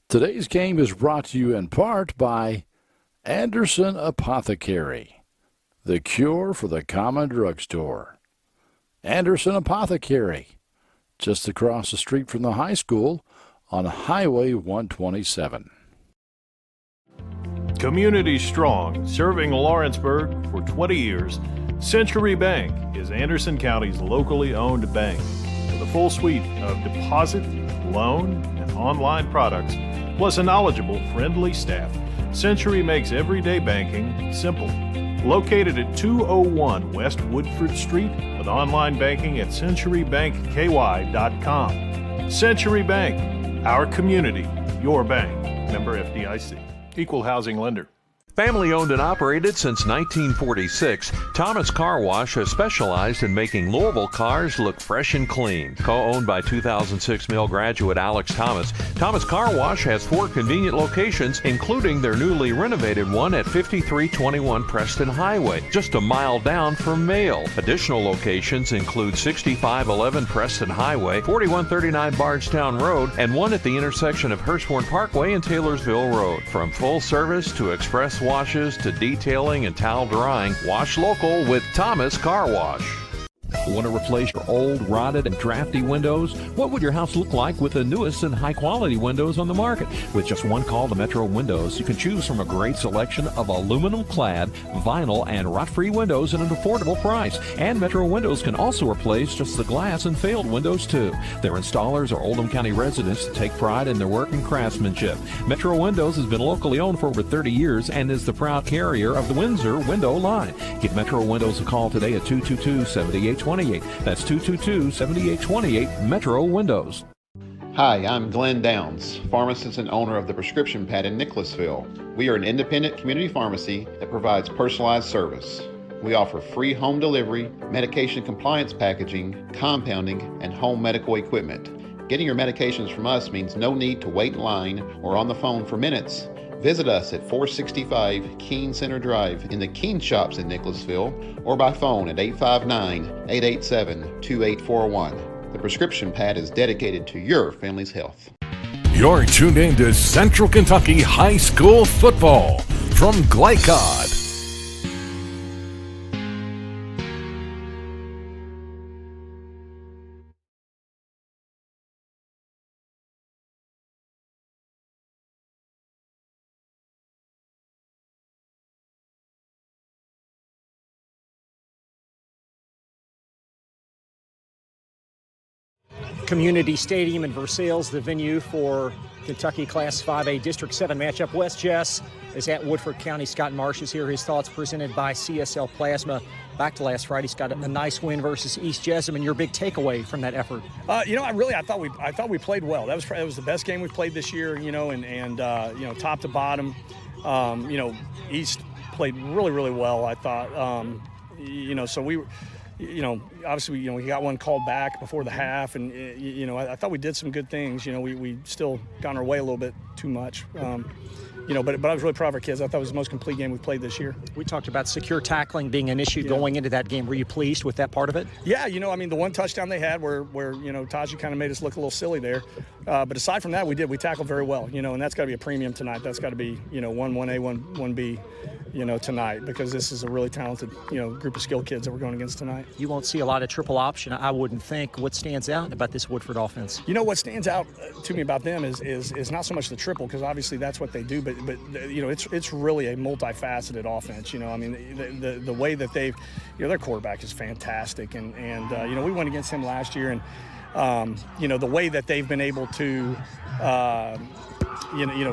Today's game is brought to you in part by Anderson Apothecary, the cure for the common drugstore. Anderson Apothecary, just across the street from the high school on Highway 127. Community strong, serving Lawrenceburg for 20 years, Century Bank is Anderson County's locally owned bank. With a full suite of deposit, loan, and online products, plus a knowledgeable, friendly staff, Century makes everyday banking simple. Located at 201 West Woodford Street with online banking at centurybankky.com. Century Bank, our community, your bank. Member FDIC. Equal housing lender. Family owned and operated since 1946, Thomas Car Wash has specialized in making Louisville cars look fresh and clean. Co-owned by 2006 Mill graduate Alex Thomas, Thomas Car Wash has 4 convenient locations, including their newly renovated one at 5321 Preston Highway, just a mile down from Mail. Additional locations include 6511 Preston Highway, 4139 Bardstown Road, and one at the intersection of Hurstbourne Parkway and Taylorsville Road. From full service to express washes to detailing and towel drying, wash local with Thomas Car Wash. Want to replace your old, rotted, and drafty windows? What would your house look like with the newest and high-quality windows on the market? With just one call to Metro Windows, you can choose from a great selection of aluminum-clad, vinyl, and rot-free windows at an affordable price. And Metro Windows can also replace just the glass and failed windows, too. Their installers are Oldham County residents that take pride in their work and craftsmanship. Metro Windows has been locally owned for over 30 years and is the proud carrier of the Windsor window line. Give Metro Windows a call today at 222-7828. That's 222-7828, Metro Windows. Hi, I'm Glenn Downs, pharmacist and owner of the Prescription Pad in Nicholasville. We are an independent community pharmacy that provides personalized service. We offer free home delivery, medication compliance packaging, compounding, and home medical equipment. Getting your medications from us means no need to wait in line or on the phone for minutes. Visit us at 465 Keene Center Drive in the Keene Shops in Nicholasville or by phone at 859-887-2841. The Prescription Pad is dedicated to your family's health. You're tuned in to Central Kentucky High School Football from Glycod. Community Stadium in Versailles, the venue for Kentucky Class 5A District 7 matchup. Wes Jess is at Woodford County. Scott Marsh is here. His thoughts presented by CSL Plasma. Back to last Friday, Scott, a nice win versus East Jessamine. Your big takeaway from that effort? I thought we played well. That was the best game we've played this year. And top to bottom, East played really, really well. I thought, so we. Obviously, we got one called back before the half, and I thought we did some good things. We still got in our way a little bit too much. But I was really proud of our kids. I thought it was the most complete game we've played this year. We talked about secure tackling being an issue going into that game. Were you pleased with that part of it? Yeah, the one touchdown they had where Taji kind of made us look a little silly there. But aside from that, we tackled very well, and that's got to be a premium tonight. That's got to be, 1A, 1B, tonight, because this is a really talented, group of skilled kids that we're going against tonight. You won't see a lot of triple option, I wouldn't think. What stands out about this Woodford offense? What stands out to me about them is not so much the triple, because obviously that's what they do, but it's really a multifaceted offense. The way that they've, their quarterback is fantastic, and we went against him last year, and the way that they've been able to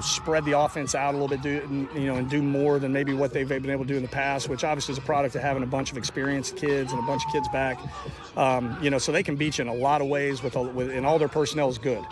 spread the offense out a little bit, and do more than maybe what they've been able to do in the past, which obviously is a product of having a bunch of experienced kids and a bunch of kids back. So they can beat you in a lot of ways and all their personnel is good.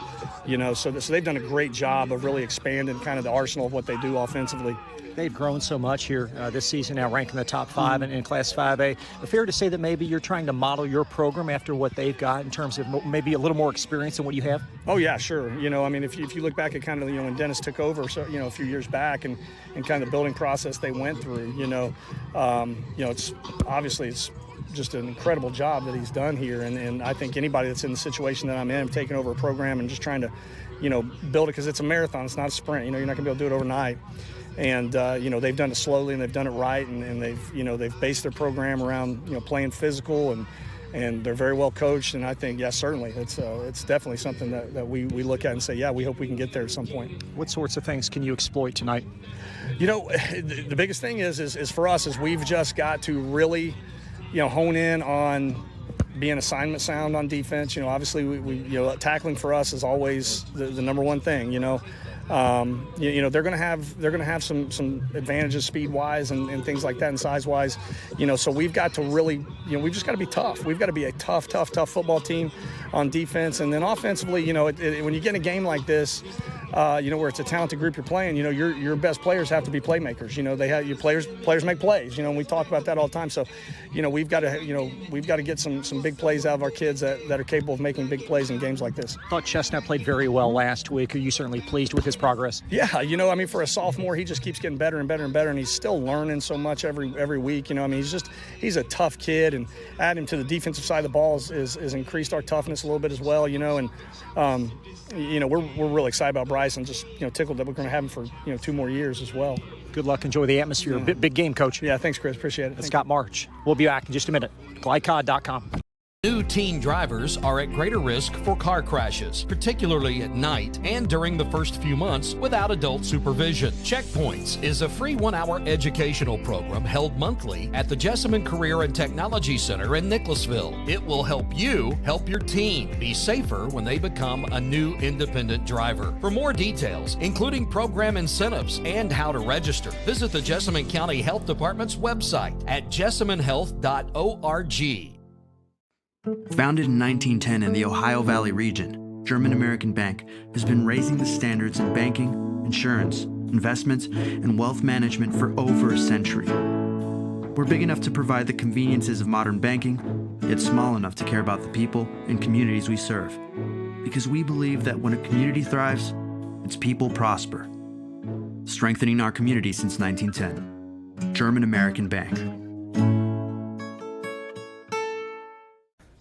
So they've done a great job of really expanding kind of the arsenal of what they do offensively. They've grown so much here this season, now ranking the top 5 in Class 5A. Fair to say that maybe you're trying to model your program after what they've got in terms of maybe a little more experience than what you have? Oh, yeah, sure. If you look back at kind of, when Dennis took over, so, a few years back and kind of the building process they went through, it's obviously it's just an incredible job that he's done here. And I think anybody that's in the situation that I'm in, taking over a program and just trying to, build it, because it's a marathon, it's not a sprint. You're not going to be able to do it overnight. And, they've done it slowly and they've done it right. And they've based their program around, playing physical, and they're very well coached. And I think, yeah, certainly it's definitely something that we look at and say, yeah, we hope we can get there at some point. What sorts of things can you exploit tonight? The biggest thing is for us is we've just got to really, hone in on being assignment sound on defense. Obviously we tackling for us is always the number one thing. They're going to have some advantages speed wise and things like that, and size wise. So we've got to really, we've just got to be tough. We've got to be a tough football team on defense, and then offensively, when you get in a game like this, where it's a talented group you're playing, your best players have to be playmakers. Your players make plays. And we talk about that all the time. So, we've got to get some big plays out of our kids that are capable of making big plays in games like this. I thought Chestnut played very well last week. Are you certainly pleased with his progress? Yeah, for a sophomore, he just keeps getting better and better and better, and he's still learning so much every week. He's a tough kid, and adding him to the defensive side of the ball is increased our toughness a little bit as well. We're really excited about Bryce, and just tickled that we're going to have him for 2 more years as well. Good luck. Enjoy the atmosphere. Yeah. Big game, Coach. Yeah, thanks, Chris. Appreciate it. Scott March. We'll be back in just a minute. Glycod.com. New teen drivers are at greater risk for car crashes, particularly at night and during the first few months without adult supervision. Checkpoints is a free 1-hour educational program held monthly at the Jessamine Career and Technology Center in Nicholasville. It will help you help your teen be safer when they become a new independent driver. For more details, including program incentives and how to register, visit the Jessamine County Health Department's website at jessaminehealth.org. Founded in 1910 in the Ohio Valley region, German American Bank has been raising the standards in banking, insurance, investments, and wealth management for over a century. We're big enough to provide the conveniences of modern banking, yet small enough to care about the people and communities we serve. Because we believe that when a community thrives, its people prosper. Strengthening our community since 1910. German American Bank.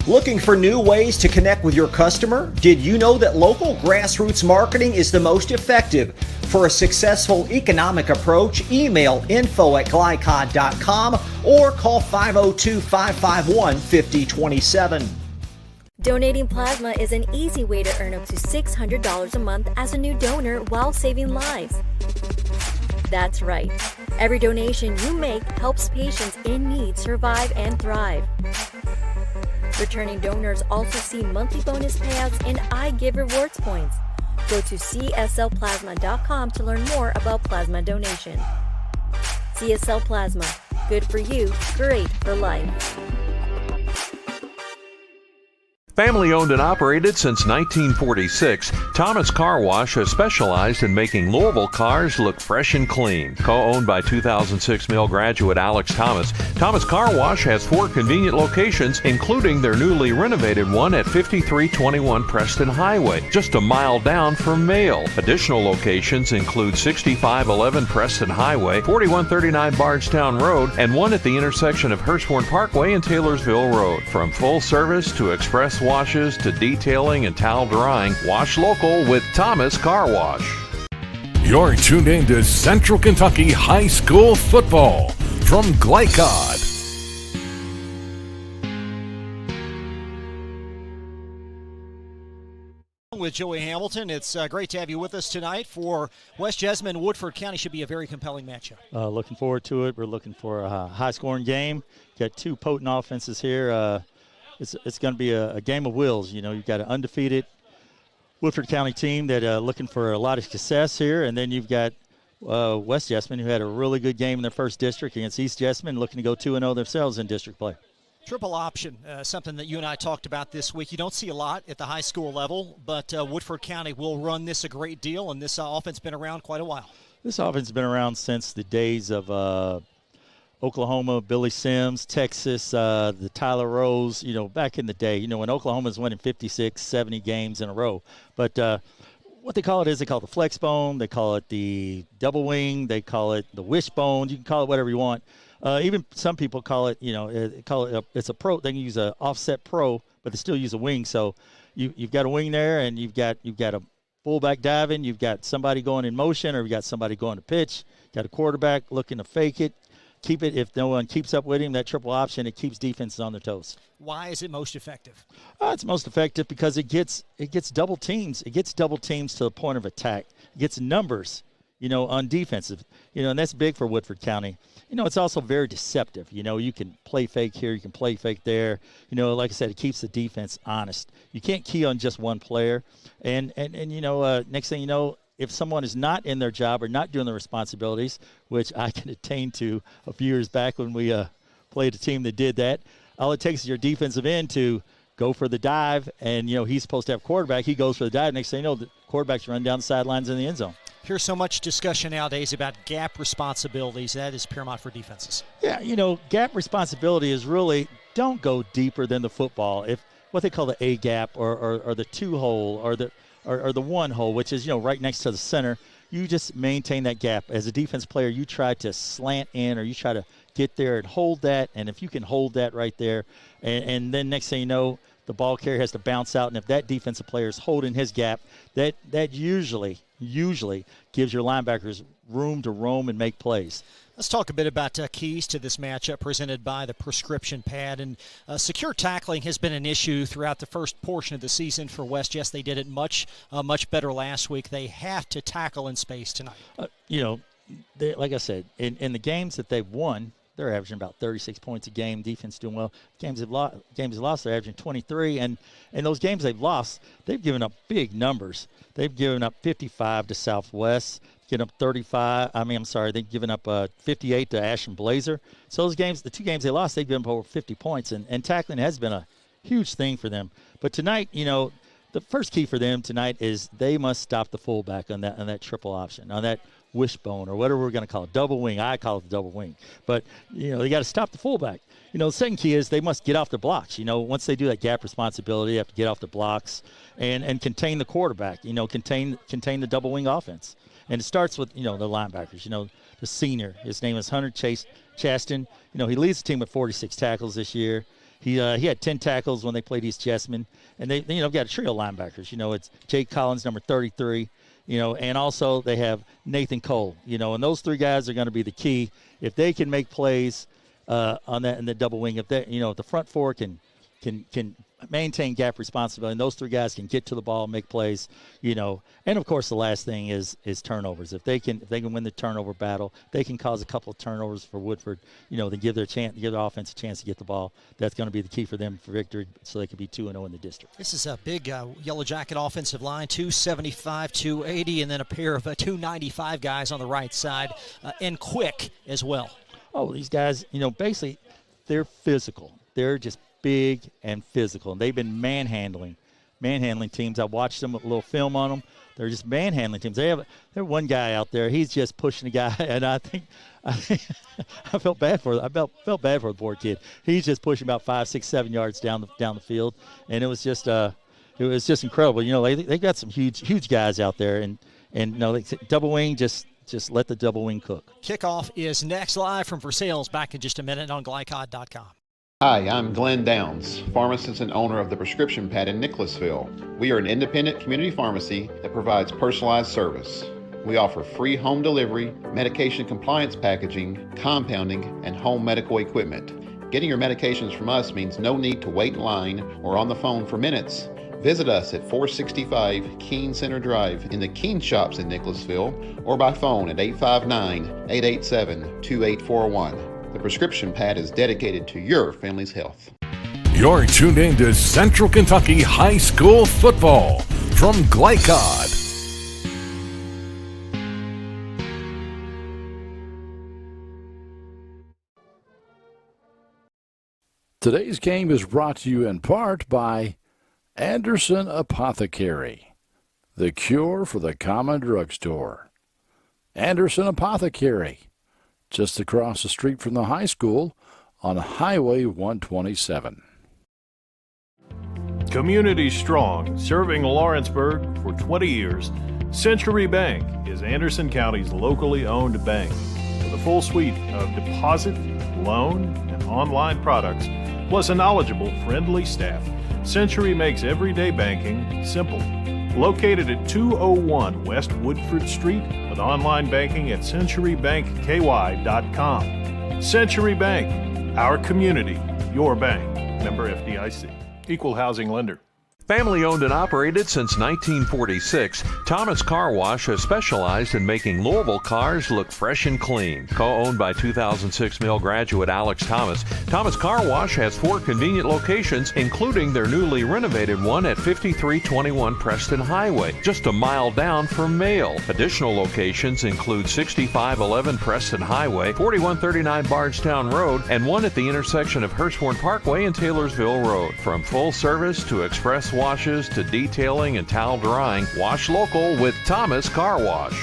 Looking for new ways to connect with your customer? Did you know that local grassroots marketing is the most effective? For a successful economic approach, email info@glycod.com or call 502-551-5027. Donating plasma is an easy way to earn up to $600 a month as a new donor while saving lives. That's right. Every donation you make helps patients in need survive and thrive. Returning donors also see monthly bonus payouts and I Give rewards points. Go to cslplasma.com to learn more about plasma donation. CSL Plasma. Good for you, great for life. Family owned and operated since 1946, Thomas Car Wash has specialized in making Louisville cars look fresh and clean. Co-owned by 2006 Mill graduate Alex Thomas, Thomas Car Wash has 4 convenient locations, including their newly renovated one at 5321 Preston Highway, just a mile down from Mail. Additional locations include 6511 Preston Highway, 4139 Bardstown Road, and one at the intersection of Hurstbourne Parkway and Taylorsville Road. From full service to express washes to detailing and towel drying, wash local with Thomas Car Wash. You're tuned in to Central Kentucky High School Football from Glycod. With Joey Hamilton, it's great to have you with us tonight for West Jessamine. Woodford County should be a very compelling matchup. Looking forward to it. We're looking for a high-scoring game. Got 2 potent offenses here. It's going to be a game of wills. You've got an undefeated Woodford County team that looking for a lot of success here, and then you've got West Jessamine, who had a really good game in their first district against East Jessamine, looking to go 2-0 themselves in district play. Triple option, something that you and I talked about this week. You don't see a lot at the high school level, but Woodford County will run this a great deal, and this offense has been around quite a while. This offense has been around since the days of Oklahoma, Billy Sims, Texas, the Tyler Rose, back in the day, when Oklahoma's winning 56, 70 games in a row. But what they call it is they call it the flex bone, they call it the double wing, they call it the wishbone, you can call it whatever you want. Even some people call it, it's a pro. They can use an offset pro, but they still use a wing. So you've got a wing there, and you've got a fullback diving. You've got somebody going in motion, or you've got somebody going to pitch. Got a quarterback looking to fake it, keep it. If no one keeps up with him, that triple option, it keeps defenses on their toes. Why is it most effective? It's most effective because it gets double teams. It gets double teams to the point of attack. It gets numbers, on defensive, and that's big for Woodford County. It's also very deceptive. You can play fake here, you can play fake there. Like I said, it keeps the defense honest. You can't key on just one player. And next thing you know, if someone is not in their job or not doing their responsibilities, which I can attain to a few years back when we played a team that did that, all it takes is your defensive end to go for the dive, and, he's supposed to have quarterback. He goes for the dive. Next thing you know, the quarterback's run down the sidelines in the end zone. Here's so much discussion nowadays about gap responsibilities. That is paramount for defenses. Yeah, gap responsibility is really don't go deeper than the football. If what they call the A gap or the two hole or the one hole, which is, right next to the center, you just maintain that gap. As a defense player, you try to slant in, or you try to get there and hold that. And if you can hold that right there, and then next thing you know, the ball carrier has to bounce out. And if that defensive player is holding his gap, that usually gives your linebackers room to roam and make plays. Let's talk a bit about keys to this matchup presented by the prescription pad. And secure tackling has been an issue throughout the first portion of the season for West. Yes, they did it much better last week. They have to tackle in space tonight. Like I said, in the games that they've won, they're averaging about 36 points a game. Defense doing well. Games they've lost, they're averaging 23. And in those games they've lost, they've given up big numbers. They've given up 55 to Southwest. Given up 35. They've given up 58 to Ashland Blazer. So those games, the two games they lost, they've given up over 50 points. And tackling has been a huge thing for them. But tonight, the first key for them tonight is they must stop the fullback on that triple option, on that wishbone or whatever we're going to call it, double wing. I call it the double wing. But, they got to stop the fullback. The second key is they must get off the blocks. Once they do that gap responsibility, they have to get off the blocks and contain the quarterback, contain the double wing offense. And it starts with, the linebackers, the senior. His name is Hunter Chaston. He leads the team with 46 tackles this year. He had 10 tackles when they played East Jessamine. And they got a trio of linebackers. It's Jake Collins, number 33. And also they have Nathan Cole, and those three guys are going to be the key. If they can make plays on that in the double wing, if the front four can maintain gap responsibility, and those three guys can get to the ball, make plays, and of course the last thing is turnovers. If they can win the turnover battle, they can cause a couple of turnovers for Woodford, to give their offense a chance to get the ball. That's going to be the key for them for victory, so they can be 2-0 in the district. This is a big Yellow Jacket offensive line, 275, 280, and then a pair of 295 guys on the right side, and quick as well. Oh, these guys, basically they're physical. They're just big and physical, and they've been manhandling teams. I watched them with a little film on them. They're just manhandling teams. They're one guy out there. He's just pushing the guy, and I felt bad for the poor kid. He's just pushing about 5, 6, 7 yards down the field, and it was just incredible. They got some huge guys out there, and double wing just let the double wing cook. Kickoff is next, live from Versailles. Back in just a minute on glycod.com. Hi, I'm Glenn Downs, pharmacist and owner of the Prescription Pad in Nicholasville. We are an independent community pharmacy that provides personalized service. We offer free home delivery, medication compliance packaging, compounding, and home medical equipment. Getting your medications from us means no need to wait in line or on the phone for minutes. Visit us at 465 Keene Center Drive in the Keene Shops in Nicholasville, or by phone at 859-887-2841. The Prescription Pad is dedicated to your family's health. You're tuned in to Central Kentucky High School Football from Glycod. Today's game is brought to you in part by Anderson Apothecary, the cure for the common drugstore. Anderson Apothecary, just across the street from the high school on Highway 127. Community strong, serving Lawrenceburg for 20 years, Century Bank is Anderson County's locally owned bank. For with a full suite of deposit, loan, and online products, plus a knowledgeable, friendly staff, Century makes everyday banking simple. Located at 201 West Woodford Street with online banking at centurybankky.com. Century Bank, our community, your bank. Member FDIC. Equal housing lender. Family owned and operated since 1946, Thomas Car Wash has specialized in making Louisville cars look fresh and clean. Co-owned by 2006 Mill graduate Alex Thomas, Thomas Car Wash has 4 convenient locations, including their newly renovated one at 5321 Preston Highway, just a mile down from Mail. Additional locations include 6511 Preston Highway, 4139 Bardstown Road, and one at the intersection of Hurstbourne Parkway and Taylorsville Road. From full service to express washes to detailing and towel drying, wash local with Thomas Car Wash.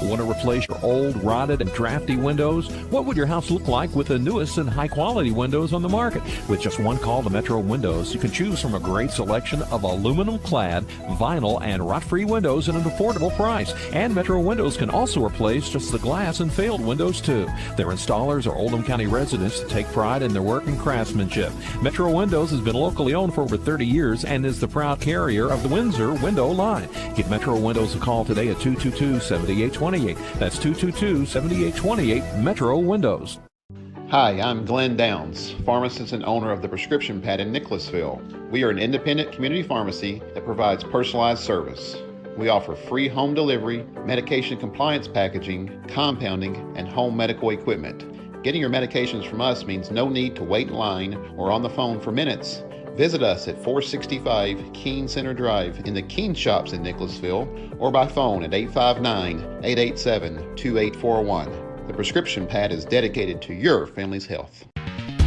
Want to replace your old, rotted, and drafty windows? What would your house look like with the newest and high-quality windows on the market? With just one call to Metro Windows, you can choose from a great selection of aluminum-clad, vinyl, and rot-free windows at an affordable price. And Metro Windows can also replace just the glass and failed windows, too. Their installers are Oldham County residents that take pride in their work and craftsmanship. Metro Windows has been locally owned for over 30 years and is the proud carrier of the Windsor window line. Give Metro Windows a call today at 222-7828. That's 222-7828 Metro Windows. Hi, I'm Glenn Downs, pharmacist and owner of the Prescription Pad in Nicholasville. We are an independent community pharmacy that provides personalized service. We offer free home delivery, medication compliance packaging, compounding, and home medical equipment. Getting your medications from us means no need to wait in line or on the phone for minutes. Visit us at 465 Keene Center Drive in the Keene Shops in Nicholasville or by phone at 859-887-2841. The Prescription Pad is dedicated to your family's health.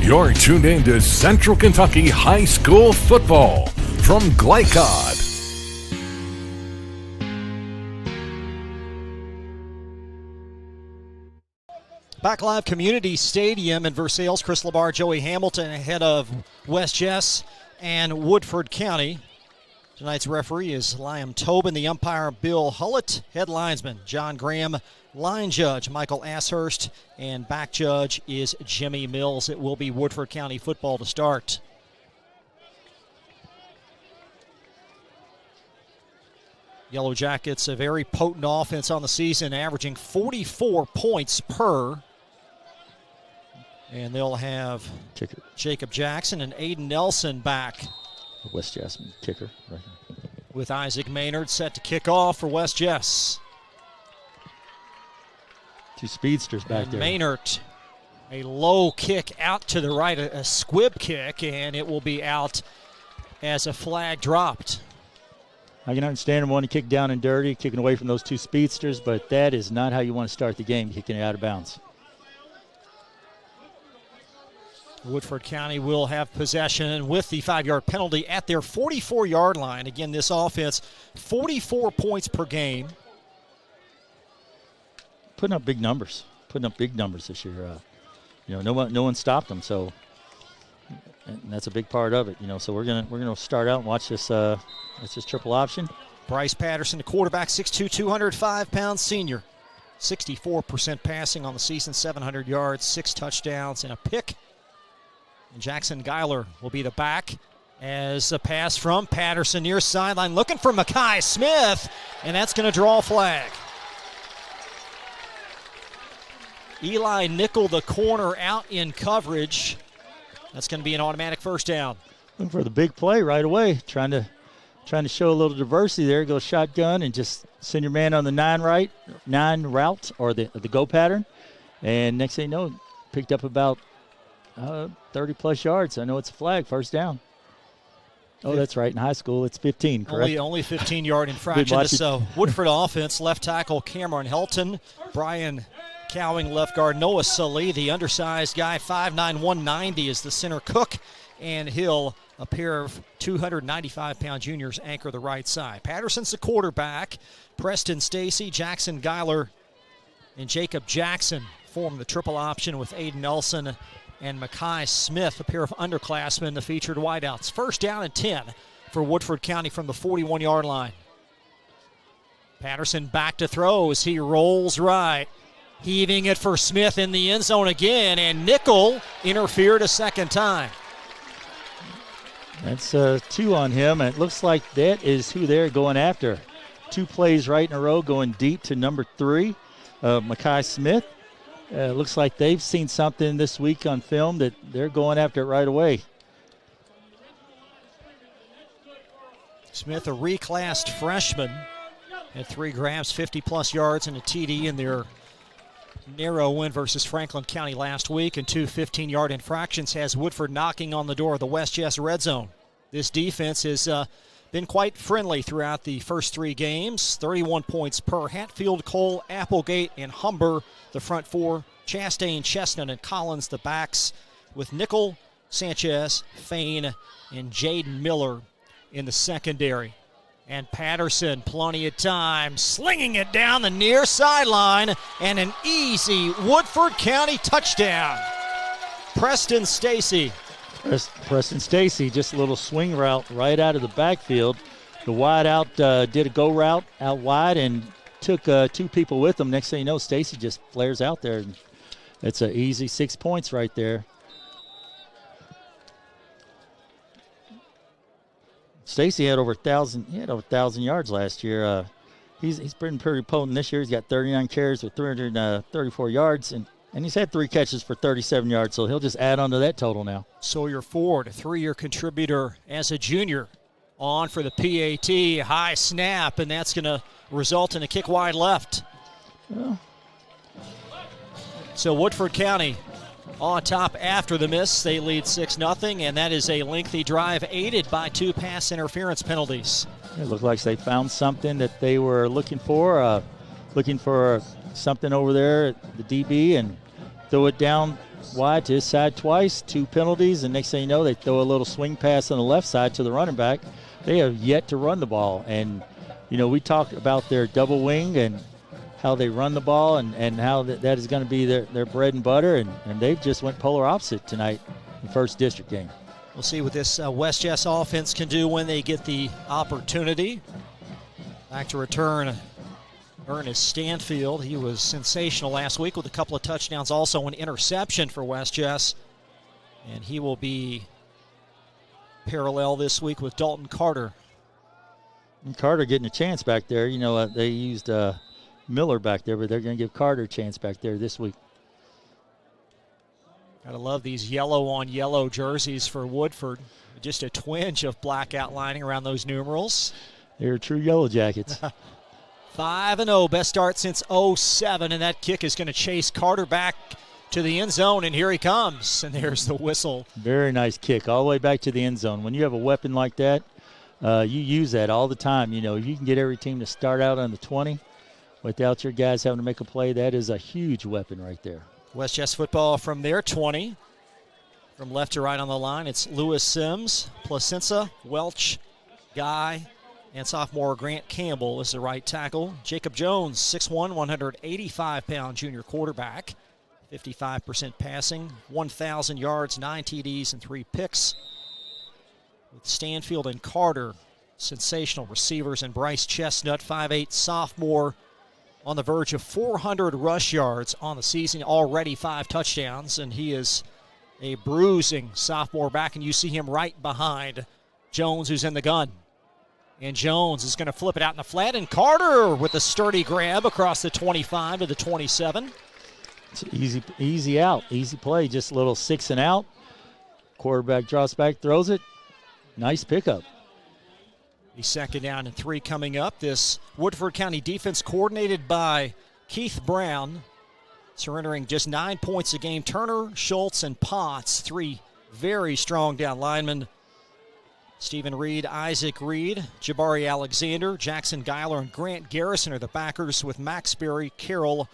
You're tuned in to Central Kentucky High School Football from Glycod. Back live, Community Stadium in Versailles. Chris Labar, Joey Hamilton ahead of West Jess and Woodford County. Tonight's referee is Liam Tobin. The umpire, Bill Hullett. Head linesman, John Graham. Line judge, Michael Ashurst. And back judge is Jimmy Mills. It will be Woodford County football to start. Yellow Jackets, a very potent offense on the season, averaging 44 points per. And they'll have kicker Jacob Jackson and Aiden Nelson back. West Jess kicker. Right. With Isaac Maynard set to kick off for West Jess. 2 speedsters back there. Maynard, a low kick out to the right, a squib kick, and it will be out as a flag dropped. I can understand him wanting to kick down and dirty, kicking away from those 2 speedsters, but that is not how you want to start the game, kicking it out of bounds. Woodford County will have possession with the 5-yard penalty at their 44-yard line. Again, this offense, 44 points per game. Putting up big numbers this year. No one stopped them, so and that's a big part of it. So we're gonna start out and watch this. It's this triple option. Bryce Patterson, the quarterback, 6'2", 205-pound senior. 64% passing on the season, 700 yards, 6 touchdowns, and a pick. And Jackson Geiler will be the back as a pass from Patterson near sideline, looking for Makai Smith, and that's going to draw a flag. Eli Nickel, the corner, out in coverage. That's going to be an automatic first down. Looking for the big play right away, trying to show a little diversity there. Go shotgun and just send your man on the 9 route or the go pattern. And next thing you know, picked up about 30-plus yards. I know it's a flag, first down. Oh, that's right. In high school, it's 15, correct? Only 15-yard infraction. So Woodford offense, left tackle Cameron Helton, Brian Cowing, left guard Noah Sully, the undersized guy, 5'9", 190 is the center Cook, and Hill, a pair of 295-pound juniors, anchor the right side. Patterson's the quarterback. Preston Stacy, Jackson Geiler, and Jacob Jackson form the triple option with Aiden Nelson and Makai Smith, a pair of underclassmen, the featured wideouts. First down and 10 for Woodford County from the 41-yard line. Patterson back to throw as he rolls right. Heaving it for Smith in the end zone again, and Nickel interfered a second time. That's 2 on him, and it looks like that is who they're going after. 2 plays right in a row going deep to number 3, Mekhi Smith. Looks like they've seen something this week on film that they're going after it right away. Smith, a reclassed freshman, had 3 grabs, 50-plus yards, and a TD in their narrow win versus Franklin County last week, and 2 15-yard infractions has Woodford knocking on the door of the West Jess red zone. This defense has been quite friendly throughout the first 3 games. 31 points per. Hatfield, Cole, Applegate, and Humber, the front 4. Chastain, Chestnut, and Collins, the backs, with Nickel, Sanchez, Fain, and Jaden Miller in the secondary. And Patterson, plenty of time, slinging it down the near sideline, and an easy Woodford County touchdown. Preston Stacy. Preston Stacy, just a little swing route right out of the backfield. The wide out did a go route out wide and took 2 people with him. Next thing you know, Stacy just flares out there. It's an easy 6 points right there. Stacy had over 1,000 yards last year. He's been pretty potent this year. He's got 39 carries with 334 yards, and he's had 3 catches for 37 yards, so he'll just add on to that total now. Sawyer Ford, a 3-year contributor as a junior, on for the PAT. High snap, and that's going to result in a kick wide left. Well. So Woodford County on top after the miss. They lead 6-0, and that is a lengthy drive aided by 2 pass interference penalties. It looked like they found something that they were looking for something over there at the DB and throw it down wide to his side twice, 2 penalties, and next thing you know, they throw a little swing pass on the left side to the running back. They have yet to run the ball, and, we talked about their double wing and how they run the ball and how that is going to be their bread and butter, and they've just went polar opposite tonight in the first district game. We'll see what this West Jess offense can do when they get the opportunity. Back to return, Ernest Stanfield. He was sensational last week with a couple of touchdowns, also an interception for West Jess, and he will be parallel this week with Dalton Carter. And Carter getting a chance back there. They used Miller back there, but they're going to give Carter a chance back there this week. Gotta love these yellow-on-yellow jerseys for Woodford. Just a twinge of black outlining around those numerals. They're true Yellow Jackets. 5-0, best start since 2007, and that kick is going to chase Carter back to the end zone, and here he comes, and there's the whistle. Very nice kick, all the way back to the end zone. When you have a weapon like that, you use that all the time. You can get every team to start out on the 20 without your guys having to make a play. That is a huge weapon right there. West Jess football from their 20. From left to right on the line, it's Lewis Sims, Placenza, Welch, Guy, and sophomore Grant Campbell is the right tackle. Jacob Jones, 6'1", 185-pound junior quarterback. 55% passing, 1,000 yards, 9 TDs, and 3 picks. With Stanfield and Carter, sensational receivers, and Bryce Chestnut, 5'8", sophomore, on the verge of 400 rush yards on the season, already 5 touchdowns, and he is a bruising sophomore back, and you see him right behind Jones, who's in the gun. And Jones is going to flip it out in the flat, and Carter with a sturdy grab across the 25 to the 27. It's easy out, easy play, just a little 6 and out. Quarterback drops back, throws it. Nice pickup. The 2nd down and 3 coming up. This Woodford County defense coordinated by Keith Brown, surrendering just 9 points a game. Turner, Schultz, and Potts, 3 very strong down linemen. Stephen Reed, Isaac Reed, Jabari Alexander, Jackson Geiler, and Grant Garrison are the backers, with Max Berry, Carroll,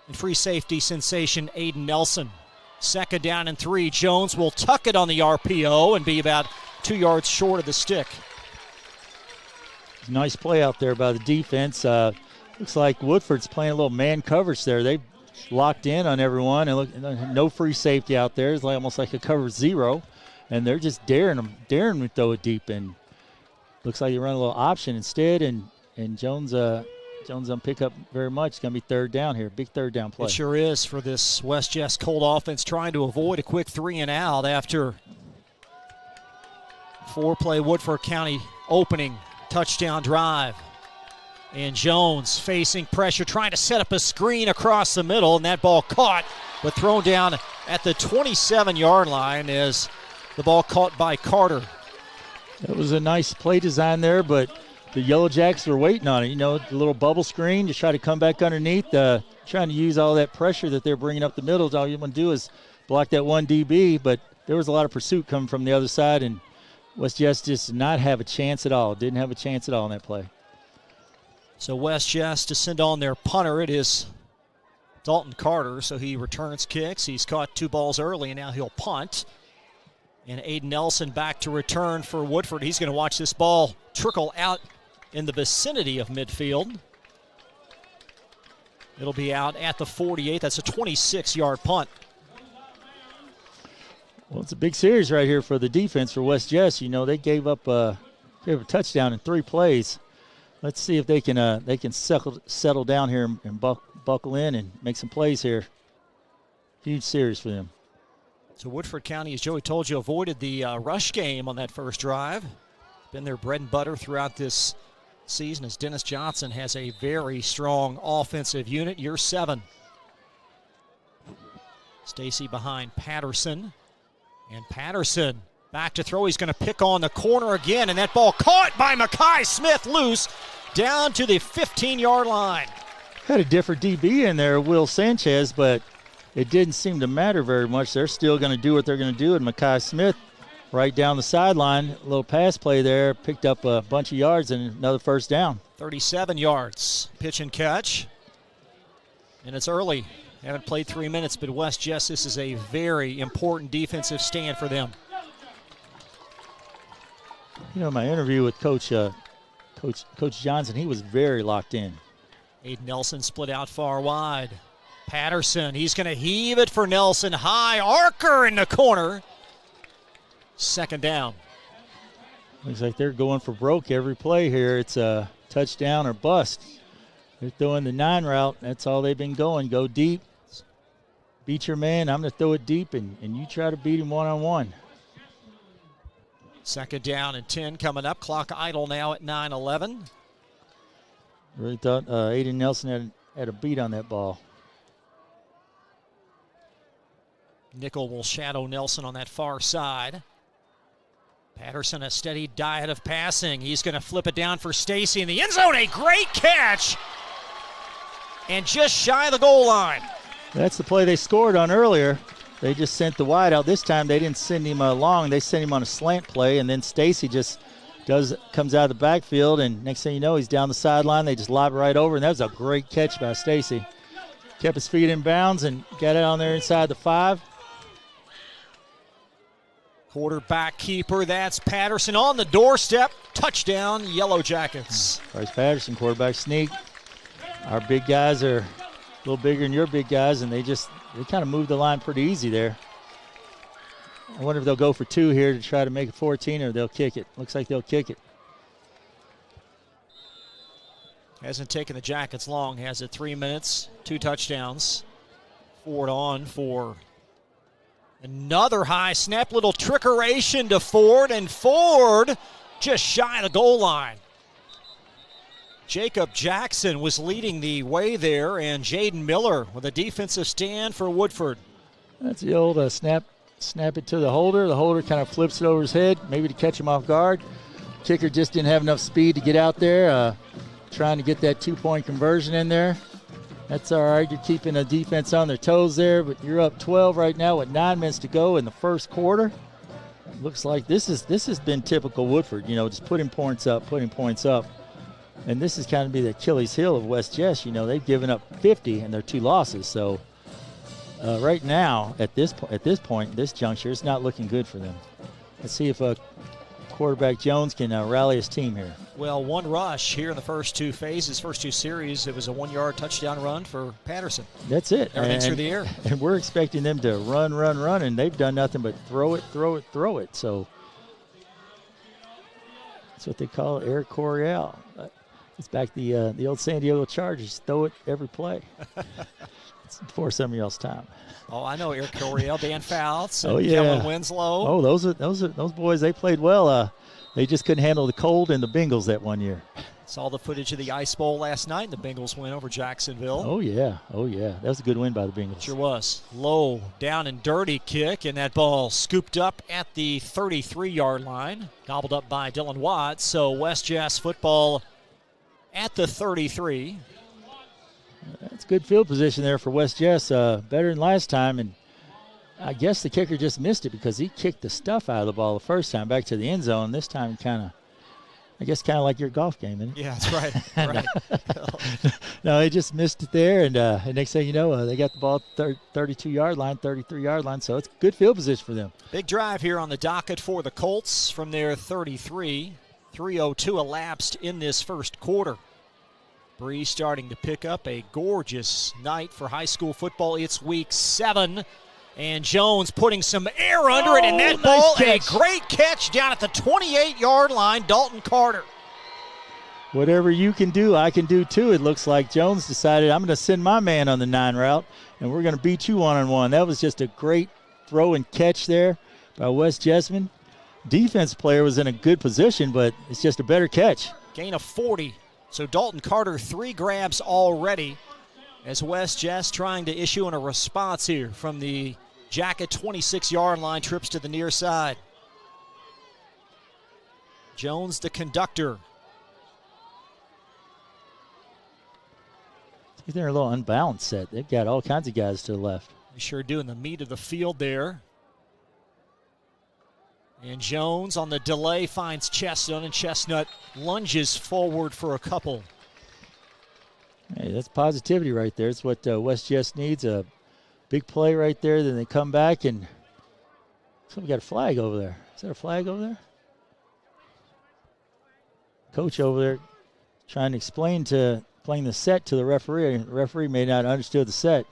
and free safety sensation Aiden Nelson. 2nd down and 3. Jones will tuck it on the RPO and be about 2 yards short of the stick. Nice play out there by the defense. Looks like Woodford's playing a little man coverage there. They locked in on everyone, and no free safety out there. It's almost like a cover 0, and they're just daring them to throw it deep. And looks like they run a little option instead, and Jones Jones doesn't pick up very much. It's going to be third down here. Big third down play. It sure is for this West Jess Colt offense, trying to avoid a quick 3-and-out after 4-play Woodford County opening touchdown drive. And Jones facing pressure, trying to set up a screen across the middle, and that ball caught, but thrown down at the 27-yard line as the ball caught by Carter. That was a nice play design there, but the Yellow Jacks were waiting on it. You know, the little bubble screen, just try to come back underneath, trying to use all that pressure that they're bringing up the middle. All you want to do is block that one DB, but there was a lot of pursuit coming from the other side, and West Jess just did not have a chance at all. Didn't have a chance at all in that play. So West Jess to send on their punter. It is Dalton Carter, so he returns kicks. He's caught 2 balls early, and now he'll punt. And Aiden Nelson back to return for Woodford. He's going to watch this ball trickle out in the vicinity of midfield. It'll be out at the 48. That's a 26-yard punt. Well, it's a big series right here for the defense for West Jess. You know, they gave up a touchdown in 3 plays. Let's see if they can settle down here and buckle in and make some plays here. Huge series for them. So Woodford County, as Joey told you, avoided the rush game on that first drive. Been their bread and butter throughout this season, as Dennis Johnson has a very strong offensive unit. Year 7. Stacy behind Patterson. And Patterson back to throw. He's going to pick on the corner again, and that ball caught by Mackay Smith loose down to the 15-yard line. Had a different DB in there, Will Sanchez, but it didn't seem to matter very much. They're still going to do what they're going to do, and Mackay Smith right down the sideline, a little pass play there, picked up a bunch of yards and another first down. 37 yards, pitch and catch, and it's early. Haven't played 3 minutes, but West Jess, this is a very important defensive stand for them. You know, my interview with Coach Johnson, he was very locked in. Aiden Nelson split out far wide. Patterson, he's going to heave it for Nelson. High, Archer in the corner. Second down. Looks like they're going for broke every play here. It's a touchdown or bust. They're throwing the 9 route. That's all they've been going. Go deep. Beat your man. I'm going to throw it deep, and you try to beat him one-on-one. Second down and 10 coming up. Clock idle now at 9:11. Really thought Aiden Nelson had a beat on that ball. Nickel will shadow Nelson on that far side. Patterson, a steady diet of passing. He's going to flip it down for Stacy in the end zone. A great catch. And just shy of the goal line. That's the play they scored on earlier. They just sent the wide out. This time they didn't send him long. They sent him on a slant play, and then Stacy just comes out of the backfield, and next thing you know, he's down the sideline. They just lob right over, and that was a great catch by Stacy. Kept his feet in bounds and got it on there inside the 5. Quarterback keeper, that's Patterson on the doorstep. Touchdown, Yellow Jackets. Bryce Patterson, quarterback sneak. Our big guys are a little bigger than your big guys, and they kind of moved the line pretty easy there. I wonder if they'll go for 2 here to try to make it 14, or they'll kick it. Looks like they'll kick it. Hasn't taken the Jackets long, has it? 3 minutes, 2 touchdowns. Ford on for another high snap, little trickeration to Ford, and Ford just shy of the goal line. Jacob Jackson was leading the way there, and Jaden Miller with a defensive stand for Woodford. That's the old snap it to the holder. The holder kind of flips it over his head, maybe to catch him off guard. Kicker just didn't have enough speed to get out there, trying to get that 2-point conversion in there. That's all right. You're keeping the defense on their toes there, but you're up 12 right now with 9 minutes to go in the first quarter. Looks like this has been typical Woodford, just putting points up. And this is kind of be the Achilles heel of West Jess. They've given up 50 in their 2 losses. So right now, at this point, this juncture, it's not looking good for them. Let's see if quarterback Jones can rally his team here. Well, 1 rush here in the first 2 phases, first 2 series. It was a 1-yard touchdown run for Patterson. That's it. Everything's through the air. And we're expecting them to run, and they've done nothing but throw it. So that's what they call Air Coryell. It's back the old San Diego Chargers. Throw it every play. It's before some of y'all's time. Oh, I know Eric Coryell, Dan Fouts, Oh and yeah, Kellen Winslow. Oh, those boys, they played well. They just couldn't handle the cold and the Bengals that one year. Saw the footage of the Ice Bowl last night, and the Bengals win over Jacksonville. Oh yeah. That was a good win by the Bengals. Sure was. Low, down and dirty kick, and that ball scooped up at the 33-yard line, gobbled up by Dylan Watts. So West Jess football at the 33. That's good field position there for West Jess. Better than last time, and I guess the kicker just missed it because he kicked the stuff out of the ball the first time back to the end zone. This time kind of like your golf game, isn't it? Yeah, that's right. No, he just missed it there, and next thing you know, they got the ball at the 32-yard line, 33-yard line, so it's good field position for them. Big drive here on the docket for the Colts from their 33. 3:02 elapsed in this first quarter. Breeze starting to pick up. A gorgeous night for high school football. It's week 7. And Jones putting some air under it, and that ball, a great catch down at the 28-yard line, Dalton Carter. Whatever you can do, I can do too. It looks like Jones decided, I'm going to send my man on the 9 route, and we're going to beat you one-on-one. That was just a great throw and catch there by Wes Jessamine. Defense player was in a good position, but it's just a better catch. Gain of 40. So Dalton Carter, 3 grabs already, as West Jess trying to issue in a response here from the Jacket 26-yard line, trips to the near side. Jones, the conductor. I think they're a little unbalanced set. They've got all kinds of guys to the left. They sure do in the meat of the field there. And Jones on the delay finds Chestnut, and Chestnut lunges forward for a couple. Hey, that's positivity right there. It's what West Jess needs, a big play right there. Then they come back, and so we got a flag over there. Is there a flag over there? Coach over there trying to explain playing the set to the referee. The referee may not have understood the set.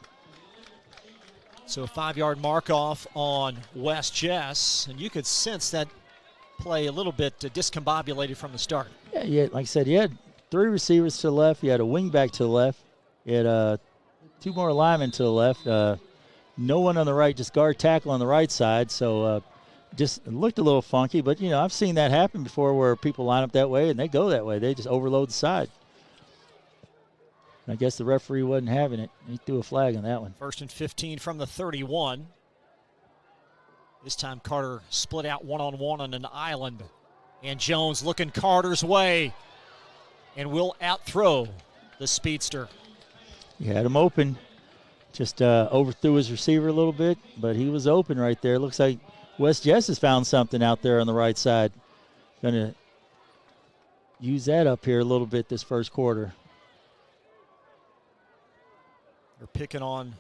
So a 5-yard mark off on West Jess, and you could sense that play a little bit discombobulated from the start. Yeah, like I said, you had 3 receivers to the left. You had a wing back to the left. You had 2 more linemen to the left. No one on the right, just guard tackle on the right side. So just looked a little funky, but, I've seen that happen before where people line up that way and they go that way. They just overload the side. I guess the referee wasn't having it. He threw a flag on that one. 1st and 15 from the 31. This time Carter split out one-on-one on an island. And Jones looking Carter's way and will outthrow the speedster. He had him open. Just overthrew his receiver a little bit, but he was open right there. Looks like West Jess has found something out there on the right side. Going to use that up here a little bit this first quarter. They're picking on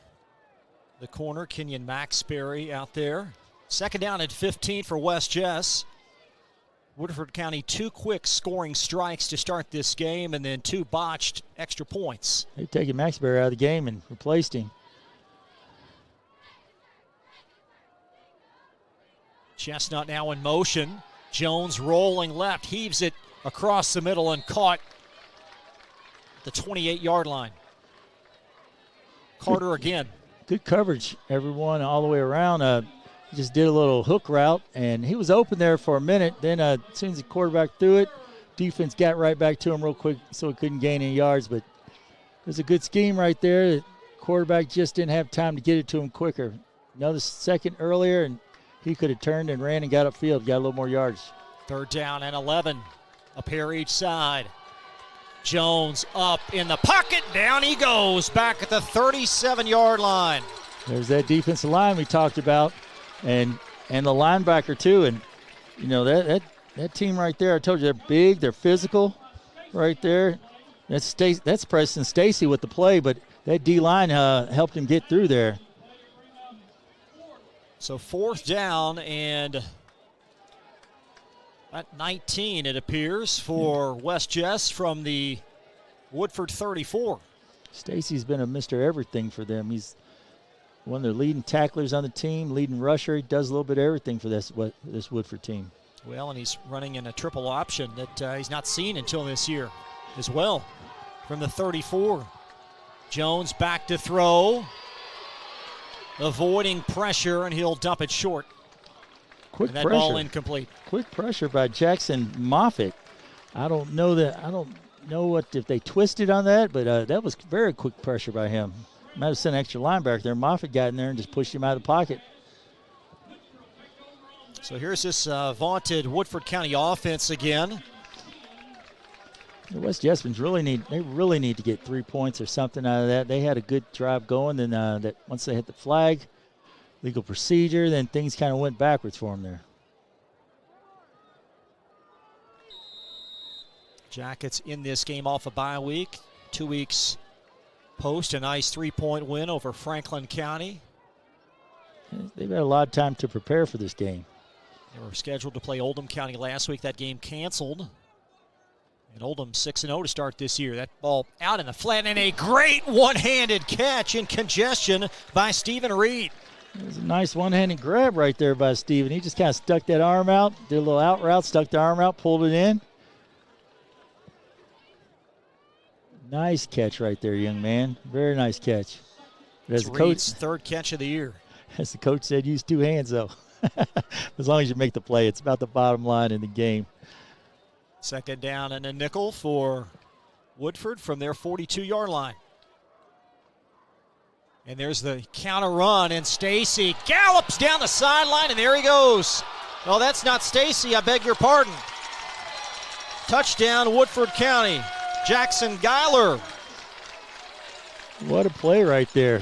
the corner, Kenyon Maxberry out there. 2nd down at 15 for West Jess. Woodford County 2 quick scoring strikes to start this game, and then 2 botched extra points. They've taken Maxberry out of the game and replaced him. Chestnut now in motion. Jones rolling left, heaves it across the middle and caught at the 28-yard line. Carter again. Good coverage, everyone, all the way around. Just did a little hook route, and he was open there for a minute. Then as soon as the quarterback threw it, defense got right back to him real quick so he couldn't gain any yards. But it was a good scheme right there. The quarterback just didn't have time to get it to him quicker. Another second earlier, and he could have turned and ran and got upfield, got a little more yards. 3rd down and 11. A pair each side. Jones up in the pocket. Down he goes back at the 37-yard line. There's that defensive line we talked about, and the linebacker too. And that team right there, I told you they're big, they're physical, right there. That's Preston Stacy with the play, but that D line helped him get through there. So 4th down and at 19, it appears, for West Jess from the Woodford 34. Stacy's been a Mr. Everything for them. He's one of their leading tacklers on the team, leading rusher. He does a little bit of everything for this Woodford team. Well, and he's running in a triple option that he's not seen until this year. as well from the 34. Jones back to throw, avoiding pressure, and he'll dump it short. Quick and that pressure. ball incomplete. Quick pressure by Jackson Moffitt. I don't know if they twisted on that, but that was very quick pressure by him. Might have sent an extra linebacker there. Moffitt got in there and just pushed him out of the pocket. So here's this vaunted Woodford County offense again. The West Jessmans really need to get 3 points or something out of that. They had a good drive going, then that once they hit the flag, legal procedure, then things kind of went backwards for them there. Jackets in this game off a bye week. 2 weeks post a nice 3-point win over Franklin County. They've had a lot of time to prepare for this game. They were scheduled to play Oldham County last week. That game canceled. And Oldham 6-0 to start this year. That ball out in the flat, and a great one-handed catch in congestion by Stephen Reed. It was a nice one-handed grab right there by Stephen. He just kind of stuck that arm out, did a little out route, stuck the arm out, pulled it in. Nice catch right there, young man. Very nice catch. It's Reed's third catch of the year. As the coach said, use 2 hands, though. As long as you make the play, it's about the bottom line in the game. Second down and a nickel for Woodford from their 42-yard line. And there's the counter run, and Stacy gallops down the sideline, and there he goes. Oh, that's not Stacy, I beg your pardon. Touchdown, Woodford County. Jackson Geiler. What a play right there.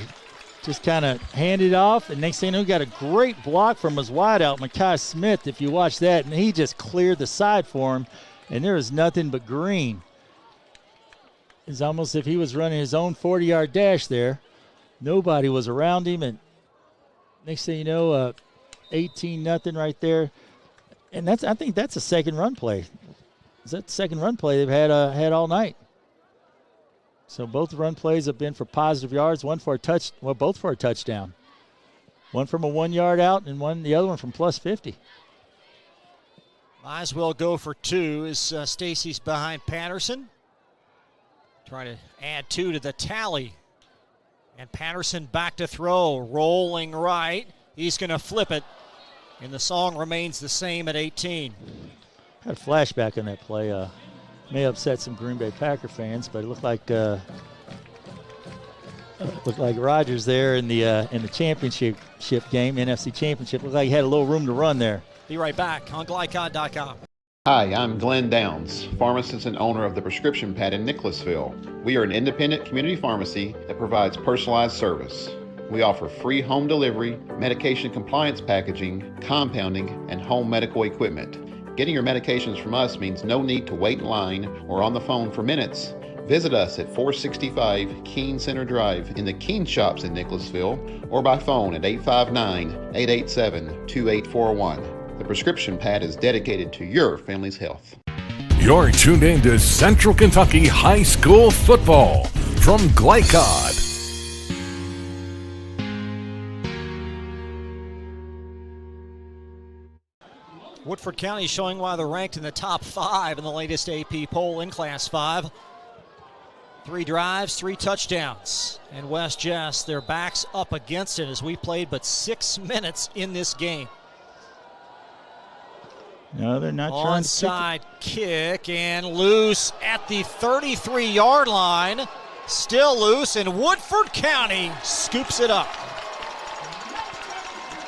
Just kind of handed off, and next thing you know, got a great block from his wideout, Makai Smith, if you watch that, and he just cleared the side for him, and there was nothing but green. It's almost as if he was running his own 40-yard dash there. Nobody was around him, and next thing you know, 18-0 right there. And I think that's a second run play. Is that the second run play they've had all night? So both run plays have been for positive yards, both for a touchdown. One from a 1-yard out and the other one from plus 50. Might as well go for 2 as Stacy's behind Patterson. Trying to add 2 to the tally. And Patterson back to throw, rolling right. He's going to flip it, and the song remains the same at 18. Had a flashback on that play. May upset some Green Bay Packer fans, but it looked like Rodgers there in the championship game, NFC Championship. Looked like he had a little room to run there. Be right back on Glycod.com. Hi, I'm Glenn Downs, pharmacist and owner of the Prescription Pad in Nicholasville. We are an independent community pharmacy that provides personalized service. We offer free home delivery, medication compliance packaging, compounding, and home medical equipment. Getting your medications from us means no need to wait in line or on the phone for minutes. Visit us at 465 Keene Center Drive in the Keene Shops in Nicholasville or by phone at 859-887-2841. The Prescription Pad is dedicated to your family's health. You're tuned in to Central Kentucky High School Football from Glycod. Woodford County showing why they're ranked in the top 5 in the latest AP poll in Class 5. 3 drives, 3 touchdowns. And West Jess, their backs up against it as we played but 6 minutes in this game. No, they're not trying to onside kick and loose at the 33-yard line. Still loose, and Woodford County scoops it up.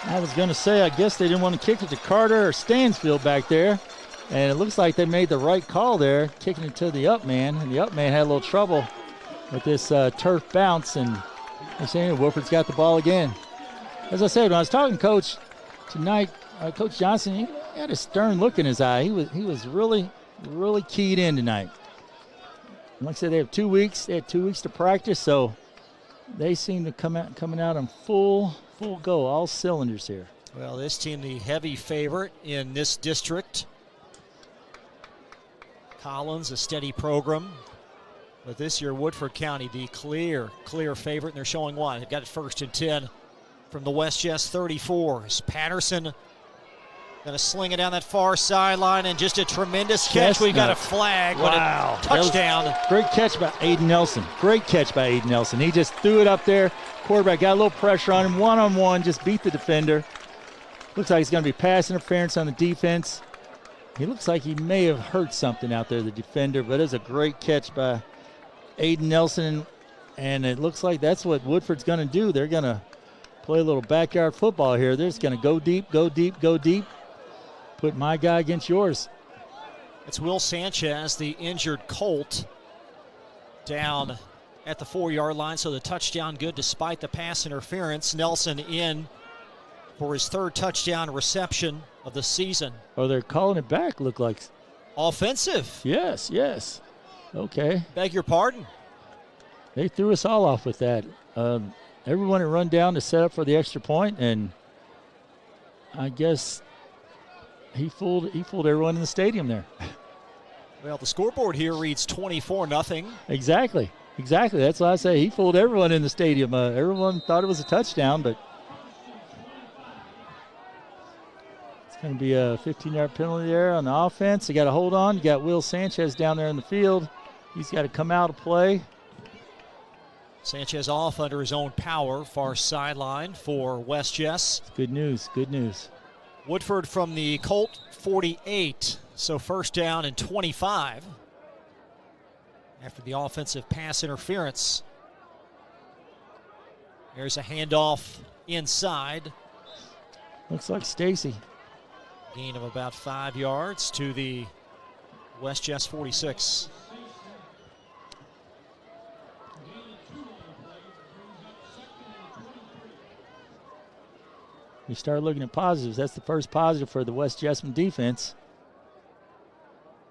I was going to say, I guess they didn't want to kick it to Carter or Stansfield back there. And it looks like they made the right call there, kicking it to the up man. And the up man had a little trouble with this turf bounce. And they're saying Woodford's got the ball again. As I said, when I was talking to Coach tonight, Coach Johnson, he had a stern look in his eye. He was really, really keyed in tonight. And like I said, they have 2 weeks. They had 2 weeks to practice, so they seem to coming out on full go, all cylinders here. Well, this team, the heavy favorite in this district. Collins, a steady program. But this year, Woodford County, the clear favorite, and they're showing why. They've got it 1st and 10 from the West Jess 34. As Patterson Going to sling it down that far sideline, and just a tremendous catch. We've got a flag, wow. But a touchdown. Great catch by Aiden Nelson. Great catch by Aiden Nelson. He just threw it up there. Quarterback got a little pressure on him, one-on-one, just beat the defender. Looks like he's going to be pass interference on the defense. He looks like he may have hurt something out there, the defender, but it's a great catch by Aiden Nelson, and it looks like that's what Woodford's going to do. They're going to play a little backyard football here. They're just going to go deep, go deep, go deep. Put my guy against yours. It's Will Sanchez, the injured Colt, down at the 4-yard line, so the touchdown good despite the pass interference. Nelson in for his 3rd touchdown reception of the season. Oh, they're calling it back, look like. Offensive. Yes, yes. Okay. Beg your pardon. They threw us all off with that. Everyone had run down to set up for the extra point, and I guess he fooled everyone in the stadium there. Well, the scoreboard here reads 24-0. Exactly. That's why I say he fooled everyone in the stadium. Everyone thought it was a touchdown, but it's going to be a 15-yard penalty there on the offense. They got to hold on. You got Will Sanchez down there in the field. He's got to come out of play. Sanchez off under his own power, far sideline for West Jess. Good news, good news. Woodford from the Colt 48, so first down and 25 after the offensive pass interference. There's a handoff inside. Looks like Stacy. Gain of about 5 yards to the West Jess 46. We start looking at positives. That's the first positive for the West Jessamine defense.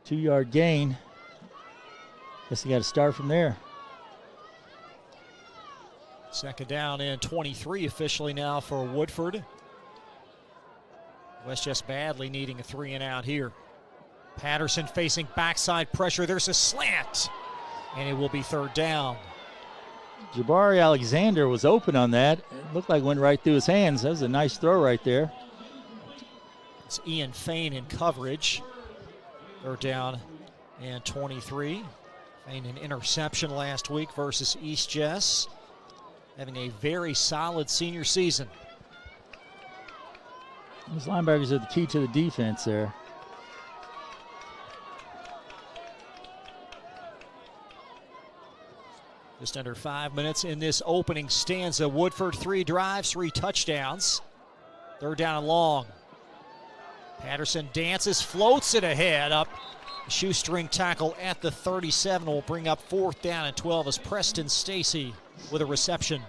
2-yard gain. Guess you got to start from there. Second down and 23 officially now for Woodford. West Jess badly needing a 3-and-out here. Patterson facing backside pressure. There's a slant, and it will be 3rd down. Jabari Alexander was open on that. It looked like it went right through his hands. That was a nice throw right there. It's Ian Fain in coverage. 3rd down and 23. Fain an interception last week versus East Jess. Having a very solid senior season. Those linebackers are the key to the defense there. Just under 5 minutes in this opening stanza. Woodford 3 drives, 3 touchdowns. 3rd down and long. Patterson dances, floats it ahead up. A shoestring tackle at the 37 will bring up 4th down and 12 as Preston Stacy with a reception.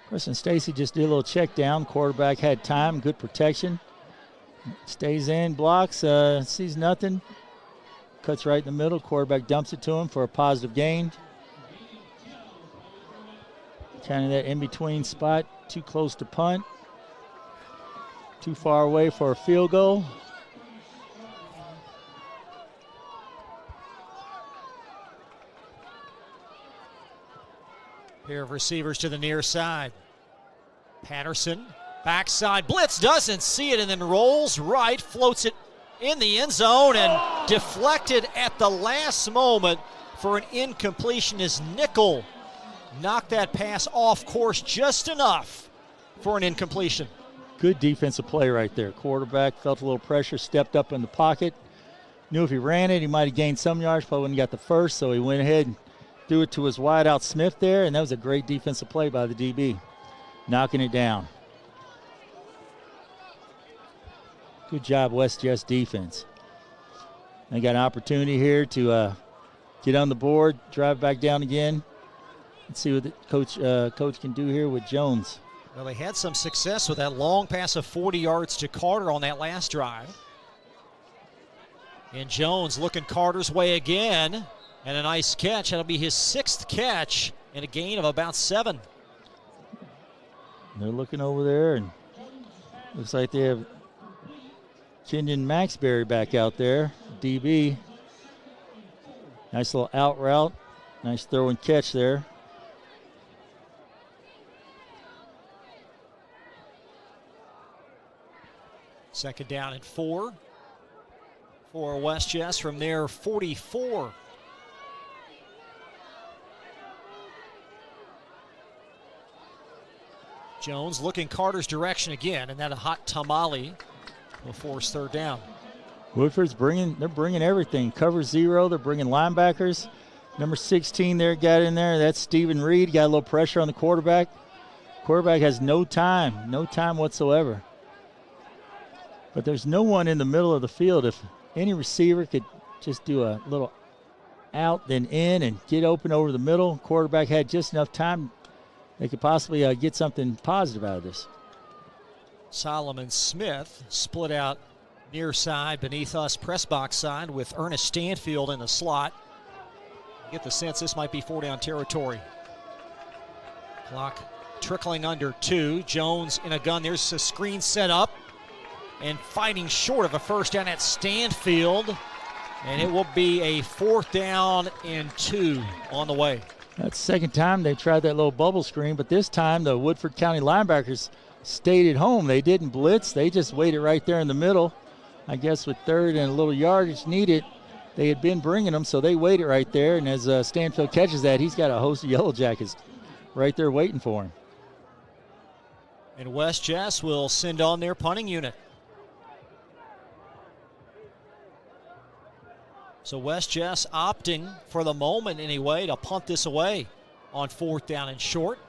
Preston Stacy just did a little check down. Quarterback had time, good protection. Stays in, blocks, sees nothing. Cuts right in the middle. Quarterback dumps it to him for a positive gain. Kind of that in-between spot, too close to punt. Too far away for a field goal. Pair of receivers to the near side. Patterson, backside blitz, doesn't see it, and then rolls right, floats it in the end zone, and deflected at the last moment for an incompletion as Nickel knocked that pass off course just enough for an incompletion. Good defensive play right there. Quarterback felt a little pressure, stepped up in the pocket. Knew if he ran it, he might have gained some yards, probably wouldn't have got the first, so he went ahead and threw it to his wideout Smith there, and that was a great defensive play by the DB. Knocking it down. Good job, West Jess defense. They got an opportunity here to get on the board, drive back down again. Let's see what the coach can do here with Jones. Well, they had some success with that long pass of 40 yards to Carter on that last drive. And Jones looking Carter's way again. And a nice catch. That'll be his 6th catch and a gain of about 7. They're looking over there, and looks like they have Kenyon Maxberry back out there, DB. Nice little out route. Nice throw and catch there. Second down and 4 for West Jess from their 44. Jones looking Carter's direction again, and that a hot tamale will force third down. Woodford's they're bringing everything. Cover 0, they're bringing linebackers. Number 16 there got in there. That's Stephen Reed. Got a little pressure on the quarterback. Quarterback has no time whatsoever. But there's no one in the middle of the field. If any receiver could just do a little out, then in, and get open over the middle, quarterback had just enough time, they could possibly get something positive out of this. Solomon Smith split out near side beneath us, press box side, with Ernest Stanfield in the slot. Get the sense this might be 4-down territory. Clock trickling under 2. Jones in a gun. There's a screen set up. And fighting short of a first down at Stanfield. And it will be a 4th down and 2 on the way. That's the second time they tried that little bubble screen, but this time the Woodford County linebackers stayed at home. They didn't blitz. They just waited right there in the middle. I guess with third and a little yardage needed, they had been bringing them, so they waited right there. And as Stanfield catches that, he's got a host of Yellow Jackets right there waiting for him. And West Jess will send on their punting unit. So West Jess opting, for the moment anyway, to punt this away on 4th down and short.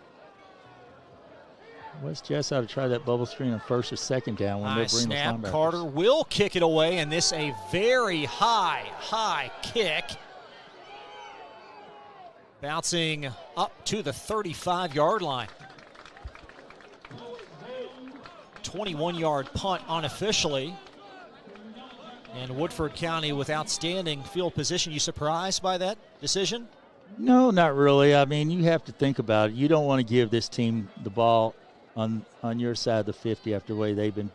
West Jess ought to try that bubble screen on 1st or 2nd down when they bring snap. those linebackers. Carter will kick it away, and this a very high kick. Bouncing up to the 35-yard line. 21-yard punt unofficially. And Woodford County with outstanding field position. You surprised by that decision? No, not really. I mean, you have to think about it. You don't want to give this team the ball on your side of the 50 after the way they've been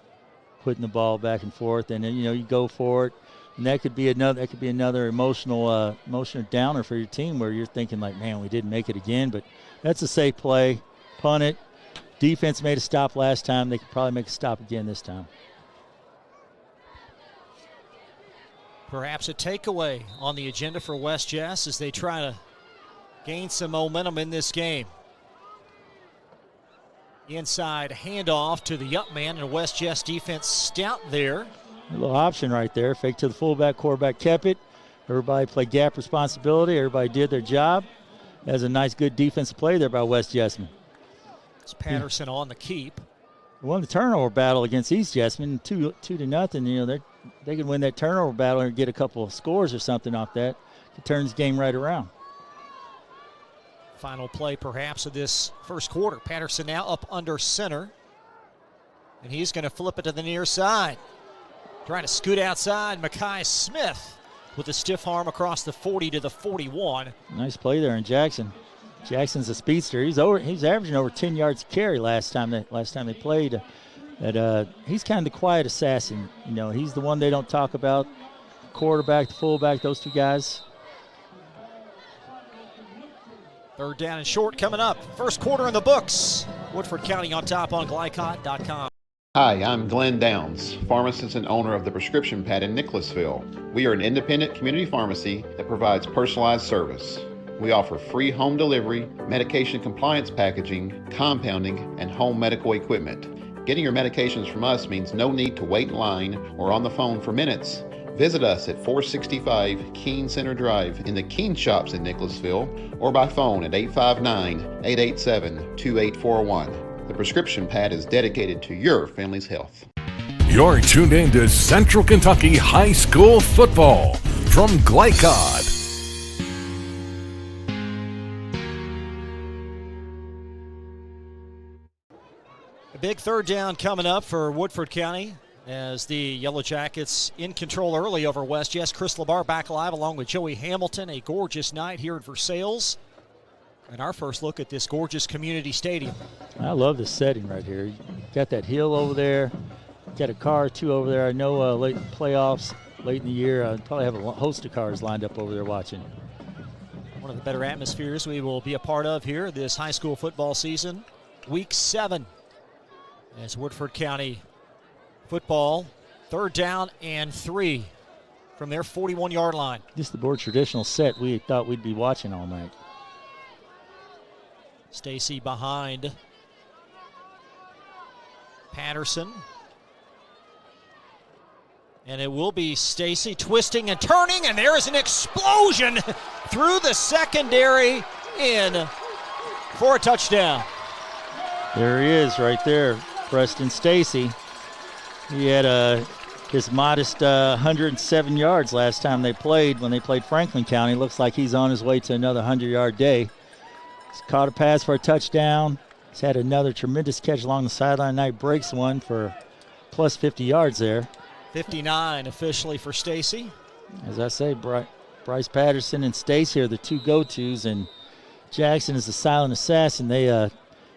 putting the ball back and forth. And then, you go for it. And that could be another emotional downer for your team where you're thinking like, man, we didn't make it again. But that's a safe play. Punt it. Defense made a stop last time. They could probably make a stop again this time. Perhaps a takeaway on the agenda for West Jess as they try to gain some momentum in this game. Inside handoff to the up man, and West Jess defense stout there. A little option right there. Fake to the fullback, quarterback kept it. Everybody played gap responsibility. Everybody did their job. That's a nice, good defensive play there by West Jessamine. It's Patterson on the keep. Won the turnover battle against East Jessamine, 2-0. They can win that turnover battle and get a couple of scores or something off that to turn this game right around. Final play perhaps of this first quarter. Patterson now up under center. And he's going to flip it to the near side. Trying to scoot outside, Makai Smith with a stiff arm across the 40 to the 41. Nice play there in Jackson. Jackson's a speedster. He's averaging over 10 yards a carry last time they played. He's kind of the quiet assassin. He's the one they don't talk about. Quarterback, the fullback, those two guys. Third down and short coming up. First quarter in the books. Woodford County on top on Glycott.com. Hi, I'm Glenn Downs, pharmacist and owner of the Prescription Pad in Nicholasville. We are an independent community pharmacy that provides personalized service. We offer free home delivery, medication compliance packaging, compounding, and home medical equipment. Getting your medications from us means no need to wait in line or on the phone for minutes. Visit us at 465 Keene Center Drive in the Keene Shops in Nicholasville or by phone at 859-887-2841. The Prescription Pad is dedicated to your family's health. You're tuned in to Central Kentucky High School Football from Glycod. A big third down coming up for Woodford County as the Yellow Jackets in control early over West Jess. Chris Labar back live along with Joey Hamilton. A gorgeous night here at Versailles. And our first look at this gorgeous community stadium. I love this setting right here. You got that hill over there. Got a car or two over there. I know late in the playoffs, late in the year, I'd probably have a host of cars lined up over there watching. One of the better atmospheres we will be a part of here this high school football season. Week 7 as Woodford County football 3rd down and 3 from their 41-yard line. Just the more traditional set we thought we'd be watching all night. Stacy behind Patterson. And it will be Stacy twisting and turning, and there is an explosion through the secondary in for a touchdown. There he is right there, Preston Stacy. He had his modest 107 yards last time they played when they played Franklin County. Looks like he's on his way to another 100-yard day. He's caught a pass for a touchdown. He's had another tremendous catch along the sideline tonight. Breaks one for plus 50 yards there. 59 officially for Stacy. As I say, Bryce Patterson and Stacy are the two go-tos, and Jackson is the silent assassin.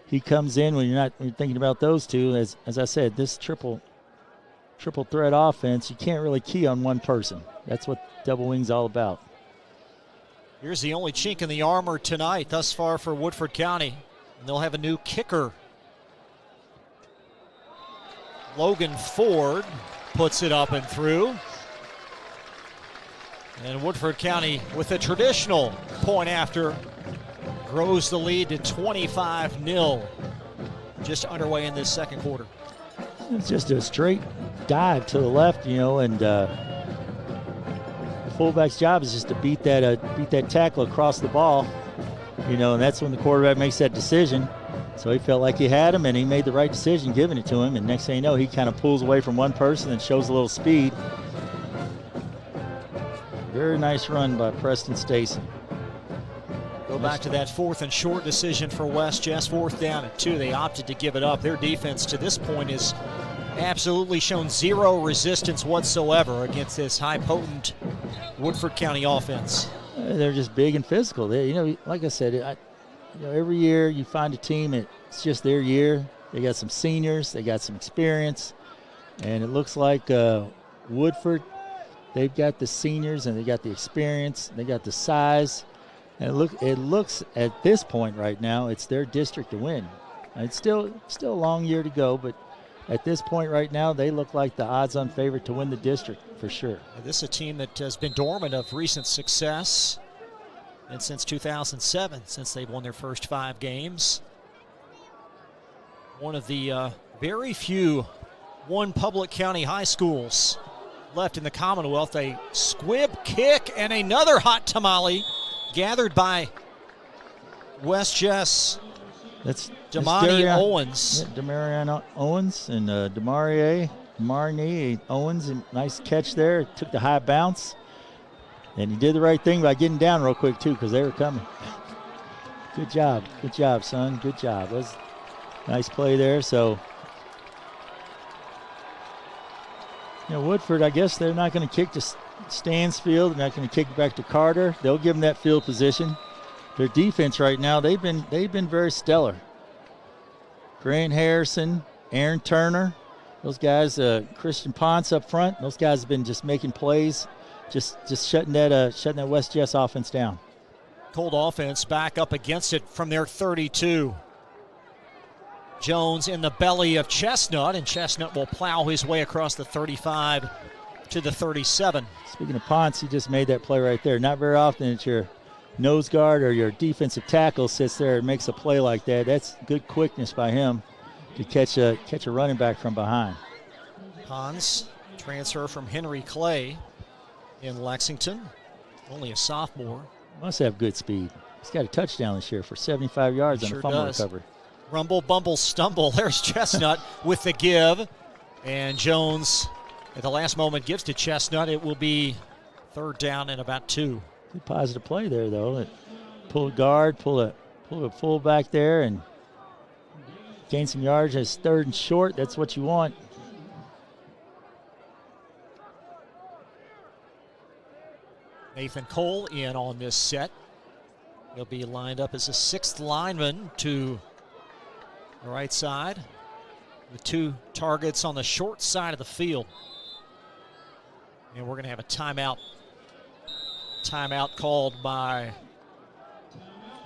He comes in when you're thinking about those two. As I said, this triple threat offense, you can't really key on one person. That's what double wing's all about. Here's the only chink in the armor tonight thus far for Woodford County. And they'll have a new kicker. Logan Ford puts it up and through. And Woodford County, with a traditional point after, grows the lead to 25-0. Just underway in this second quarter. It's just a straight dive to the left, and the fullback's job is just to beat that tackle across the ball, and that's when the quarterback makes that decision. So he felt like he had him, and he made the right decision giving it to him. And next thing you know, he kind of pulls away from one person and shows a little speed. Very nice run by Preston Stacy. Go back to that 4th and short decision for West Jess. 4th down and 2. They opted to give it up. Their defense to this point has absolutely shown zero resistance whatsoever against this high potent Woodford County offense. They're just big and physical. Like I said, every year you find a team, it's just their year. They got some seniors, they got some experience, and it looks like Woodford, they've got the seniors and they got the experience, they got the size, and it looks at this point right now, it's their district to win. It's still a long year to go, but at this point right now, they look like the odds-on favorite to win the district for sure. This is a team that has been dormant of recent success. And since 2007, since they've won their first 5 games. One of the very few public county high schools left in the Commonwealth. A squib kick and another hot tamale gathered by West Jess. That's Damani Owens. Yeah, Damarian Owens and Marnie Owens. And nice catch there. Took the high bounce. And he did the right thing by getting down real quick, too, because they were coming. Good job. Good job, son. Good job. That was a nice play there. So, Woodford, I guess they're not going to kick to Stansfield. They're not going to kick it back to Carter. They'll give them that field position. Their defense right now, they've been very stellar. Grant Harrison, Aaron Turner, those guys, Christian Ponce up front, those guys have been just making plays. Just shutting that West Jess offense down. Cold offense back up against it from their 32. Jones in the belly of Chestnut, and Chestnut will plow his way across the 35 to the 37. Speaking of Ponce, he just made that play right there. Not very often that your nose guard or your defensive tackle sits there and makes a play like that. That's good quickness by him to catch a running back from behind. Ponce, transfer from Henry Clay in Lexington, only a sophomore. Must have good speed. He's got a touchdown this year for 75 yards on a fumble recovery. Rumble, bumble, stumble. There's Chestnut with the give. And Jones at the last moment gives to Chestnut. It will be 3rd down and about 2. Good positive play there, though. Pull a guard, pull a fullback there, and gain some yards. It's 3rd and short. That's what you want. Nathan Cole in on this set. He'll be lined up as a 6th lineman to the right side with 2 targets on the short side of the field. And we're going to have a timeout. Timeout called by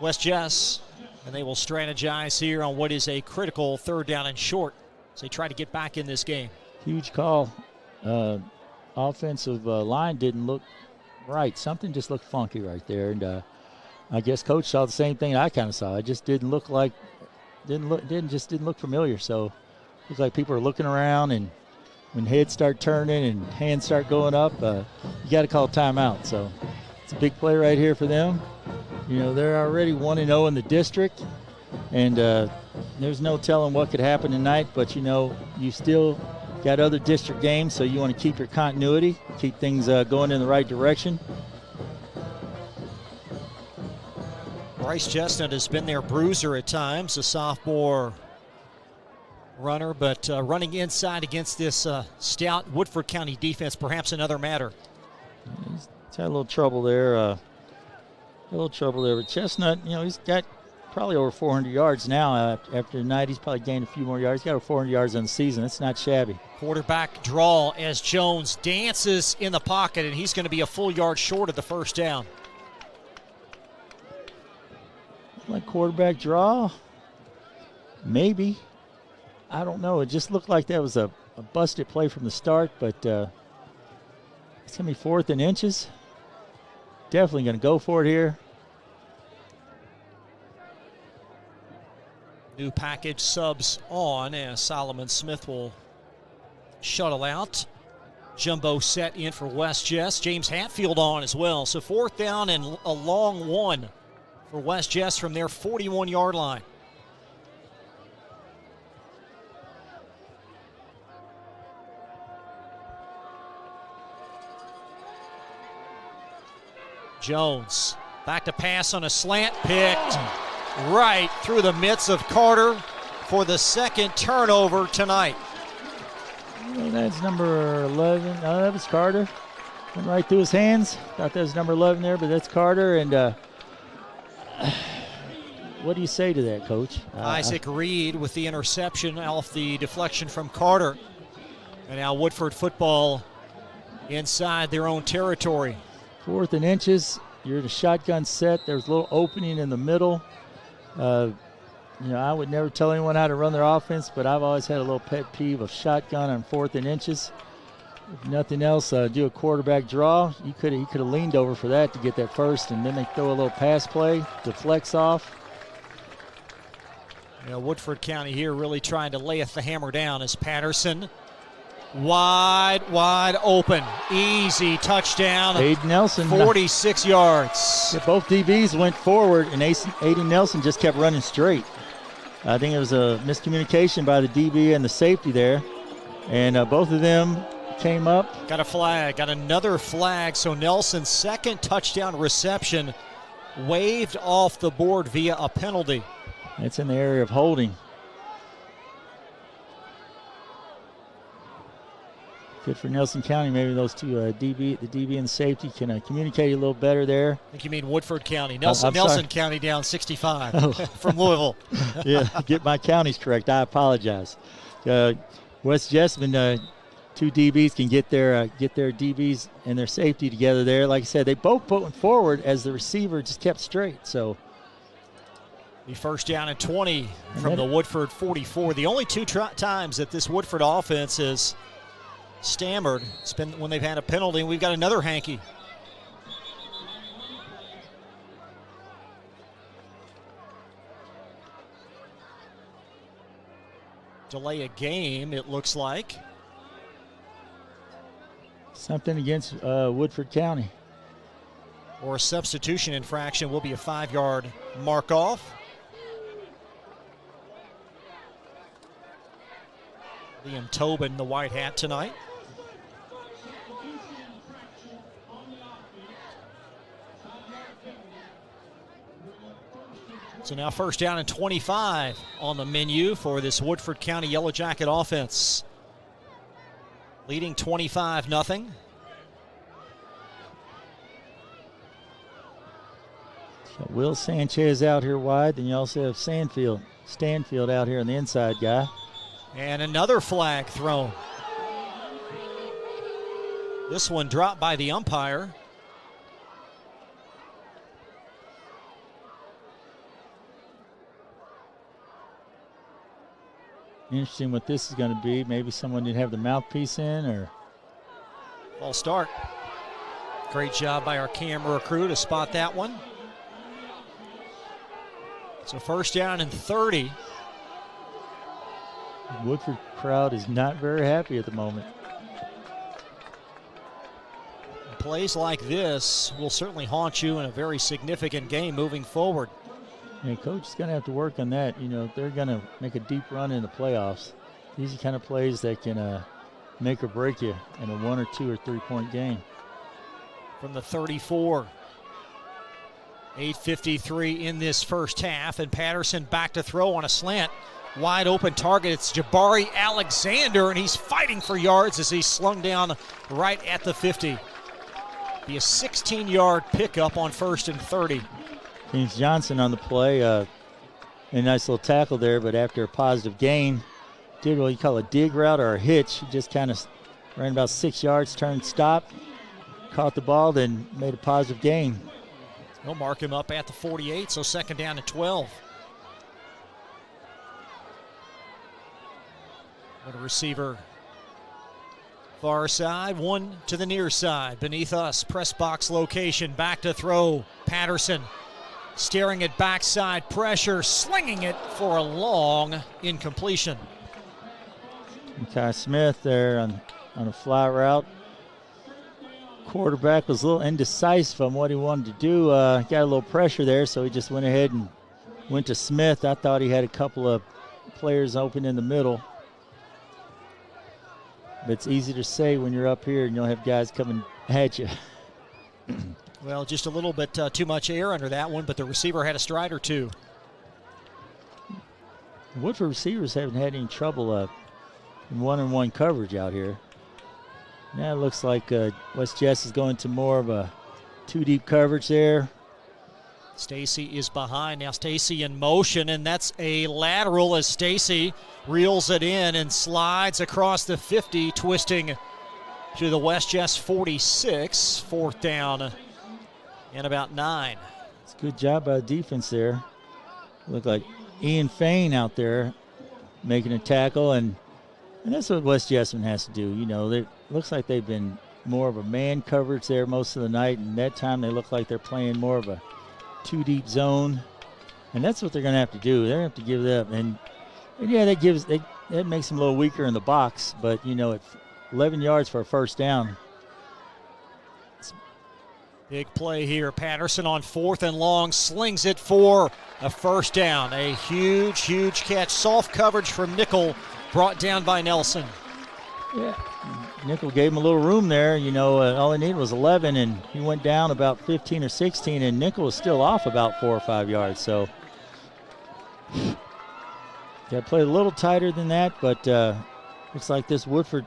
West Jess, and they will strategize here on what is a critical 3rd down and short as they try to get back in this game. Huge call offensive line didn't look right. Something just looked funky right there, and I guess coach saw the same thing I kind of saw. It just didn't look familiar. So it looked like people are looking around, and when heads start turning and hands start going up, you got to call timeout. So it's a big play right here for them. You know, they're already 1-0 in the district, and there's no telling what could happen tonight. But you know, you still got other district games, so you want to keep your continuity, keep things going in the right direction. Bryce Chestnut has been their bruiser at times, a sophomore runner, but running inside against this stout Woodford County defense, perhaps another matter. He's had a little trouble there. But Chestnut, you know, he's got probably over 400 yards now. After tonight, he's probably gained a few more yards. He's got over 400 yards on the season. That's not shabby. Quarterback draw as Jones dances in the pocket, and he's going to be a full yard short of the first down. Like quarterback draw? Maybe. I don't know. It just looked like that was a busted play from the start, but it's going to be 4th and inches. Definitely going to go for it here. New package subs on as Solomon Smith will shuttle out. Jumbo set in for West Jess. James Hatfield on as well. So 4th down and a long one for West Jess from their 41-yard line. Jones back to pass on a slant, picked right through the midst of Carter for the second turnover tonight. Well, that's number 11. Oh, that was Carter. Went right through his hands. Thought that was number 11 there, but that's Carter. And what do you say to that, Coach? Isaac Reed with the interception off the deflection from Carter. And now Woodford football inside their own territory. 4th and inches. You're in a shotgun set. There's a little opening in the middle. You know, I would never tell anyone how to run their offense, but I've always had a little pet peeve of shotgun on 4th and inches. If nothing else, do a quarterback draw. He could have leaned over for that to get that first, and then they throw a little pass play, deflects off. You know, Woodford County here really trying to layeth the hammer down as Patterson wide open. Easy touchdown. Aiden Nelson. 46 yards. Yeah, both DBs went forward, and Aiden Nelson just kept running straight. I think it was a miscommunication by the DB and the safety there. And both of them came up. Got a flag. Got another flag. So Nelson's second touchdown reception waved off the board via a penalty. That's in the area of holding. Good for Nelson County. Maybe those two the DB and the safety can communicate a little better there. I think you mean Woodford County. Nelson County down 65 from Louisville. Yeah, get my counties correct. I apologize. West Jessamine, two DBs can get their DBs and their safety together there. Like I said, they both put forward as the receiver just kept straight. So the first down and 20 from the Woodford 44. The only two times that this Woodford offense has stammered, it's been when they've had a penalty, and we've got another hanky. Delay a game, it looks like. Something against Woodford County. Or a substitution infraction will be a 5-yard mark off. Liam Tobin, the white hat tonight. So now first down and 25 on the menu for this Woodford County Yellow Jacket offense. Leading 25-0. So Will Sanchez out here wide. Then you also have Stanfield out here on the inside guy. And another flag thrown. This one dropped by the umpire. Interesting what this is going to be. Maybe someone didn't have the mouthpiece in, or False start. Great job by our camera crew to spot that one. So first down and 30. The Woodford crowd is not very happy at the moment. Plays like this will certainly haunt you in a very significant game moving forward. And coach is going to have to work on that. You know, they're going to make a deep run in the playoffs. These are the kind of plays that can make or break you in a 1 or 2 or 3 point game. From the 34. 8:53 in this first half, and Patterson back to throw on a slant. Wide open target. It's Jabari Alexander, and he's fighting for yards as he's slung down right at the 50. Be a 16-yard pickup on 1st and 30. James Johnson on the play. A nice little tackle there, but after a positive gain, did what you call a dig route or a hitch. He just kind of ran about 6 yards, turned, stopped, caught the ball, then made a positive gain. They'll mark him up at the 48, so second down and 12. What a receiver. Far side, one to the near side. Beneath us, press box location, back to throw. Patterson staring at backside pressure, slinging it for a long incompletion. Kai Smith there on a fly route. Quarterback was a little indecisive on what he wanted to do. Got a little pressure there, so he just went ahead and went to Smith. I thought he had a couple of players open in the middle. But it's easy to say when you're up here and you'll have guys coming at you. Well, just a little bit too much air under that one, but the receiver had a stride or two. Woodford receivers haven't had any trouble in one-on-one coverage out here. Now it looks like West Jess is going to more of a two-deep coverage there. Stacy is behind. Now Stacy in motion, and that's a lateral as Stacy reels it in and slides across the 50, twisting to the West Jess 46. 4th down and about 9. It's a good job by the defense there. Looked like Ian Fain out there making a tackle, and that's what West Jessamine has to do. You know, it looks like they've been more of a man coverage there most of the night, and that time they look like they're playing more of a two-deep zone, and that's what they're going to have to do. They're going to have to give it up, and yeah, that makes them a little weaker in the box, but, you know, at 11 yards for a first down. Big play here. Patterson on 4th and long, slings it for a first down. A huge, huge catch. Soft coverage from Nickel, brought down by Nelson. Yeah, Nickel gave him a little room there. You know, all he needed was 11, and he went down about 15 or 16, and Nickel was still off about 4 or 5 yards. So, got to play a little tighter than that, but looks like this Woodford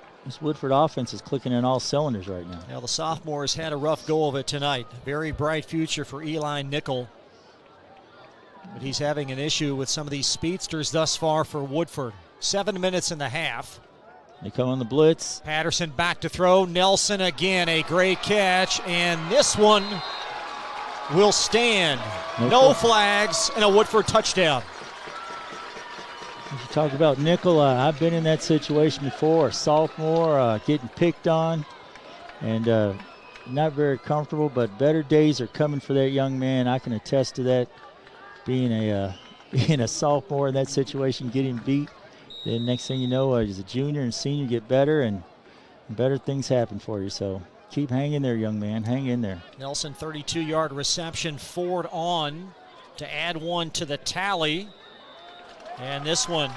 offense is clicking in all cylinders right now. Now the sophomore has had a rough go of it tonight. Very bright future for Eli Nickel, but he's having an issue with some of these speedsters thus far for Woodford. 7 minutes in the half. They come on the blitz. Patterson back to throw. Nelson again, a great catch, and this one will stand. No flags and a Woodford touchdown. You talk about Nickel. I've been in that situation before. A sophomore getting picked on, and not very comfortable. But better days are coming for that young man. I can attest to that. Being a sophomore in that situation, getting beat. Then next thing you know, as a junior and senior, get better, and better things happen for you. So keep hanging there, young man. Hang in there. Nelson, 32-yard reception. Ford on to add one to the tally. And this one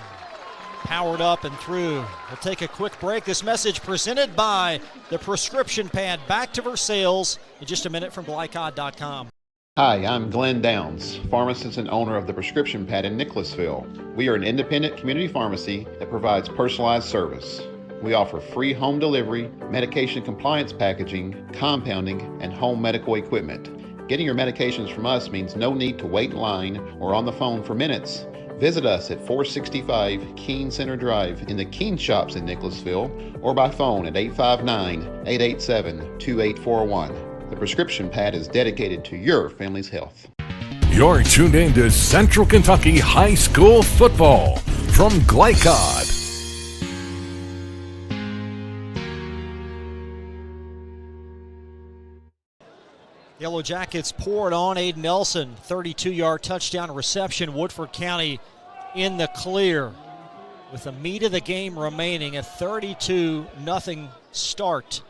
powered up and through. We'll take a quick break. This message presented by the Prescription Pad. Back to Versailles in just a minute from Glycod.com. Hi, I'm Glenn Downs, pharmacist and owner of the Prescription Pad in Nicholasville. We are an independent community pharmacy that provides personalized service. We offer free home delivery, medication compliance packaging, compounding, and home medical equipment. Getting your medications from us means no need to wait in line or on the phone for minutes. Visit us at 465 Keene Center Drive in the Keene Shops in Nicholasville, or by phone at 859-887-2841. The Prescription Pad is dedicated to your family's health. You're tuned in to Central Kentucky High School Football from Glycod. Yellow Jackets pour it on. Aiden Nelson, 32-yard touchdown reception. Woodford County in the clear with the meat of the game remaining. A 32-0 start.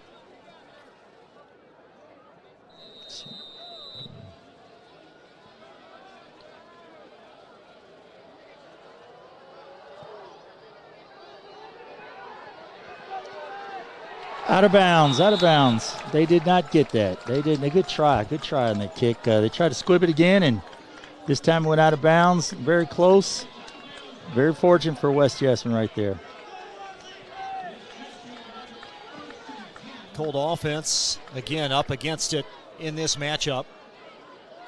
Out of bounds, out of bounds. They did not get that. They didn't. A good try on the kick. They tried to squib it again, and this time it went out of bounds. Very close. Very fortunate for West Jessamine right there. Cold offense, again, up against it in this matchup.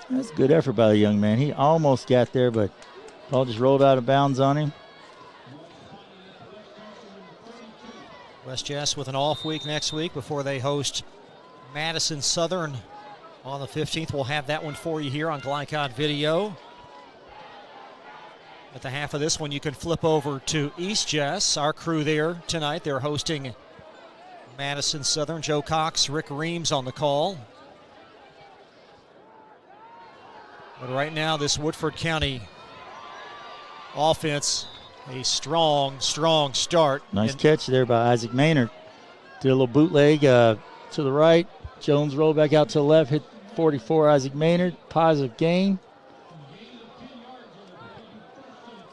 That's a good effort by the young man. He almost got there, but ball just rolled out of bounds on him. West Jess with an off week next week before they host Madison Southern on the 15th. We'll have that one for you here on Glycod Video. At the half of this one, you can flip over to East Jess. Our crew there tonight, they're hosting Madison Southern. Joe Cox, Rick Reams on the call. But right now, this Woodford County offense, a strong start. Nice catch there by Isaac Maynard. Did a little bootleg to the right. Jones rolled back out to the left, hit 44, Isaac Maynard. Positive gain.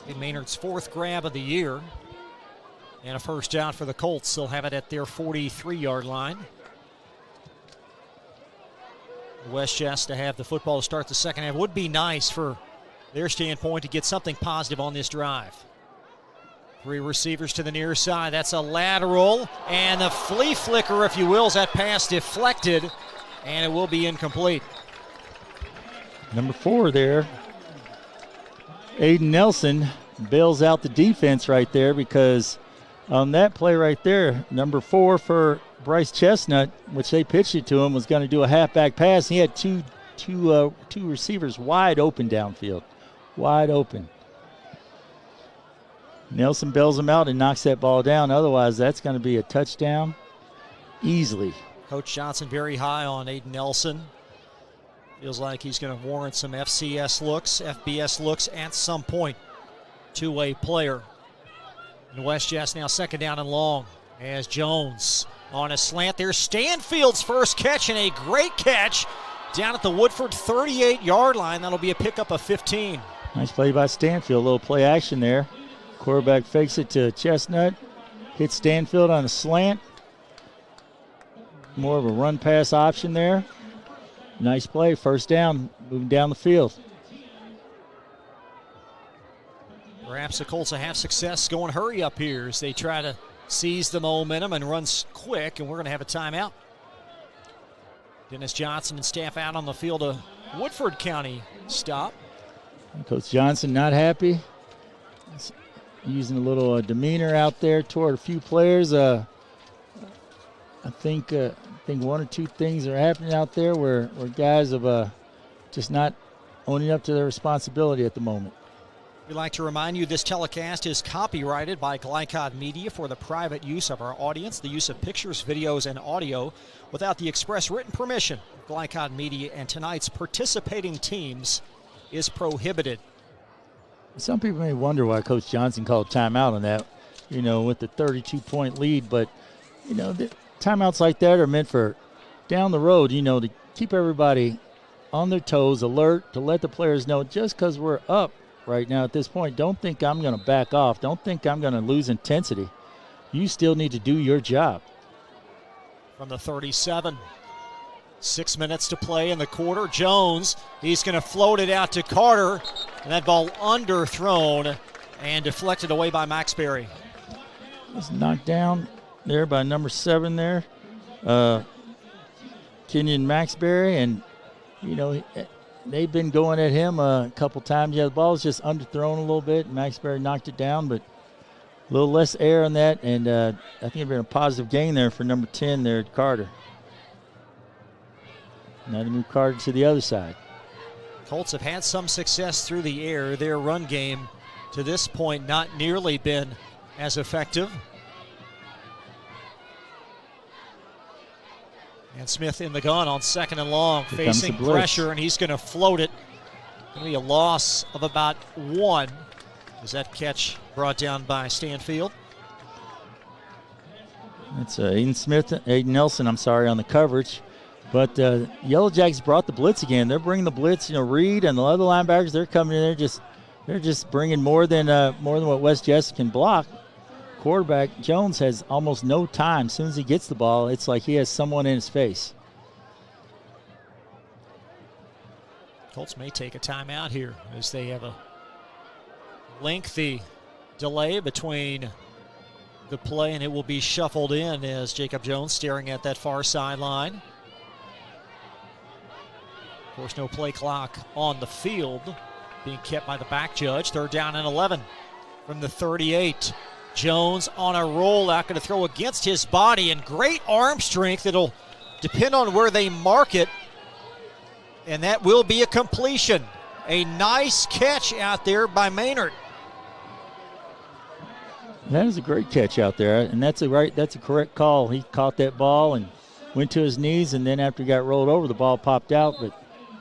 In Maynard's 4th grab of the year. And a first down for the Colts. They'll have it at their 43-yard line. West Jess to have the football to start the second half. Would be nice for their standpoint to get something positive on this drive. 3 receivers to the near side. That's a lateral. And the flea flicker, if you will, is that pass deflected. And it will be incomplete. Number 4 there. Aiden Nelson bails out the defense right there because on that play right there, number 4 for Bryce Chestnut, which they pitched it to him, was going to do a halfback pass. He had two receivers wide open downfield. Wide open. Nelson bails him out and knocks that ball down. Otherwise, that's going to be a touchdown easily. Coach Johnson very high on Aiden Nelson. Feels like he's going to warrant some FBS looks at some point. Two-way player. And West Jess now second down and long as Jones on a slant. There's Stanfield's first catch, and a great catch down at the Woodford 38-yard line. That'll be a pickup of 15. Nice play by Stanfield. A little play action there. Quarterback fakes it to Chestnut. Hits Stanfield on a slant. More of a run-pass option there. Nice play. First down. Moving down the field. Perhaps the Colts will have success going hurry up here as they try to seize the momentum and run quick, and we're going to have a timeout. Dennis Johnson and staff out on the field. A Woodford County stop. Coach Johnson not happy. Using a little demeanor out there toward a few players. I think 1 or 2 things are happening out there where guys have just not owning up to their responsibility at the moment. We'd like to remind you this telecast is copyrighted by Glycod Media for the private use of our audience. The use of pictures, videos, and audio without the express written permission of Glycod Media and tonight's participating teams is prohibited. Some people may wonder why Coach Johnson called timeout on that, with the 32-point lead. But, the timeouts like that are meant for down the road, to keep everybody on their toes, alert, to let the players know just because we're up right now at this point, don't think I'm going to back off. Don't think I'm going to lose intensity. You still need to do your job. From the 37. 6 minutes to play in the quarter. Jones, he's going to float it out to Carter. And that ball underthrown and deflected away by Maxberry. It's knocked down there by number 7 there. Kenyon Maxberry. And, they've been going at him a couple times. Yeah, the ball was just underthrown a little bit. Maxberry knocked it down, but a little less air on that. And I think it's been a positive gain there for number 10 there, Carter. Now to move Carter to the other side. Colts have had some success through the air. Their run game to this point not nearly been as effective. And Smith in the gun on 2nd and long, Here facing pressure, and he's going to float it. Going to be a loss of about 1. Is that catch brought down by Stanfield? It's Aiden Nelson, on the coverage. But Yellow Jackets brought the blitz again. They're bringing the blitz. Reed and the other linebackers, they're coming in there. They're just bringing more than what West Jess can block. Quarterback Jones has almost no time. As soon as he gets the ball, it's like he has someone in his face. Colts may take a timeout here as they have a lengthy delay between the play, and it will be shuffled in as Jacob Jones staring at that far sideline. Of course, no play clock on the field, being kept by the back judge. 3rd down and 11 from the 38. Jones on a rollout, going to throw against his body, and great arm strength. It'll depend on where they mark it, and that will be a completion. A nice catch out there by Maynard. That is a great catch out there, and that's a correct call. He caught that ball and went to his knees, and then after he got rolled over, the ball popped out, but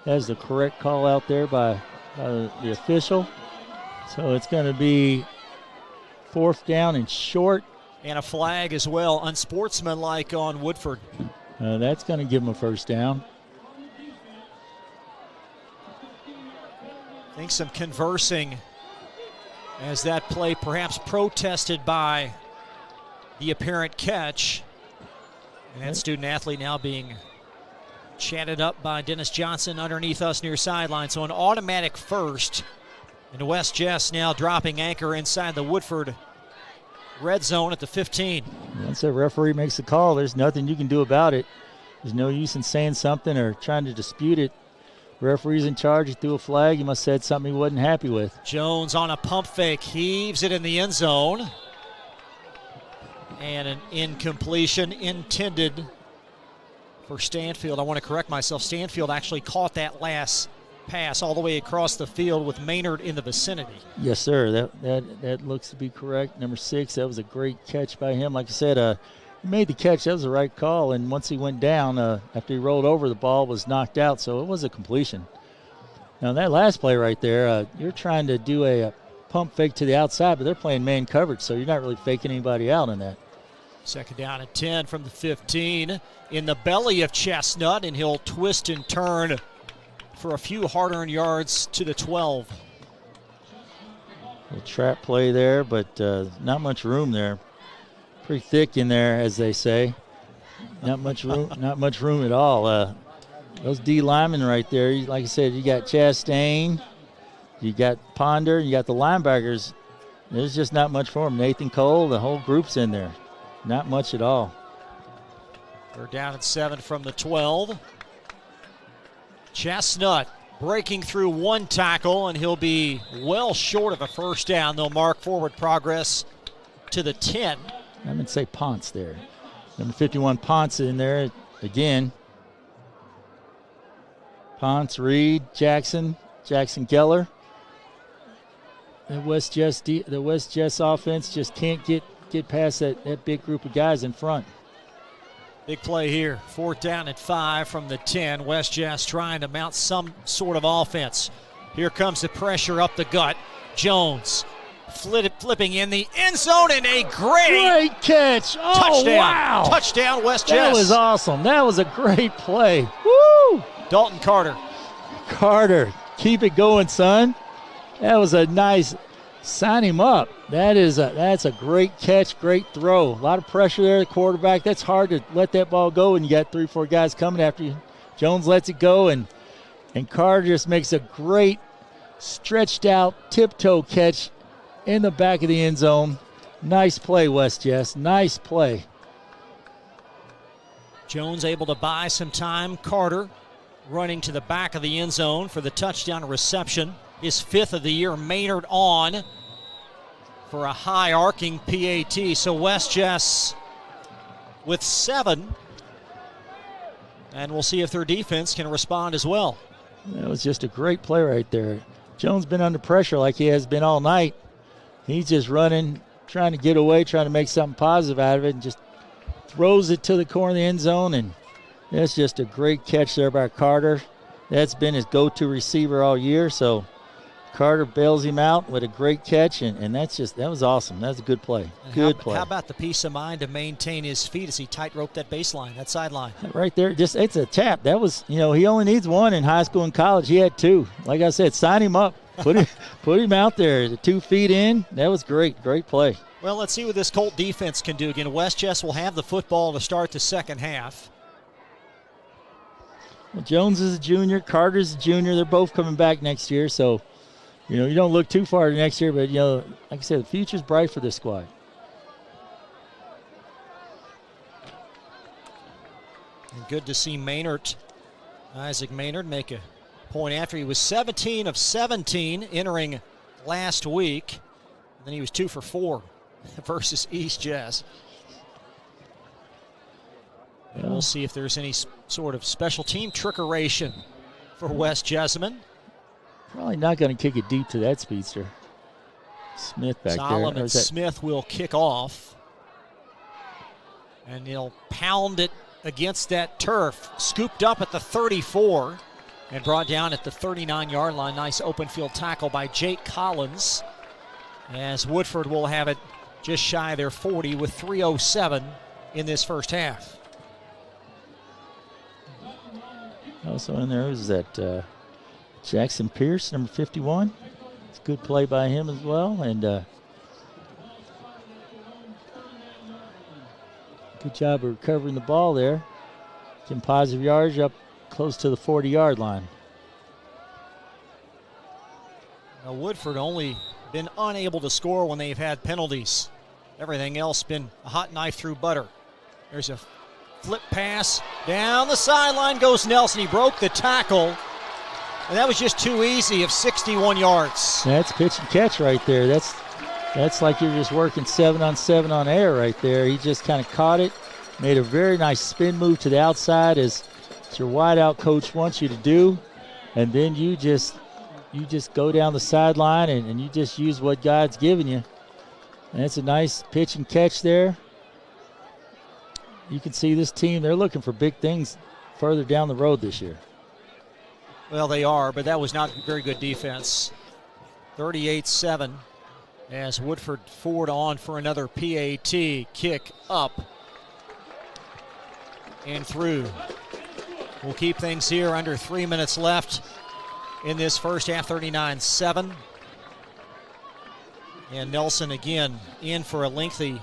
that is the correct call out there by the official. So it's going to be 4th down and short. And a flag as well, unsportsmanlike on Woodford. That's going to give him a 1st down. I think some conversing as that play perhaps protested by the apparent catch. And that student athlete now being chatted up by Dennis Johnson underneath us near sideline. So an automatic 1st. And West Jess now dropping anchor inside the Woodford red zone at the 15. Once the referee makes a call, there's nothing you can do about it. There's no use in saying something or trying to dispute it. Referee's in charge. He threw a flag. He must have said something he wasn't happy with. Jones on a pump fake, heaves it in the end zone. And an incompletion intended for Stanfield. I want to correct myself. Stanfield actually caught that last pass all the way across the field with Maynard in the vicinity. Yes, sir. That looks to be correct. Number 6, that was a great catch by him. Like I said, he made the catch. That was the right call. And once he went down, after he rolled over, the ball was knocked out, so it was a completion. Now, that last play right there, you're trying to do a pump fake to the outside, but they're playing man coverage, so you're not really faking anybody out in that. 2nd down and 10 from the 15 in the belly of Chestnut, and he'll twist and turn for a few hard-earned yards to the 12. A trap play there, but not much room there. Pretty thick in there, as they say. Not much room. Not much room at all. Those D linemen right there. Like I said, you got Chastain, you got Ponder, you got the linebackers. There's just not much for them. Nathan Cole, the whole group's in there. Not much at all. They're down at 7 from the 12. Chestnut breaking through one tackle, and he'll be well short of a 1st down. They'll mark forward progress to the 10. I'm going to say Ponce there. Number 51, Ponce in there again. Ponce, Reed, Jackson Geller. The West Jess offense just can't get past that big group of guys in front. Big play here. 4th down and 5 from the 10. West Jess trying to mount some sort of offense. Here comes the pressure up the gut. Jones flipping in the end zone, and a great catch. Oh, touchdown. Wow. Touchdown, West Jess. That was awesome. That was a great play. Woo! Dalton Carter, keep it going, son. That was a nice sign him up. That's a great catch, great throw. A lot of pressure there, the quarterback. That's hard to let that ball go when you got 3-4 guys coming after you. Jones lets it go, and Carter just makes a great stretched out tiptoe catch in the back of the end zone. Nice play, West Jess. Nice play. Jones able to buy some time. Carter running to the back of the end zone for the touchdown reception. His 5th of the year. Maynard on for a high arcing PAT. So West Jess with 7. And we'll see if their defense can respond as well. That was just a great play right there. Jones been under pressure like he has been all night. He's just running, trying to get away, trying to make something positive out of it, and just throws it to the corner of the end zone, and That's just a great catch there by Carter. That's been his go-to receiver all year, so Carter bails him out with a great catch, and that was awesome. That was a good play. Good play. How about the peace of mind to maintain his feet as he tight-roped that baseline, that sideline? Right there, it's a tap. That was, he only needs one in high school and college. He had two. Like I said, sign him up. Put him out there. The 2 feet in. That was great. Great play. Well, let's see what this Colt defense can do. Again, West Chess will have the football to start the second half. Well, Jones is a junior. Carter's a junior. They're both coming back next year, so you don't look too far to next year, but, like I said, the future's bright for this squad. And good to see Isaac Maynard, make a point after he was 17 of 17 entering last week. And then he was 2 for 4 versus East Jess. And we'll see if there's any sort of special team trickeration for West Jessamine. Probably not going to kick it deep to that speedster. Smith back Solomon there. Smith will kick off. And he'll pound it against that turf. Scooped up at the 34 and brought down at the 39-yard line. Nice open field tackle by Jake Collins. As Woodford will have it just shy of their 40 with 3:07 in this first half. Also in there is that Jackson Pierce, number 51. It's a good play by him as well. And good job of recovering the ball there. Getting positive yards up close to the 40-yard line. Now Woodford only been unable to score when they've had penalties. Everything else been a hot knife through butter. There's a flip pass. Down the sideline goes Nelson. He broke the tackle. And that was just too easy of 61 yards. That's pitch and catch right there. That's like you're just working 7-on-7 on air right there. He just kind of caught it, made a very nice spin move to the outside as your wideout coach wants you to do. And then you just go down the sideline and you just use what God's given you. And it's a nice pitch and catch there. You can see this team, they're looking for big things further down the road this year. Well, they are, but that was not very good defense. 38-7 as Woodford forward on for another PAT. Kick up and through. We'll keep things here under 3 minutes left in this first half, 39-7. And Nelson again in for a lengthy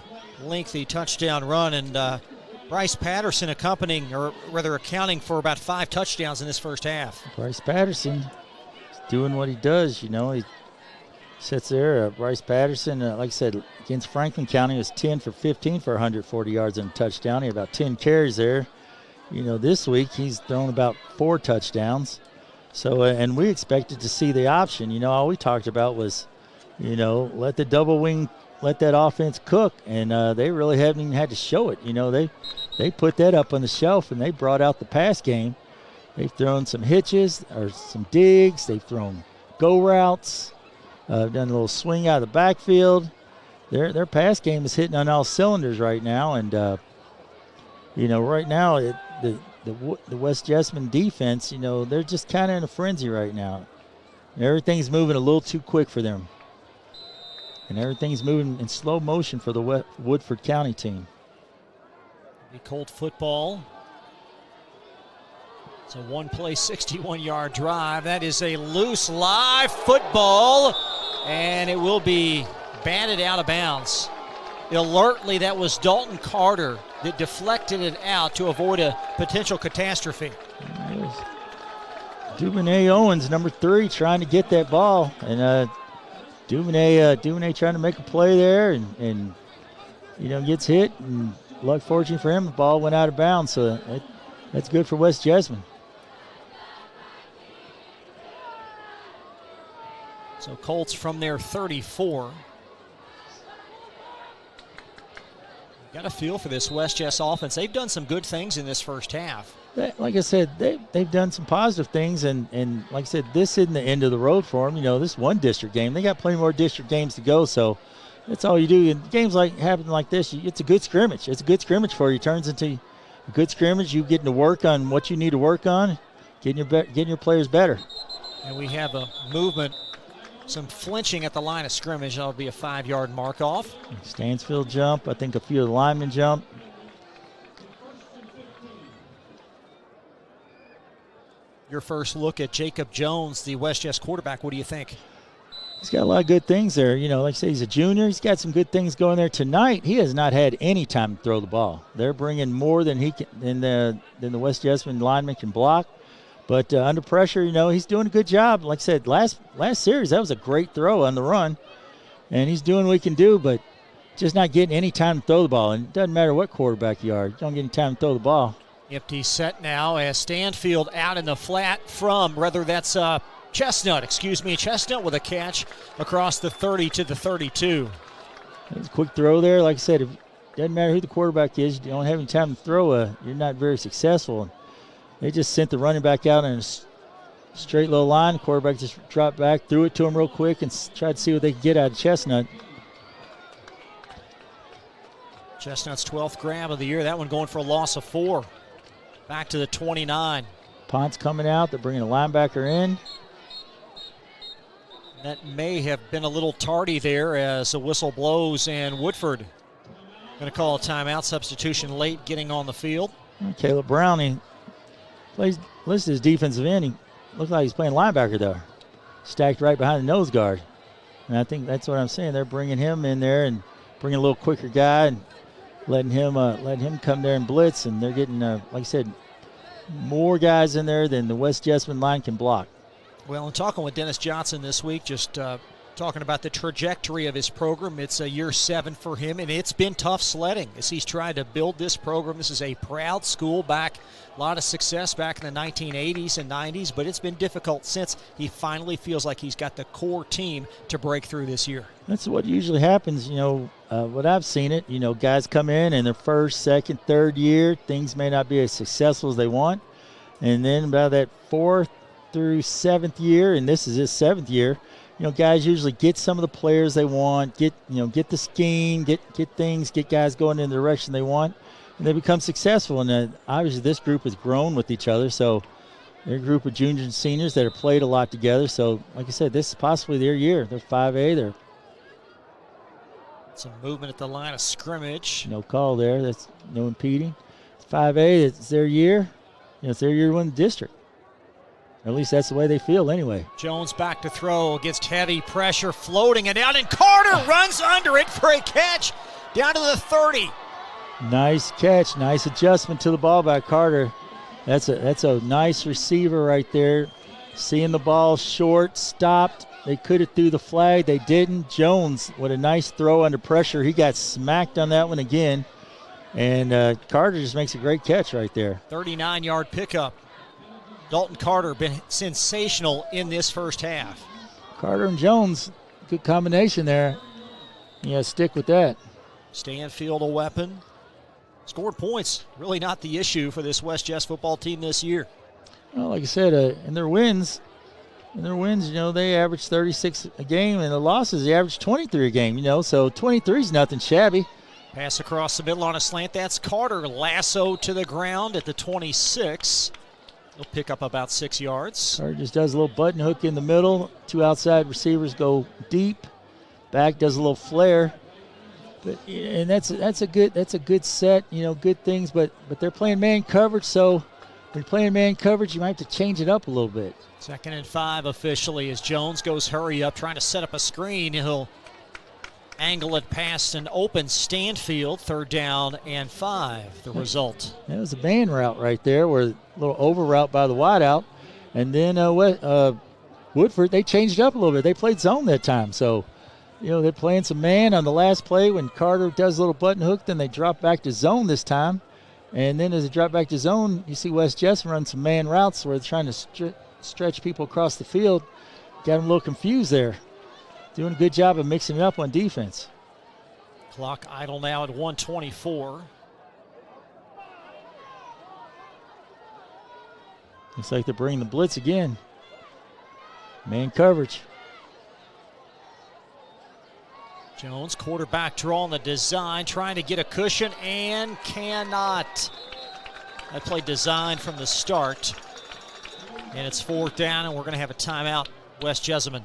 touchdown run, and Bryce Patterson accounting for about 5 touchdowns in this first half. Bryce Patterson is doing what he does, He sits there. Bryce Patterson, like I said, against Franklin County was 10 for 15 for 140 yards and a touchdown. He had about 10 carries there. This week he's thrown about 4 touchdowns. So, and we expected to see the option. All we talked about was, let the double wing, let that offense cook, and they really haven't even had to show it. They put that up on the shelf, and they brought out the pass game. They've thrown some hitches or some digs. They've thrown go routes, done a little swing out of the backfield. Their pass game is hitting on all cylinders right now, and right now the West Jessamine defense, they're just kind of in a frenzy right now. Everything's moving a little too quick for them. And everything's moving in slow motion for the Woodford County team. The Colt football. It's a one-play, 61-yard drive. That is a loose live football, and it will be batted out of bounds. Alertly, that was Dalton Carter that deflected it out to avoid a potential catastrophe. Duvernay Owens, number 3, trying to get that ball, and Duvernay trying to make a play there, and gets hit, and luck fortune for him, the ball went out of bounds, so that's good for West Jessamine. So Colts from their 34. Got a feel for this West Jess offense. They've done some good things in this first half. Like I said, they've done some positive things, and like I said, this isn't the end of the road for them. This one district game. They got plenty more district games to go, so that's all you do. In games happen like this, it's a good scrimmage. It's a good scrimmage for you. It turns into a good scrimmage, you getting to work on what you need to work on, getting your players better. And we have a movement, some flinching at the line of scrimmage. That'll be a 5-yard mark off. Stansfield jump. I think a few of the linemen jump. Your first look at Jacob Jones, the West Jess quarterback. What do you think? He's got a lot of good things there. You know, like I say, he's a junior. He's got some good things going there. Tonight, he has not had any time to throw the ball. They're bringing more than he can, than the West Jessamine lineman can block. But under pressure, you know, he's doing a good job. Like I said, last series, that was a great throw on the run. And he's doing what he can do, but just not getting any time to throw the ball. And it doesn't matter what quarterback you are. You don't get any time to throw the ball. Empty set now as Stanfield out in the flat from, Chestnut with a catch across the 30 to the 32. It's a quick throw there. Like I said, it doesn't matter who the quarterback is. You don't have any time to throw, you're not very successful. They just sent the running back out in a straight low line. The quarterback just dropped back, threw it to him real quick, and tried to see what they could get out of Chestnut. Chestnut's 12th grab of the year. That one going for a loss of 4. Back to the 29. Pont's coming out. They're bringing a linebacker in. That may have been a little tardy there as the whistle blows, and Woodford going to call a timeout. Substitution late getting on the field. Caleb Brown, he plays listed as defensive end. He looks like he's playing linebacker there. Stacked right behind the nose guard. And I think that's what I'm saying. They're bringing him in there and bringing a little quicker guy and letting him come there and blitz. And they're getting, like I said, more guys in there than the West Jessamine line can block. Well, in talking with Dennis Johnson this week, just talking about the trajectory of his program, it's a year 7 for him, and it's been tough sledding as he's tried to build this program. This is a proud school a lot of success back in the 1980s and 90s, but it's been difficult since he finally feels like he's got the core team to break through this year. That's what usually happens, what I've seen it, guys come in their first, second, third year, things may not be as successful as they want, and then about that 4th through 7th year, and this is his 7th year, guys usually get some of the players they want, get the scheme, get guys going in the direction they want, and they become successful. And obviously this group has grown with each other, so they're a group of juniors and seniors that have played a lot together. So, like I said, this is possibly their year. They're 5A. They're some movement at the line of scrimmage. No call there. That's no impeding. It's 5A. It's their year. It's their year to win the district. At least that's the way they feel anyway. Jones back to throw against heavy pressure, floating it out, and Carter runs under it for a catch down to the 30. Nice catch, nice adjustment to the ball by Carter. That's a nice receiver right there. Seeing the ball short, stopped. They could have threw the flag. They didn't. Jones with a nice throw under pressure. He got smacked on that one again. And Carter just makes a great catch right there. 39-yard pickup. Dalton Carter been sensational in this first half. Carter and Jones, good combination there. Yeah, stick with that. Stanfield a weapon. Scored points, really not the issue for this West Jess football team this year. Well, like I said, in their wins, they average 36 a game, and the losses, they average 23 a game, so 23 is nothing shabby. Pass across the middle on a slant. That's Carter. Lasso to the ground at the 26. He'll pick up about 6 yards. Carter just does a little button hook in the middle. 2 outside receivers go deep. Back does a little flare. And that's a good set, good things. But they're playing man coverage, so when you're playing man coverage, you might have to change it up a little bit. 2nd and 5 officially as Jones goes hurry up, trying to set up a screen. He'll angle it past an open Stanfield. 3rd down and 5, the result. That was a man route right there, where a little over route by the wideout. And then Woodford, they changed it up a little bit. They played zone that time. So, they're playing some man on the last play when Carter does a little button hook. Then they drop back to zone this time. And then as they drop back to zone, you see West Jess run some man routes where they're trying to stretch people across the field. Got them a little confused there. Doing a good job of mixing it up on defense. Clock idle now at 1:24. Looks like they're bringing the blitz again. Man coverage. Jones, quarterback draw on the design, trying to get a cushion and cannot. That play designed from the start. And it's 4th down, and we're going to have a timeout, West Jessamine.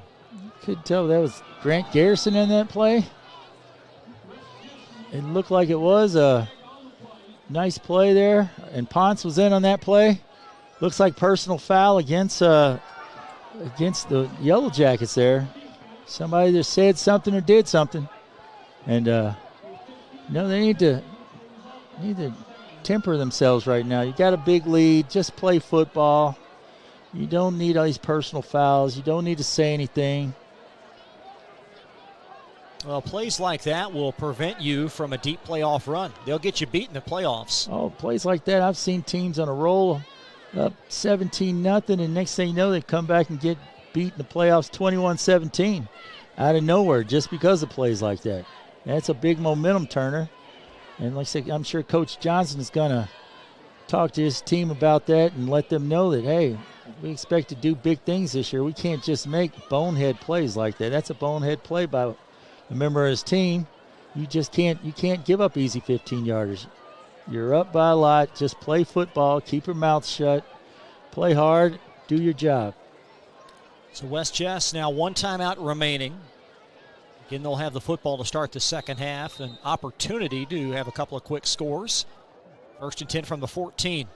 Couldn't tell that was Grant Garrison in that play. It looked like it was a nice play there, and Ponce was in on that play. Looks like personal foul against the Yellow Jackets there. Somebody just said something or did something, and they need to temper themselves right now. You got a big lead. Just play football. You don't need all these personal fouls. You don't need to say anything. Well, plays like that will prevent you from a deep playoff run. They'll get you beat in the playoffs. Oh, plays like that. I've seen teams on a roll up 17-0, and next thing you know, they come back and get beat in the playoffs 21-17 out of nowhere just because of plays like that. That's a big momentum turner. And like I said, I'm sure Coach Johnson is going to talk to his team about that and let them know that, hey, we expect to do big things this year. We can't just make bonehead plays like that. That's a bonehead play by a member of his team. You can't give up easy 15-yarders. You're up by a lot. Just play football. Keep your mouth shut. Play hard. Do your job. So West Jess now 1 timeout remaining. Again, they'll have the football to start the second half. An opportunity to have a couple of quick scores. 1st and 10 from the 14.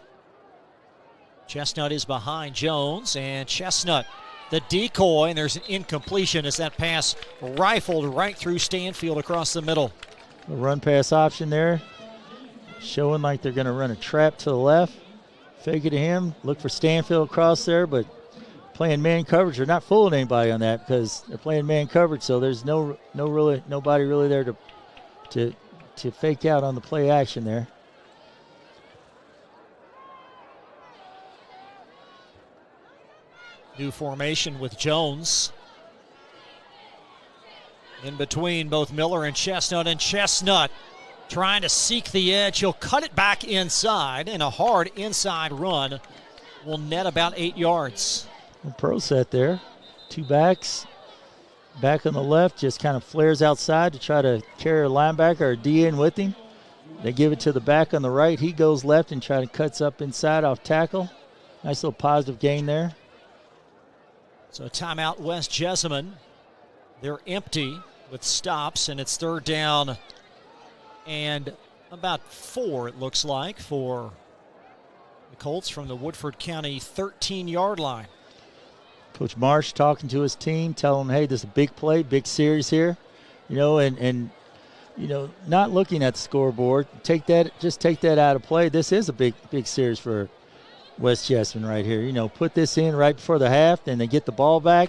Chestnut is behind Jones, and Chestnut, the decoy, and there's an incompletion as that pass rifled right through Stanfield across the middle. A run pass option there, showing like they're going to run a trap to the left. Fake it to him, look for Stanfield across there, but playing man coverage. They're not fooling anybody on that because they're playing man coverage, so there's nobody really there to fake out on the play action there. New formation with Jones. In between both Miller and Chestnut trying to seek the edge. He'll cut it back inside, and a hard inside run will net about 8 yards. A pro set there. 2 backs. Back on the left just kind of flares outside to try to carry a linebacker or D in with him. They give it to the back on the right. He goes left and cuts up inside off tackle. Nice little positive gain there. So a timeout, West Jessamine. They're empty with stops, and it's 3rd down and about 4, it looks like, for the Colts from the Woodford County 13-yard line. Coach Marsh talking to his team, telling them, hey, this is a big play, big series here. And not looking at the scoreboard. Take that out of play. This is a big series for West Jessamine right here. Put this in right before the half, then they get the ball back,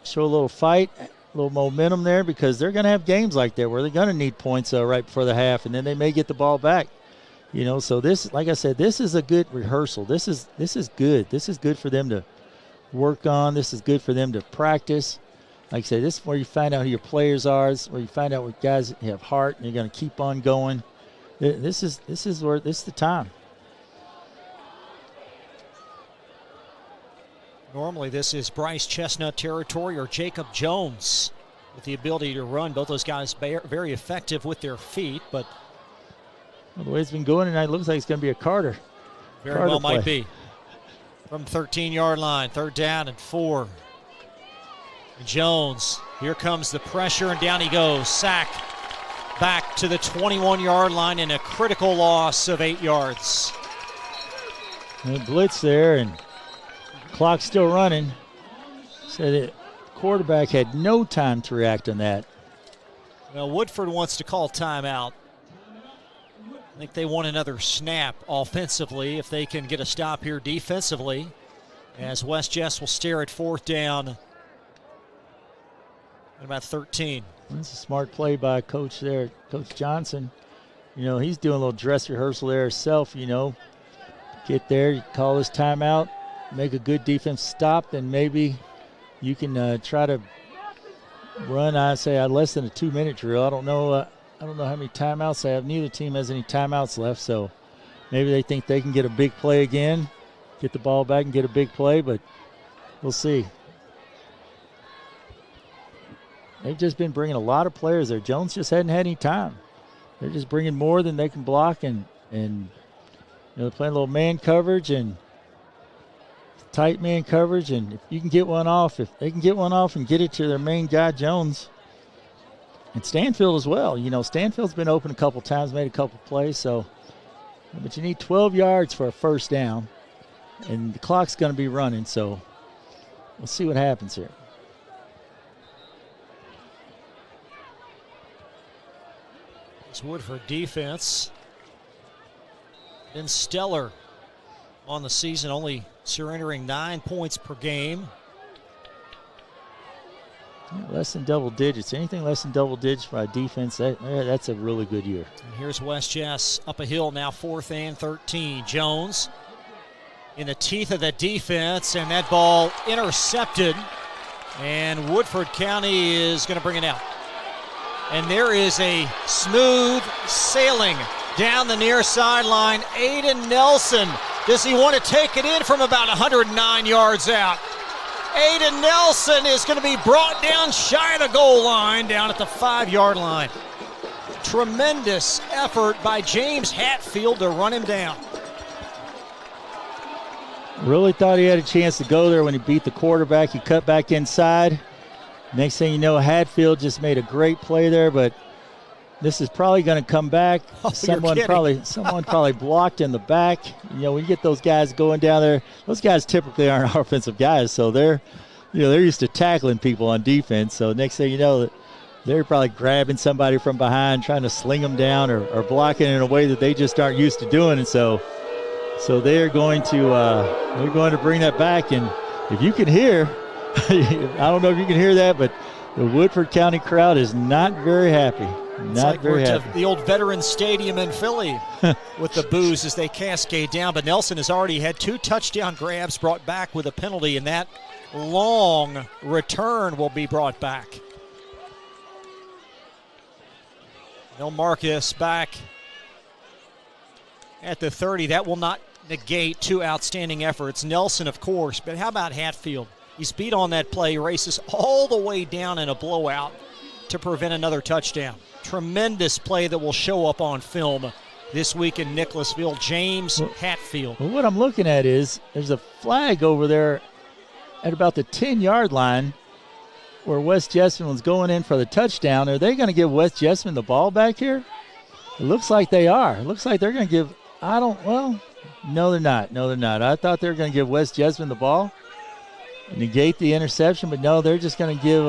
show a little fight, a little momentum there, because they're going to have games like that where they're going to need points right before the half, and then they may get the ball back. So this, like I said, this is a good rehearsal. This is good. This is good for them to work on. This is good for them to practice. Like I said, this is where you find out who your players are. This is where you find out what guys have heart, and you're going to keep on going. This is the time. Normally this is Bryce Chestnut territory or Jacob Jones with the ability to run. Both those guys very effective with their feet, but the way it's been going tonight, it looks like it's going to be a Carter. Very well might be. From 13-yard line, 3rd down and 4. And Jones, here comes the pressure, and down he goes. Sack back to the 21-yard line and a critical loss of 8 yards. And blitz there, and clock's still running. So the quarterback had no time to react on that. Well, Woodford wants to call timeout. I think they want another snap offensively if they can get a stop here defensively, as West Jess will stare at 4th down at about 13. That's a smart play by Coach there, Coach Johnson. He's doing a little dress rehearsal there himself, Get there, you call this timeout, make a good defense stop, then maybe you can try to run, I'd say, less than a 2-minute drill. I don't know how many timeouts they have. Neither team has any timeouts left, so maybe they think they can get a big play again, get the ball back and get a big play, but we'll see. They've just been bringing a lot of players there. Jones just hadn't had any time. They're just bringing more than they can block, and they're playing a little man coverage and tight man coverage, and if you can get one off, if they can get one off and get it to their main guy, Jones, and Stanfield as well. Stanfield's been open a couple times, made a couple plays, but you need 12 yards for a first down, and the clock's going to be running, so we'll see what happens here. This Woodford defense been stellar on the season, only surrendering 9 points per game. Yeah, less than double digits. Anything less than double digits by defense, that's a really good year. And here's West Jess up a hill now, 4th and 13. Jones in the teeth of the defense, and that ball intercepted. And Woodford County is going to bring it out. And there is a smooth sailing down the near sideline. Aiden Nelson, does he want to take it in from about 109 yards out? Aiden Nelson is going to be brought down shy of the goal line, down at the 5-yard line. Tremendous effort by James Hatfield to run him down. Really thought he had a chance to go there when he beat the quarterback. He cut back inside. Next thing you know, Hatfield just made a great play there, but this is probably going to come back. Someone probably blocked in the back. When you get those guys going down there, those guys typically aren't offensive guys, so they're used to tackling people on defense. So next thing you know, they're probably grabbing somebody from behind, trying to sling them down or blocking in a way that they just aren't used to doing. And so they're going to bring that back. And if you can hear, I don't know if you can hear that, but the Woodford County crowd is not very happy. Not very happy. The old Veterans Stadium in Philly with the boos as they cascade down. But Nelson has already had 2 touchdown grabs brought back with a penalty, and that long return will be brought back. No Marcus back at the 30. That will not negate 2 outstanding efforts. Nelson, of course, but how about Hatfield? He's beat on that play, races all the way down in a blowout to prevent another touchdown. Tremendous play that will show up on film this week in Nicholasville. James Hatfield. Well, what I'm looking at is there's a flag over there at about the 10-yard line where West Jessamine was going in for the touchdown. Are they going to give West Jessamine the ball back here? It looks like they are. It looks like they're going to give – no, they're not. No, they're not. I thought they were going to give West Jessamine the ball, negate the interception, but no, they're just going to give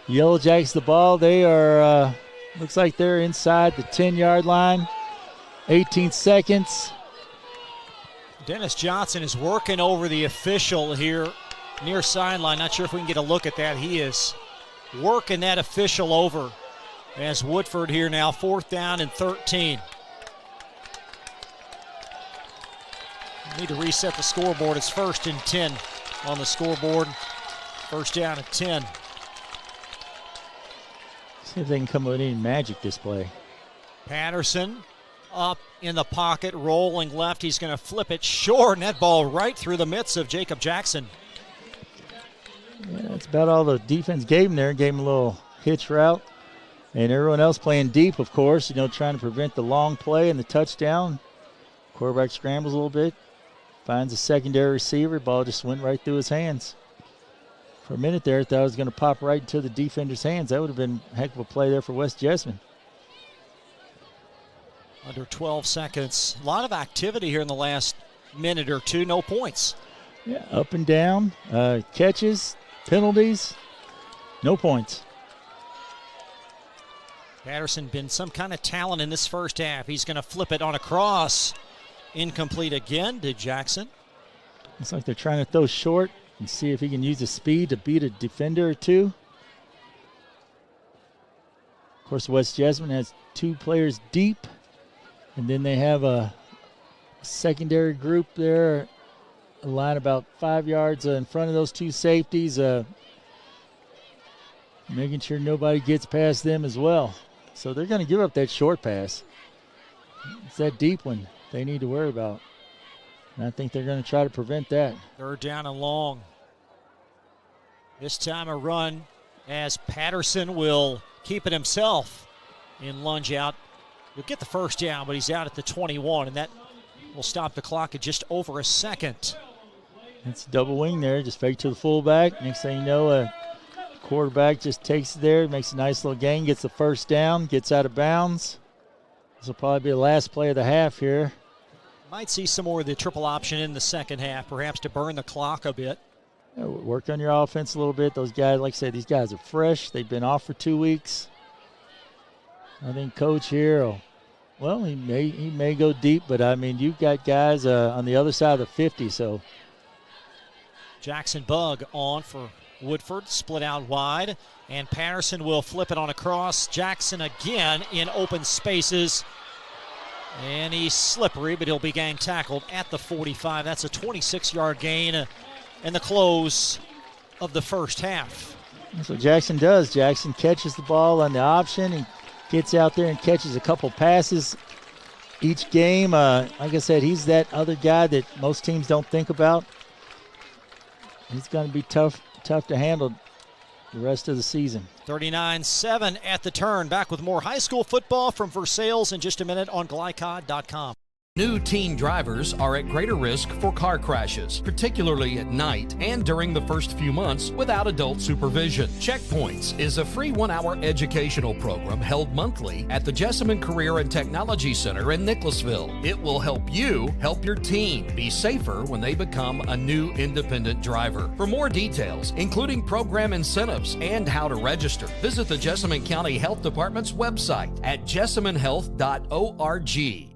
Yellow Jackets the ball. They are looks like they're inside the 10-yard line. 18 seconds. Dennis Johnson is working over the official here near sideline. Not sure if we can get a look at that. He is working that official over as Woodford here now, 4th down and 13. Need to reset the scoreboard. It's 1st and 10 on the scoreboard. 1st down and 10. See if they can come with any magic this play. Patterson up in the pocket, rolling left. He's going to flip it short, and that ball right through the midst of Jacob Jackson. Yeah, that's about all the defense gave him there. Gave him a little hitch route. And everyone else playing deep, of course, trying to prevent the long play and the touchdown. Quarterback scrambles a little bit. Finds a secondary receiver. Ball just went right through his hands. For a minute there, I thought it was going to pop right into the defender's hands. That would have been a heck of a play there for West Jessamine. Under 12 seconds. A lot of activity here in the last minute or two. No points. Yeah, up and down. Catches, penalties, no points. Patterson been some kind of talent in this first half. He's going to flip it on a cross. Incomplete again to Jackson. Looks like they're trying to throw short and see if he can use his speed to beat a defender or two. Of course, West Jessamine has 2 players deep, and then they have a secondary group there, a line about 5 yards in front of those 2 safeties, making sure nobody gets past them as well. So they're going to give up that short pass. It's that deep one they need to worry about. And I think they're going to try to prevent that. 3rd down and long. This time a run as Patterson will keep it himself and lunge out. He'll get the first down, but he's out at the 21, and that will stop the clock at just over a second. It's a double wing there, just fake to the fullback. Next thing you know, quarterback just takes it there, makes a nice little gain, gets the first down, gets out of bounds. This will probably be the last play of the half here. Might see some more of the triple option in the second half, perhaps to burn the clock a bit. Yeah, work on your offense a little bit. Those guys, like I said, these guys are fresh. They've been off for 2 weeks. I think Coach here, he may go deep, but I mean, you've got guys on the other side of the 50, so. Jackson Bug on for Woodford, split out wide, and Patterson will flip it on across. Jackson again in open spaces, and he's slippery, but he'll be gang tackled at the 45. That's a 26-yard gain in the close of the first half. That's what Jackson does. Jackson catches the ball on the option. He gets out there and catches a couple passes each game. Like I said, he's that other guy that most teams don't think about. He's going to be tough to handle the rest of the season. 39-7 at the turn. Back with more high school football from Versailles in just a minute on glycod.com. New teen drivers are at greater risk for car crashes, particularly at night and during the first few months without adult supervision. Checkpoints is a free 1-hour educational program held monthly at the Jessamine Career and Technology Center in Nicholasville. It will help you help your teen be safer when they become a new independent driver. For more details, including program incentives and how to register, visit the Jessamine County Health Department's website at jessaminehealth.org.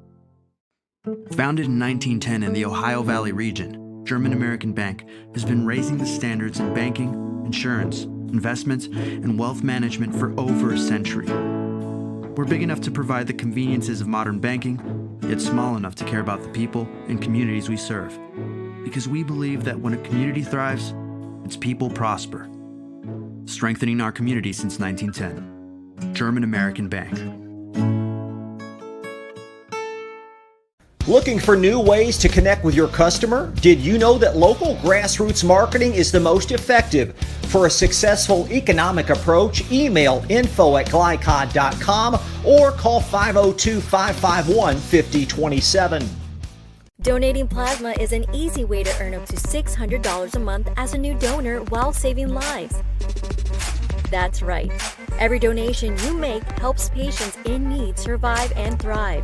Founded in 1910 in the Ohio Valley region, German American Bank has been raising the standards in banking, insurance, investments, and wealth management for over a century. We're big enough to provide the conveniences of modern banking, yet small enough to care about the people and communities we serve. Because we believe that when a community thrives, its people prosper. Strengthening our community since 1910. German American Bank. Looking for new ways to connect with your customer? Did you know that local grassroots marketing is the most effective? For a successful economic approach, email info@glycod.com or call 502-551-5027. Donating plasma is an easy way to earn up to $600 a month as a new donor while saving lives. That's right. Every donation you make helps patients in need survive and thrive.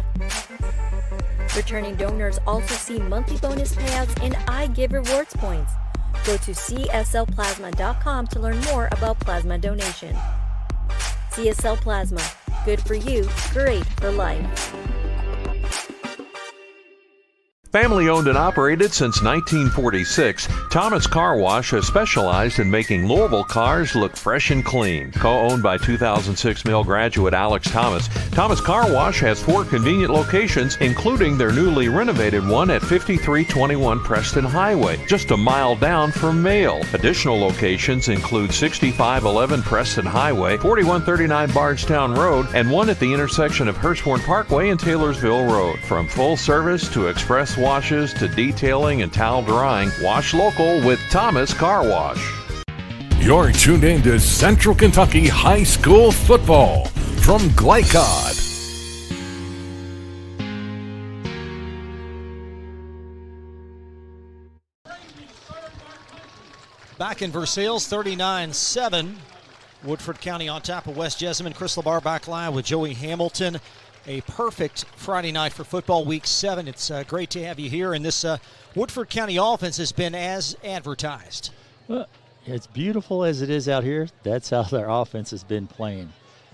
Returning donors also see monthly bonus payouts and I Give rewards points. Go to cslplasma.com to learn more about plasma donation. CSL Plasma. Good for you, great for life. Family owned and operated since 1946, Thomas Car Wash has specialized in making Louisville cars look fresh and clean. Co-owned by 2006 Mill graduate Alex Thomas, Thomas Car Wash has 4 convenient locations, including their newly renovated one at 5321 Preston Highway, just a mile down from Mail. Additional locations include 6511 Preston Highway, 4139 Bardstown Road, and one at the intersection of Hurstbourne Parkway and Taylorsville Road. From full service to express washes to detailing and towel drying, wash local with Thomas Car Wash. You're tuned in to Central Kentucky High School Football from Glycod. Back in Versailles, 39-7. Woodford County on top of West Jessamine. Chris LeBar back live with Joey Hamilton. A perfect Friday night for football week 7. It's great to have you here. And this Woodford County offense has been as advertised. Well, as beautiful as it is out here, that's how their offense has been playing.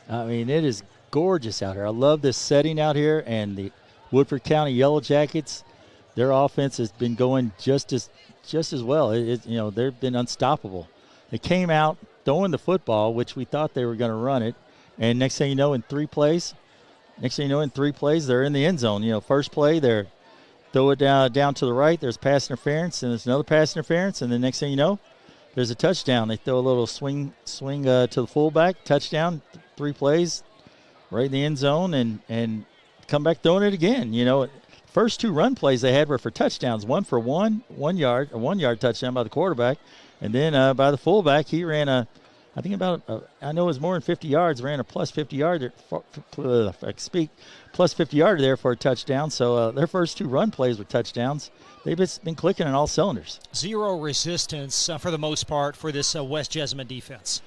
I mean, it is gorgeous out here. I love this setting out here, and the Woodford County Yellow Jackets, their offense has been going just as well. They've been unstoppable. They came out throwing the football, which we thought they were going to run it, and next thing you know, in 3 plays, they're in the end zone. First play, they're throw it down to the right. There's pass interference, and there's another pass interference, and the next thing you know, there's a touchdown. They throw a little swing to the fullback, touchdown, 3 plays, right in the end zone, and come back throwing it again. First 2 run plays they had were for touchdowns. One for 1 yard, a 1-yard touchdown by the quarterback, and then by the fullback, he ran a I think about, I know it was more than 50 yards, ran a plus 50 yard there, plus 50 yarder there for a touchdown. So their first 2 run plays were touchdowns. They've been clicking on all cylinders. Zero resistance for the most part for this West Jessamine defense.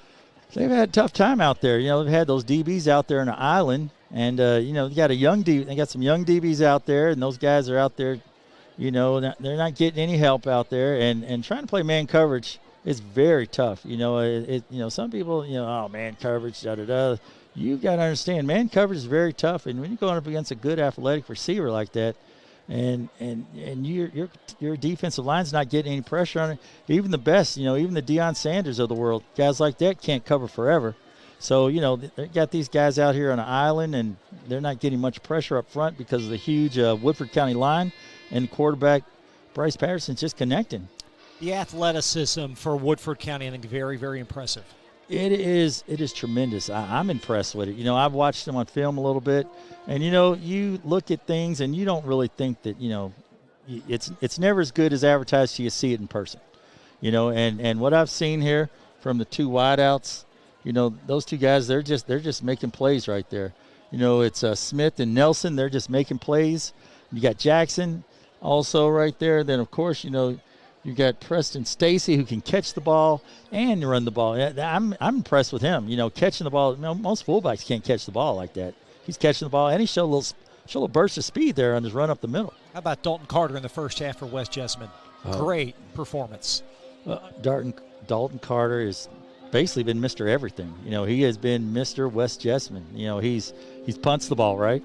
They've had a tough time out there. They've had those DBs out there on the island, and they got they got some young DBs out there, and those guys are out there. They're not getting any help out there, and trying to play man coverage is very tough. Some people, oh, man coverage, da-da-da. You got to understand, man coverage is very tough, and when you're going up against a good athletic receiver like that, and your defensive line's not getting any pressure on it, even the best, even the Deion Sanders of the world, guys like that can't cover forever. So, they got these guys out here on an island, and they're not getting much pressure up front because of the huge Woodford County line, and quarterback Bryce Patterson's just connecting. The athleticism for Woodford County, I think, very, very impressive. It is tremendous. I'm impressed with it. I've watched them on film a little bit, and you look at things and you don't really think that it's never as good as advertised till you see it in person. And what I've seen here from the 2 wideouts, those 2 guys, they're just making plays right there. It's Smith and Nelson, they're just making plays. You got Jackson also right there. Then of course you got Preston Stacy, who can catch the ball and run the ball. I'm impressed with him. Catching the ball. Most fullbacks can't catch the ball like that. He's catching the ball, and he showed a little burst of speed there on his run up the middle. How about Dalton Carter in the first half for West Jessamine? Great performance. Dalton Carter has basically been Mr. Everything. He has been Mr. West Jessamine. He's punts the ball, right?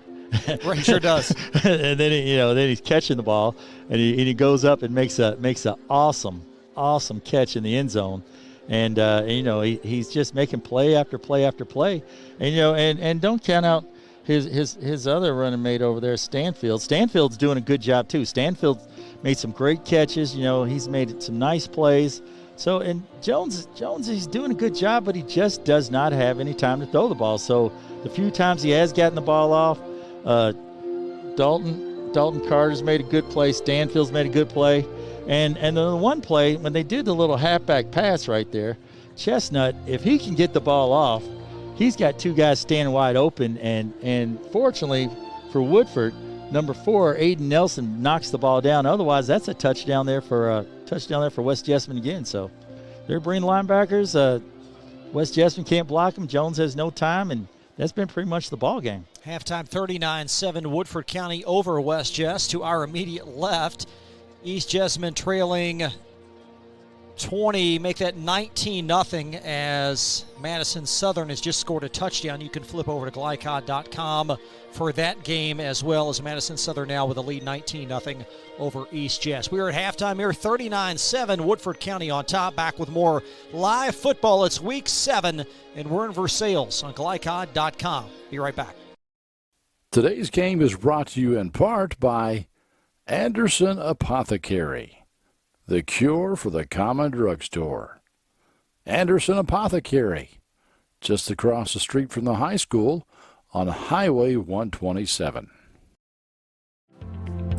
Right, sure does. And then then he's catching the ball, and he goes up and makes a awesome catch in the end zone, and he's just making play after play after play, and don't count out his other running mate over there, Stanfield. Stanfield's doing a good job too. Stanfield made some great catches. He's made some nice plays. So, and Jones, he's doing a good job, but he just does not have any time to throw the ball. So the few times he has gotten the ball off, Dalton Carter's made a good play. Stanfield's made a good play. And the one play, when they did the little halfback pass right there, Chestnut, if he can get the ball off, he's got 2 guys standing wide open. And fortunately for Woodford, number 4, Aiden Nelson, knocks the ball down. Otherwise, that's a touchdown there for West Jessamine again. So they're bringing linebackers. West Jessamine can't block them. Jones has no time, and that's been pretty much the ball game. Halftime 39-7 Woodford County over West Jess. To our immediate left, East Jessamine trailing 20, make that 19-0 as Madison Southern has just scored a touchdown. You can flip over to glycod.com for that game, as well as Madison Southern now with a lead 19-0 over East Jess. We are at halftime here, 39-7, Woodford County on top. Back with more live football. It's week 7, and we're in Versailles on glycod.com. Be right back. Today's game is brought to you in part by Anderson Apothecary, the cure for the common drugstore. Anderson Apothecary, just across the street from the high school on Highway 127.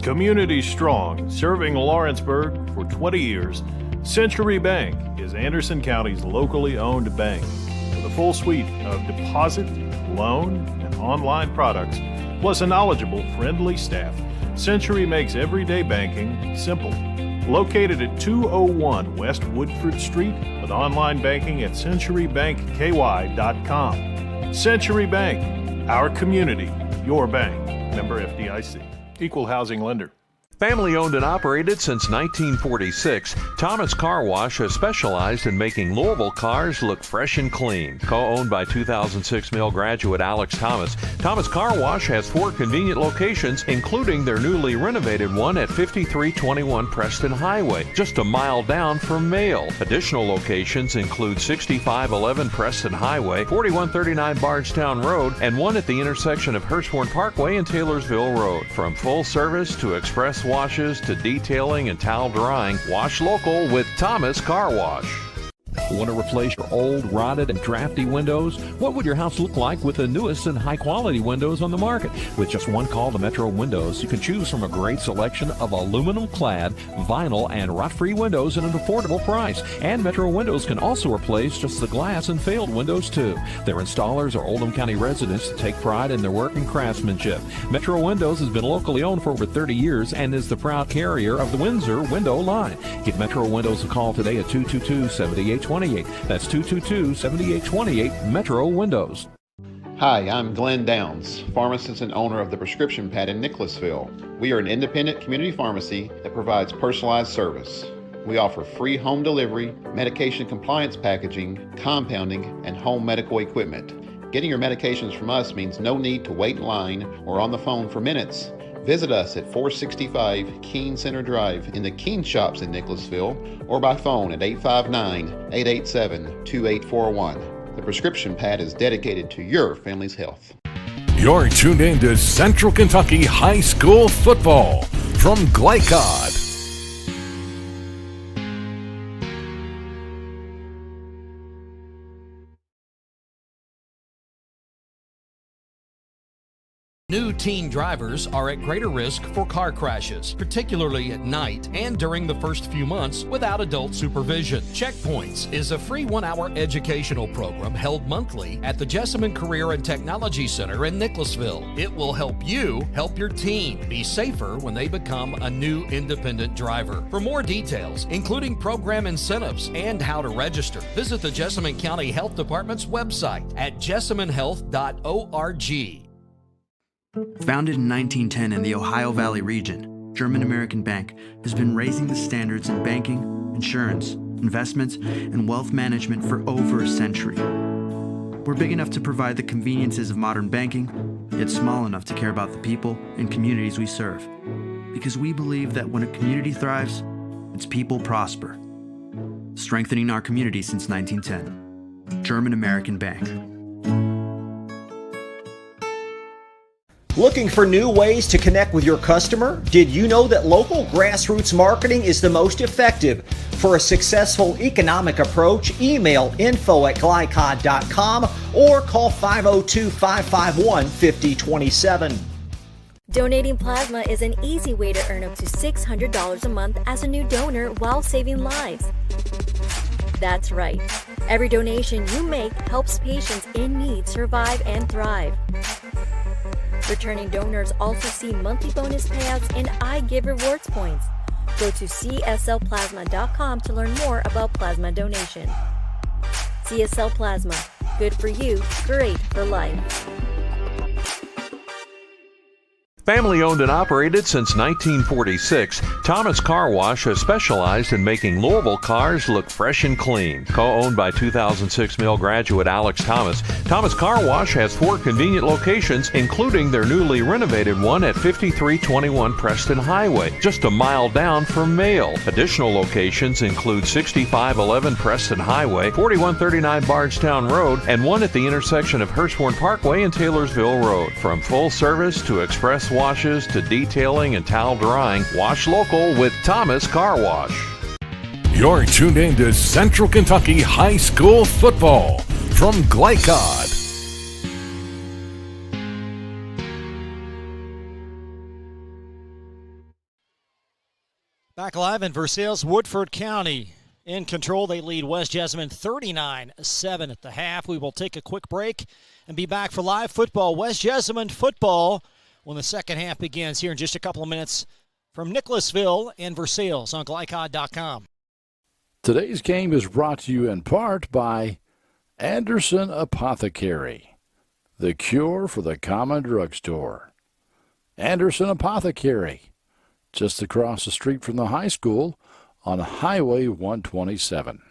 Community strong, serving Lawrenceburg for 20 years, Century Bank is Anderson County's locally owned bank. With a full suite of deposit, loan, and online products, plus a knowledgeable, friendly staff, Century makes everyday banking simple. Located at 201 West Woodford Street with online banking at centurybankky.com. Century Bank, our community, your bank. Member FDIC. Equal housing lender. Family owned and operated since 1946, Thomas Car Wash has specialized in making Louisville cars look fresh and clean. Co-owned by 2006 Mill graduate Alex Thomas, Thomas Car Wash has 4 convenient locations, including their newly renovated one at 5321 Preston Highway, just a mile down from Mail. Additional locations include 6511 Preston Highway, 4139 Bardstown Road, and one at the intersection of Hurstbourne Parkway and Taylorsville Road. From full service to express washes to detailing and towel drying, wash local with Thomas Car Wash. Want to replace your old, rotted, and drafty windows? What would your house look like with the newest and high-quality windows on the market? With just one call to Metro Windows, you can choose from a great selection of aluminum-clad, vinyl, and rot-free windows at an affordable price. And Metro Windows can also replace just the glass and failed windows, too. Their installers are Oldham County residents that take pride in their work and craftsmanship. Metro Windows has been locally owned for over 30 years and is the proud carrier of the Windsor window line. Give Metro Windows a call today at 222-7828. That's 222-7828, Metro Windows. Hi, I'm Glenn Downs, pharmacist and owner of the Prescription Pad in Nicholasville. We are an independent community pharmacy that provides personalized service. We offer free home delivery, medication compliance packaging, compounding, and home medical equipment. Getting your medications from us means no need to wait in line or on the phone for minutes. Visit us at 465 Keene Center Drive in the Keene Shops in Nicholasville or by phone at 859-887-2841. The Prescription Pad is dedicated to your family's health. You're tuned in to Central Kentucky High School Football from Glycod. New teen drivers are at greater risk for car crashes, particularly at night and during the first few months without adult supervision. Checkpoints is a free 1-hour educational program held monthly at the Jessamine Career and Technology Center in Nicholasville. It will help you help your teen be safer when they become a new independent driver. For more details, including program incentives and how to register, visit the Jessamine County Health Department's website at jessaminehealth.org. Founded in 1910 in the Ohio Valley region, German American Bank has been raising the standards in banking, insurance, investments, and wealth management for over a century. We're big enough to provide the conveniences of modern banking, yet small enough to care about the people and communities we serve. Because we believe that when a community thrives, its people prosper. Strengthening our community since 1910. German American Bank. Looking for new ways to connect with your customer? Did you know that local grassroots marketing is the most effective? For a successful economic approach, email info@glycod.com or call 502-551-5027. Donating plasma is an easy way to earn up to $600 a month as a new donor while saving lives. That's right. Every donation you make helps patients in need survive and thrive. Returning donors also see monthly bonus payouts and I Give Rewards points. Go to cslplasma.com to learn more about plasma donation. CSL Plasma. Good for you, great for life. Family owned and operated since 1946, Thomas Car Wash has specialized in making Louisville cars look fresh and clean. Co-owned by 2006 Mill graduate Alex Thomas, Thomas Car Wash has 4 convenient locations, including their newly renovated one at 5321 Preston Highway, just a mile down from Mail. Additional locations include 6511 Preston Highway, 4139 Bardstown Road, and one at the intersection of Hurstbourne Parkway and Taylorsville Road. From full service to express washes to detailing and towel drying, wash local with Thomas Car Wash. You're tuned in to Central Kentucky High School Football from Glycod. Back live in Versailles, Woodford County in control. They lead West Jessamine 39-7 at the half. We will take a quick break and be back for live football. West Jessamine football when the second half begins here in just a couple of minutes from Nicholasville and Versailles on Glycod.com. Today's game is brought to you in part by Anderson Apothecary, the cure for the common drugstore. Anderson Apothecary, just across the street from the high school on Highway 127.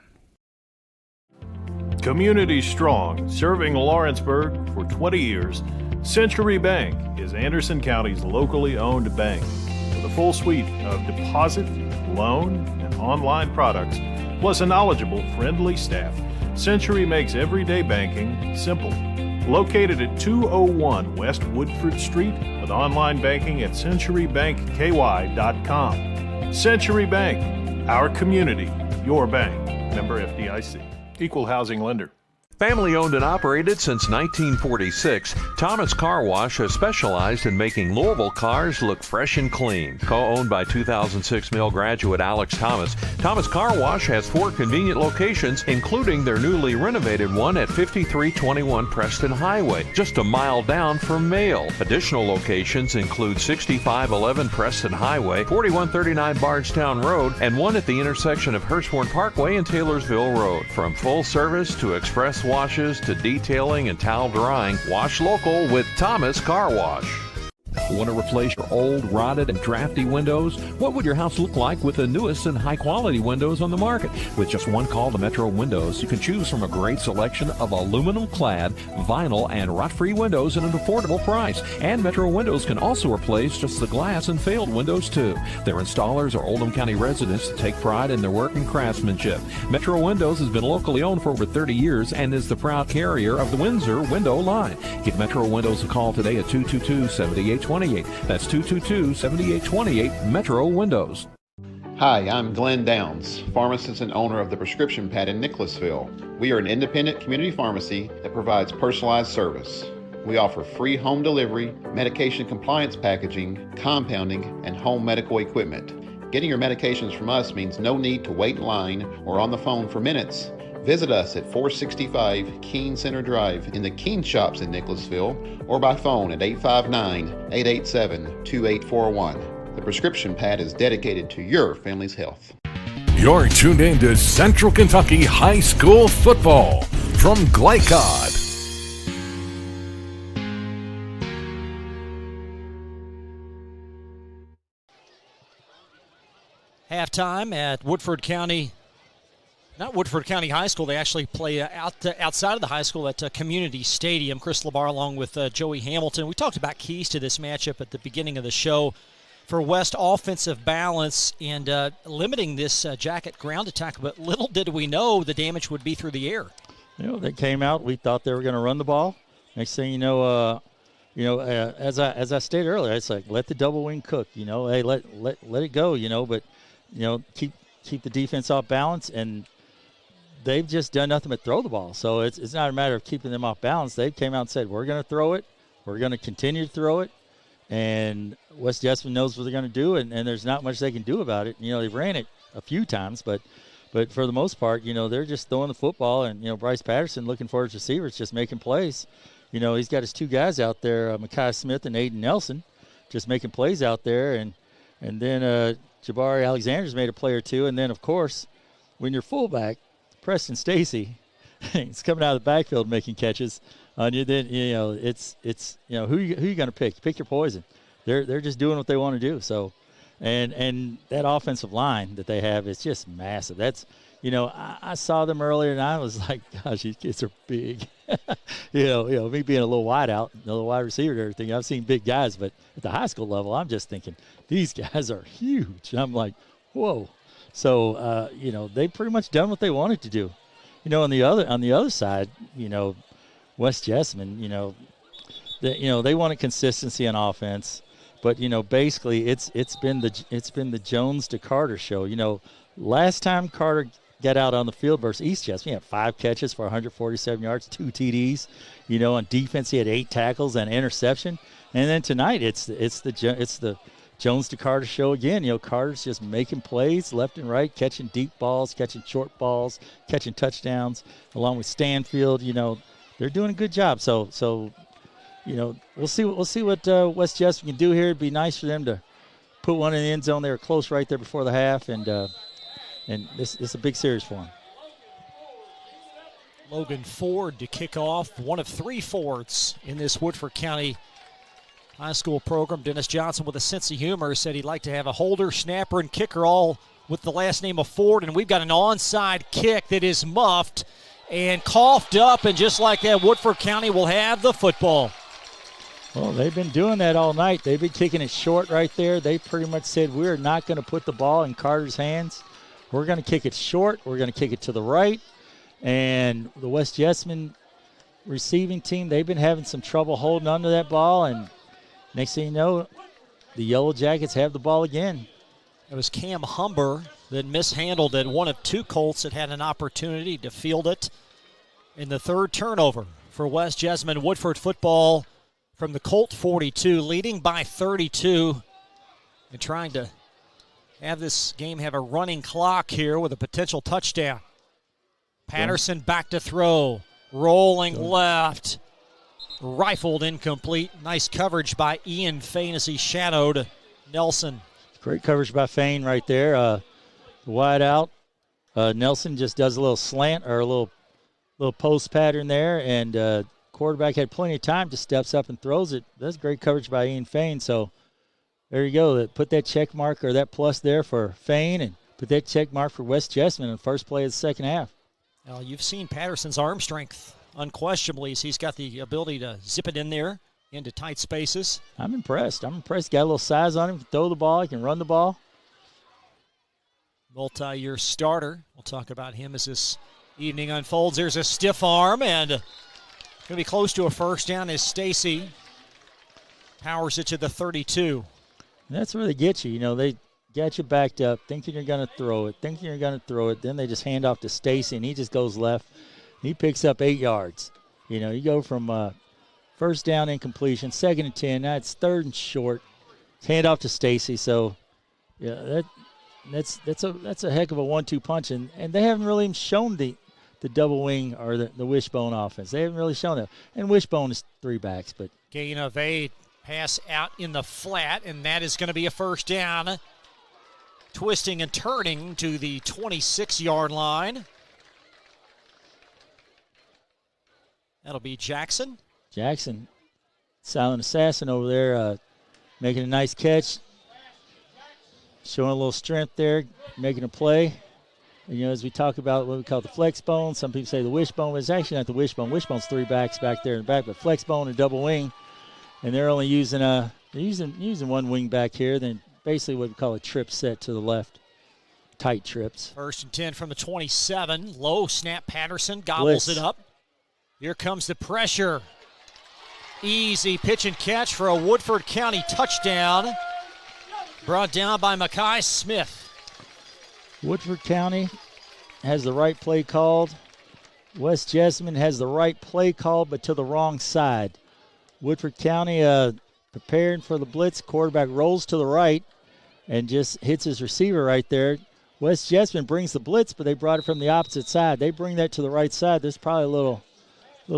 Community strong, serving Lawrenceburg for 20 years, Century Bank is Anderson County's locally owned bank. With a full suite of deposit, loan, and online products, plus a knowledgeable, friendly staff, Century makes everyday banking simple. Located at 201 West Woodford Street with online banking at centurybankky.com. Century Bank, our community, your bank. Member FDIC. Equal housing lender. Family owned and operated since 1946, Thomas Car Wash has specialized in making Louisville cars look fresh and clean. Co-owned by 2006 Mill graduate Alex Thomas, Thomas Car Wash has 4 convenient locations, including their newly renovated one at 5321 Preston Highway, just a mile down from Mail. Additional locations include 6511 Preston Highway, 4139 Bardstown Road, and one at the intersection of Hurstbourne Parkway and Taylorsville Road. From full service to express washes to detailing and towel drying, wash local with Thomas Car Wash. Want to replace your old, rotted, and drafty windows? What would your house look like with the newest and high-quality windows on the market? With just one call to Metro Windows, you can choose from a great selection of aluminum-clad, vinyl, and rot-free windows at an affordable price. And Metro Windows can also replace just the glass and failed windows, too. Their installers are Oldham County residents that take pride in their work and craftsmanship. Metro Windows has been locally owned for over 30 years and is the proud carrier of the Windsor window line. Give Metro Windows a call today at 222-7828. That's 222-7828, Metro Windows. Hi, I'm Glenn Downs, pharmacist and owner of the Prescription Pad in Nicholasville. We are an independent community pharmacy that provides personalized service. We offer free home delivery, medication compliance packaging, compounding, and home medical equipment. Getting your medications from us means no need to wait in line or on the phone for minutes. Visit us at 465 Keene Center Drive in the Keene Shops in Nicholasville or by phone at 859-887-2841. The Prescription Pad is dedicated to your family's health. You're tuned in to Central Kentucky High School Football from Glycod. Halftime at Woodford County. Not Woodford County High School. They actually play outside of the high school at Community Stadium. Chris Labar along with Joey Hamilton. We talked about keys to this matchup at the beginning of the show. For West, offensive balance and limiting this Jacket ground attack. But little did we know the damage would be through the air. They came out. We thought they were going to run the ball. Next thing you know, as I stated earlier, it's like let the double wing cook. Hey, let it go. But keep the defense off balance and. They've just done nothing but throw the ball. So it's not a matter of keeping them off balance. They came out and said, we're going to throw it. We're going to continue to throw it. And West Jessamine knows what they're going to do, and there's not much they can do about it. They ran it a few times, but for the most part, they're just throwing the football. And, Bryce Patterson looking for his receivers, just making plays. He's got his 2 guys out there, Mekhi Smith and Aiden Nelson, just making plays out there. And then Jabari Alexander's made a play or 2. And then, of course, when you're fullback, Preston Stacy, he's coming out of the backfield making catches on you. Then it's who you going to pick? Pick your poison. They're just doing what they want to do. So, and that offensive line that they have is just massive. That's I saw them earlier and I was like, gosh, these kids are big. Me being a little wide out, a little wide receiver and everything. I've seen big guys, but at the high school level, I'm just thinking these guys are huge. And I'm like, whoa. So, they've pretty much done what they wanted to do. On the other side, West Jessamine, they wanted consistency on offense, but basically it's been the Jones to Carter show. Last time Carter got out on the field versus East Jessamine, he had 5 catches for 147 yards, 2 TDs. On defense he had 8 tackles and an interception. And then tonight it's the Jones to Carter show again. Carter's just making plays left and right, catching deep balls, catching short balls, catching touchdowns, along with Stanfield. They're doing a good job. So we'll see what West Jessamine can do here. It'd be nice for them to put one in the end zone. They were close right there before the half, and this is a big series for them. Logan Ford to kick off, one of 3 Fords in this Woodford County high school program. Dennis Johnson, with a sense of humor, said he'd like to have a holder, snapper, and kicker all with the last name of Ford. And we've got an onside kick that is muffed and coughed up. And just like that, Woodford County will have the football. Well, they've been doing that all night. They've been kicking it short right there. They pretty much said, we're not going to put the ball in Carter's hands. We're going to kick it short. We're going to kick it to the right. And the West Jessamine receiving team, they've been having some trouble holding onto that ball. And next thing you know, the Yellow Jackets have the ball again. It was Cam Humber then mishandled it. One of two Colts that had an opportunity to field it. In the third turnover for West Jessamine, Woodford football from the Colt 42, leading by 32 and trying to have this game have a running clock here with a potential touchdown. Patterson back to throw, rolling left, rifled incomplete. Nice coverage by Ian Fain as he shadowed Nelson. Great coverage by Fain right there. Wide out. Nelson just does a little slant or a little post pattern there, and quarterback had plenty of time, just steps up and throws it. That's great coverage by Ian Fain. So there you go. Put that check mark or that plus there for Fain, and put that check mark for West Jessamine in the first play of the second half. Well, you've seen Patterson's arm strength unquestionably. He's got the ability to zip it in there into tight spaces. I'm impressed. Got a little size on him. He can throw the ball. He can run the ball. Multi-year starter. We'll talk about him as this evening unfolds. There's a stiff arm, and going to be close to a first down as Stacy powers it to the 32. And that's where they get you. You know, they get you backed up, thinking you're going to throw it. Then they just hand off to Stacy, and he just goes left. He picks up 8 yards. You know, you go from first down incompletion, 2nd and 10. Now it's 3rd and short. Hand off to Stacy. So, yeah, that's a heck of a 1-2 punch, and they haven't really even shown the double wing or the wishbone offense. They haven't really shown that. And wishbone is 3 backs, but gain of 8, pass out in the flat, and that is going to be a first down. Twisting and turning to the 26-yard line. That'll be Jackson. Silent assassin over there, making a nice catch. Showing a little strength there, making a play. And, as we talk about what we call the flex bone, some people say the wishbone, but it's actually not the wishbone. Wishbone's 3 backs back there in the back, but flex bone and double wing. And they're only using using one wing back here, then basically what we call a trip set to the left. Tight trips. 1st and 10 from the 27. Low snap. Patterson gobbles it up. Here comes the pressure. Easy pitch and catch for a Woodford County touchdown. Brought down by Mackay Smith. Woodford County has the right play called. West Jessamine has the right play called, but to the wrong side. Woodford County preparing for the blitz. Quarterback rolls to the right and just hits his receiver right there. West Jessamine brings the blitz, but they brought it from the opposite side. They bring that to the right side. There's probably a little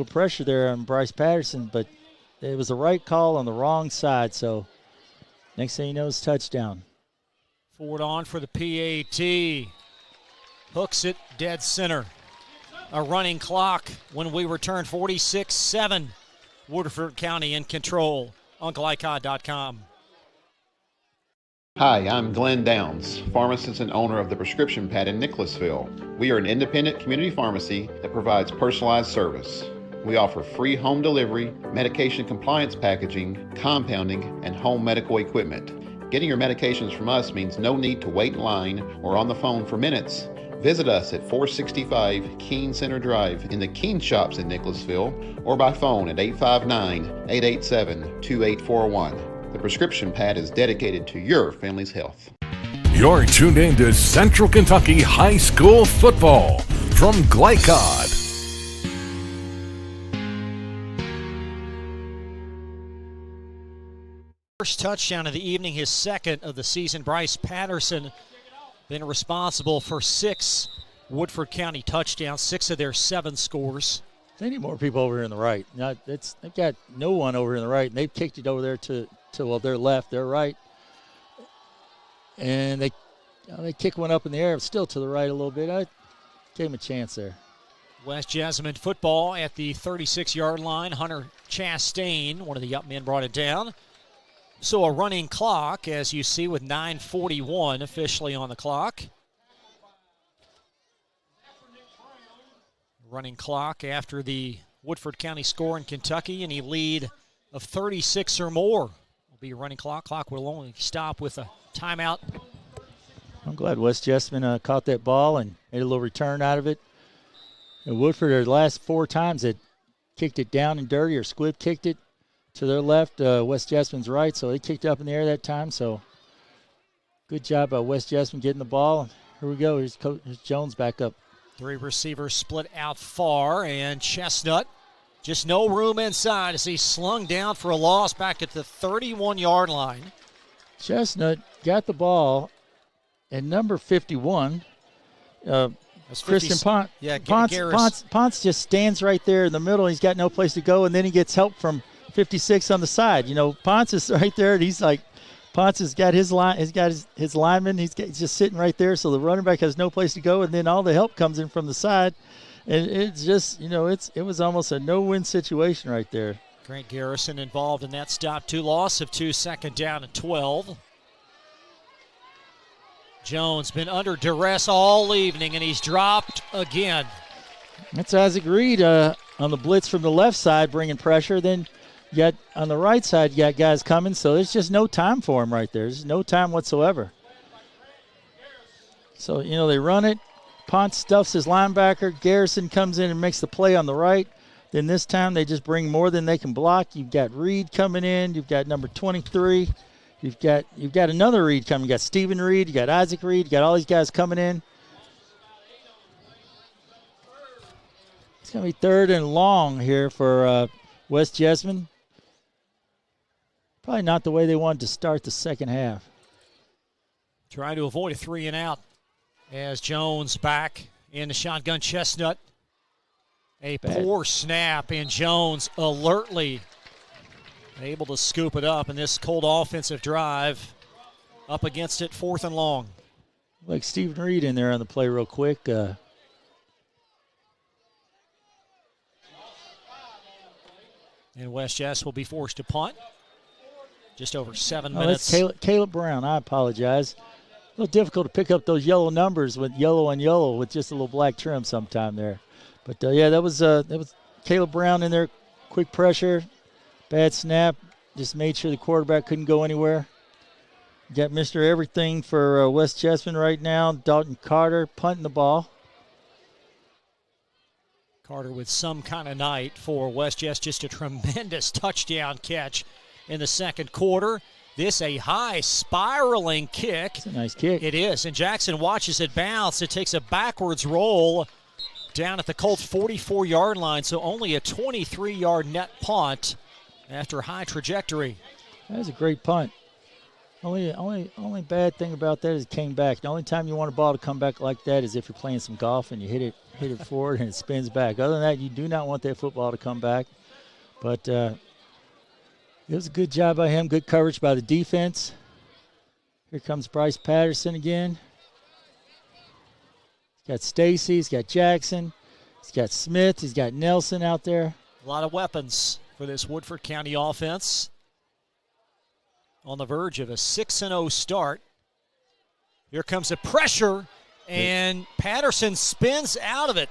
pressure there on Bryce Patterson, but it was the right call on the wrong side. So next thing you know, it's touchdown. Forward on for the PAT. Hooks it dead center. A running clock when we return. 46-7. Woodford County in control. UncleICod.com. Hi, I'm Glenn Downs, pharmacist and owner of the Prescription Pad in Nicholasville. We are an independent community pharmacy that provides personalized service. We offer free home delivery, medication compliance packaging, compounding, and home medical equipment. Getting your medications from us means no need to wait in line or on the phone for minutes. Visit us at 465 Keene Center Drive in the Keene Shops in Nicholasville or by phone at 859-887-2841. The Prescription Pad is dedicated to your family's health. You're tuned in to Central Kentucky High School football from Glycod. First touchdown of the evening, his 2nd of the season. Bryce Patterson been responsible for 6 Woodford County touchdowns, 6 of their 7 scores. They need more people over here on the right. Now, they've got no one over here on the right, and they've kicked it over there to their left, their right. And they kick one up in the air, still to the right a little bit. I gave him a chance there. West Jessamine football at the 36-yard line. Hunter Chastain, one of the up men, brought it down. So a running clock, as you see, with 9:41 officially on the clock. Running clock after the Woodford County score in Kentucky, any lead of 36 or more will be a running clock. Clock will only stop with a timeout. I'm glad West Jessamine caught that ball and made a little return out of it. And Woodford, the last 4 times that kicked it down and dirty or squib kicked it to their left, West Jessamine's right, so they kicked it up in the air that time. So good job by West Jessamine getting the ball. Here we go. Here's Jones back up. 3 receivers split out far, and Chestnut just no room inside as he's slung down for a loss back at the 31-yard line. Chestnut got the ball, and number 51, Christian Ponce. Yeah, Ponce just stands right there in the middle. He's got no place to go, and then he gets help from 56 on the side. You know, Ponce is right there, and he's like, Ponce has got his line. He's got his lineman. He's just sitting right there, so the running back has no place to go, and then all the help comes in from the side, and it's just, you know, it was almost a no-win situation right there. Grant Garrison involved in that stop 2 loss of 2, 2nd down and 12. Jones been under duress all evening, and he's dropped again. That's Isaac Reed on the blitz from the left side, bringing pressure. Then you got on the right side, you got guys coming, so there's just no time for him right there. There's no time whatsoever. So, you know, they run it. Ponce stuffs his linebacker. Garrison comes in and makes the play on the right. Then this time they just bring more than they can block. You've got Reed coming in. You've got number 23. You've got another Reed coming. You got Stephen Reed. You got Isaac Reed. You got all these guys coming in. It's going to be 3rd and long here for West Jessamine. Probably not the way they wanted to start the second half. Trying to avoid a 3 and out as Jones back in the shotgun. Chestnut. A poor snap, and Jones alertly able to scoop it up in this cold offensive drive. Up against it, 4th and long. Like Stephen Reed in there on the play real quick. And West Jess will be forced to punt. Just over 7 minutes. That's Caleb Brown. I apologize. A little difficult to pick up those yellow numbers with yellow and yellow with just a little black trim sometime there. But, yeah, that was Caleb Brown in there. Quick pressure. Bad snap. Just made sure the quarterback couldn't go anywhere. Got Mr. Everything for West Jessamine right now. Dalton Carter punting the ball. Carter with some kind of night for West Jess. Just a tremendous touchdown catch in the second quarter. This a high spiraling kick. It's a nice kick. It is. And Jackson watches it bounce. It takes a backwards roll down at the Colts 44-yard line. So only a 23-yard net punt after high trajectory. That was a great punt. Only bad thing about that is it came back. The only time you want a ball to come back like that is if you're playing some golf and you hit it forward and it spins back. Other than that, you do not want that football to come back. But it was a good job by him. Good coverage by the defense. Here comes Bryce Patterson again. He's got Stacy. He's got Jackson. He's got Smith. He's got Nelson out there. A lot of weapons for this Woodford County offense. On the verge of a 6-0 start. Here comes a pressure, and Patterson spins out of it.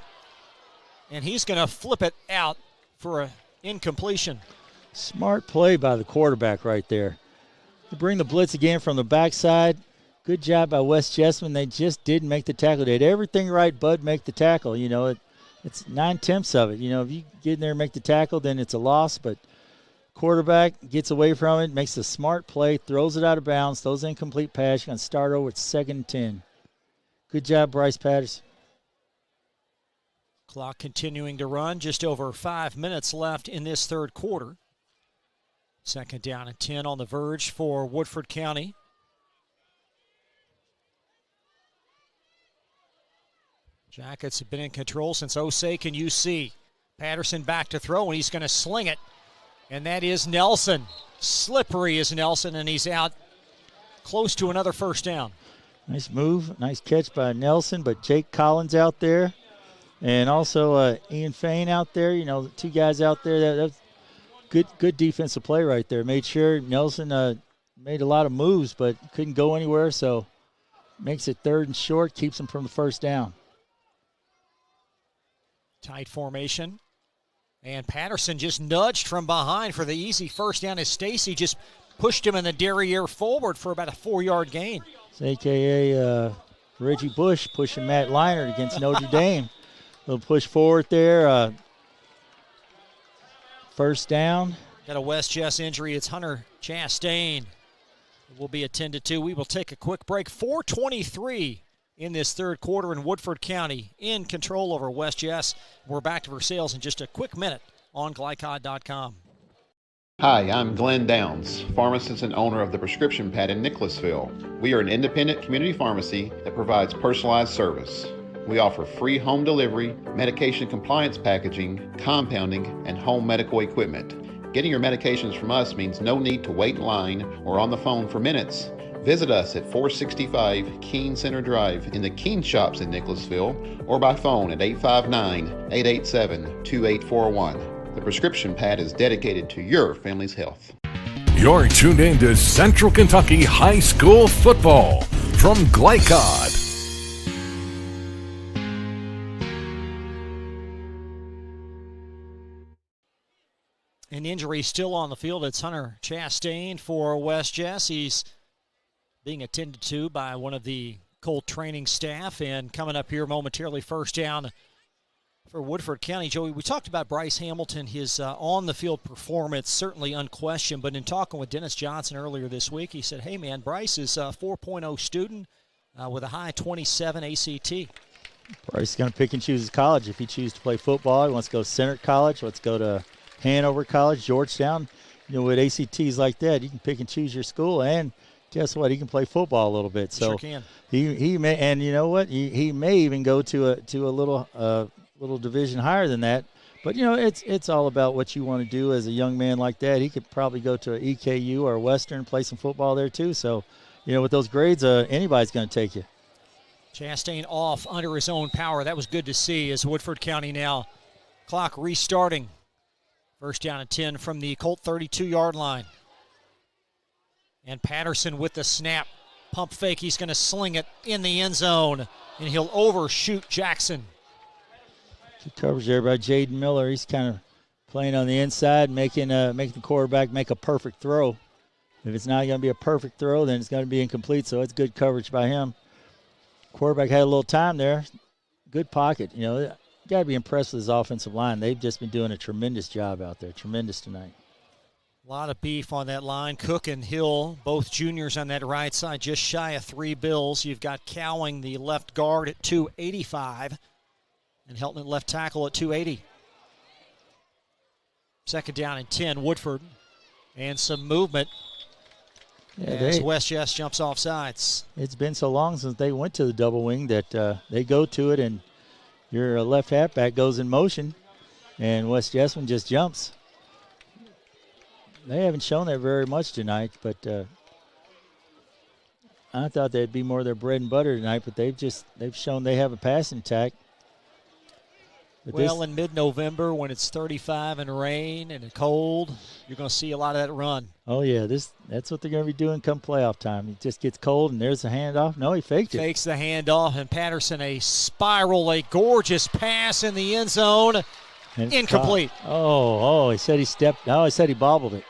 And he's going to flip it out for an incompletion. Smart play by the quarterback right there. They bring the blitz again from the backside. Good job by West Jessamine. They just didn't make the tackle. They had everything right but make the tackle. You know, it's 9/10 of it. You know, if you get in there and make the tackle, then it's a loss. But quarterback gets away from it, makes a smart play, throws it out of bounds, throws incomplete pass. You're going to start over at 2nd and 10. Good job, Bryce Patterson. Clock continuing to run. Just over 5 minutes left in this third quarter. 2nd down and 10 on the verge for Woodford County. Jackets have been in control since Osake and UC. Patterson back to throw, and he's going to sling it. And that is Nelson. Slippery is Nelson, and he's out close to another first down. Nice move, nice catch by Nelson, but Jake Collins out there. And also Ian Fain out there. You know, the two guys out there. That's good defensive play right there. Made sure Nelson made a lot of moves, but couldn't go anywhere, so makes it 3rd and short, keeps him from the first down. Tight formation. And Patterson just nudged from behind for the easy first down as Stacy just pushed him in the derriere forward for about a 4-yard gain. It's a.k.a. Reggie Bush pushing Matt Leinert against Notre Dame. Little push forward there. First down. Got a West Jess injury. It's Hunter Chastain. It will be attended to. We will take a quick break. 4:23 in this third quarter, and Woodford County in control over West Jess. We're back to Versailles in just a quick minute on glycod.com. Hi, I'm Glenn Downs, pharmacist and owner of the Prescription Pad in Nicholasville. We are an independent community pharmacy that provides personalized service. We offer free home delivery, medication compliance packaging, compounding, and home medical equipment. Getting your medications from us means no need to wait in line or on the phone for minutes. Visit us at 465 Keene Center Drive in the Keene Shops in Nicholasville or by phone at 859-887-2841. The Prescription Pad is dedicated to your family's health. You're tuned in to Central Kentucky High School Football from Glycod. An injury still on the field. It's Hunter Chastain for West Jess. He's being attended to by one of the Colt training staff. And coming up here momentarily, first down for Woodford County. Joey, we talked about Bryce Hamilton, his on-the-field performance, certainly unquestioned. But in talking with Dennis Johnson earlier this week, he said, hey, man, Bryce is a 4.0 student with a high 27 ACT. Bryce is going to pick and choose his college. If he chooses to play football, he wants to go to Center College, let's go to Hanover College, Georgetown. You know, with ACTs like that, you can pick and choose your school, and guess what? He can play football a little bit. So sure can. He may, and you know what? He may even go to a little division higher than that. But you know, it's all about what you want to do as a young man like that. He could probably go to a EKU or a Western, play some football there too. So, you know, with those grades, anybody's going to take you. Chastain off under his own power. That was good to see as Woodford County now clock restarting. First down and 10 from the Colt 32-yard line. And Patterson with the snap. Pump fake. He's going to sling it in the end zone. And he'll overshoot Jackson. Good coverage there by Jaden Miller. He's kind of playing on the inside, making the quarterback make a perfect throw. If it's not going to be a perfect throw, then it's going to be incomplete. So it's good coverage by him. Quarterback had a little time there. Good pocket. You know, you got to be impressed with his offensive line. They've just been doing a tremendous job out there. Tremendous tonight. A lot of beef on that line. Cook and Hill, both juniors on that right side, just shy of 3 bills. You've got Cowing, the left guard, at 285, and Helton at left tackle at 280. Second down and 10, Woodford. And some movement as West Jess jumps off sides. It's been so long since they went to the double wing that they go to it, and your left halfback goes in motion, and West Jessamine just jumps. They haven't shown that very much tonight, but I thought they'd be more their bread and butter tonight, but they've shown they have a passing attack. But well, in mid-November when it's 35 and rain and cold, you're going to see a lot of that run. Oh, yeah, that's what they're going to be doing come playoff time. It just gets cold, and there's the handoff. No, he faked it. Fakes the handoff, and Patterson a spiral, a gorgeous pass in the end zone. Incomplete. He said he stepped. No, he said he bobbled it.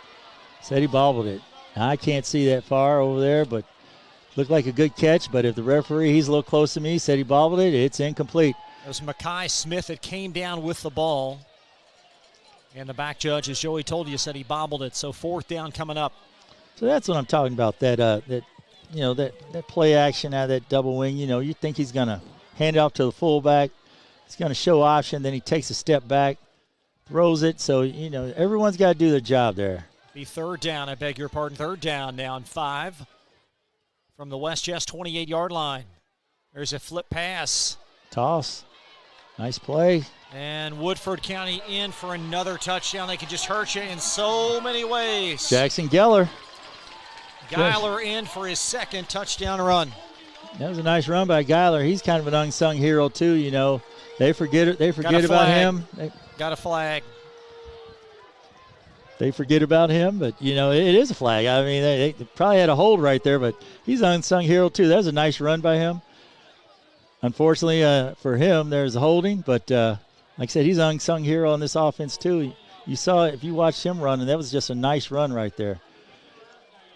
I can't see that far over there, but looked like a good catch. But if the referee, he's a little close to me, said he bobbled it, it's incomplete. It was Mackay Smith that came down with the ball. And the back judge, as Joey told you, said he bobbled it. So fourth down coming up. So that's what I'm talking about, that play action out of that double wing. You know, you think he's going to hand it off to the fullback. He's going to show option, then he takes a step back, throws it. So, you know, everyone's got to do their job there. Be third down, I beg your pardon. Third down now and 5 from the West Jess 28-yard line. There's a flip pass. Toss. Nice play. And Woodford County in for another touchdown. They can just hurt you in so many ways. Jackson Geller. Geiler in for his second touchdown run. That was a nice run by Geiler. He's kind of an unsung hero too, you know. They forget about him. Got a flag. They forget about him, but, you know, it is a flag. I mean, they probably had a hold right there, but he's an unsung hero too. That was a nice run by him. Unfortunately for him, there's a holding, but like I said, he's an unsung hero on this offense too. You saw it if you watched him run, and that was just a nice run right there.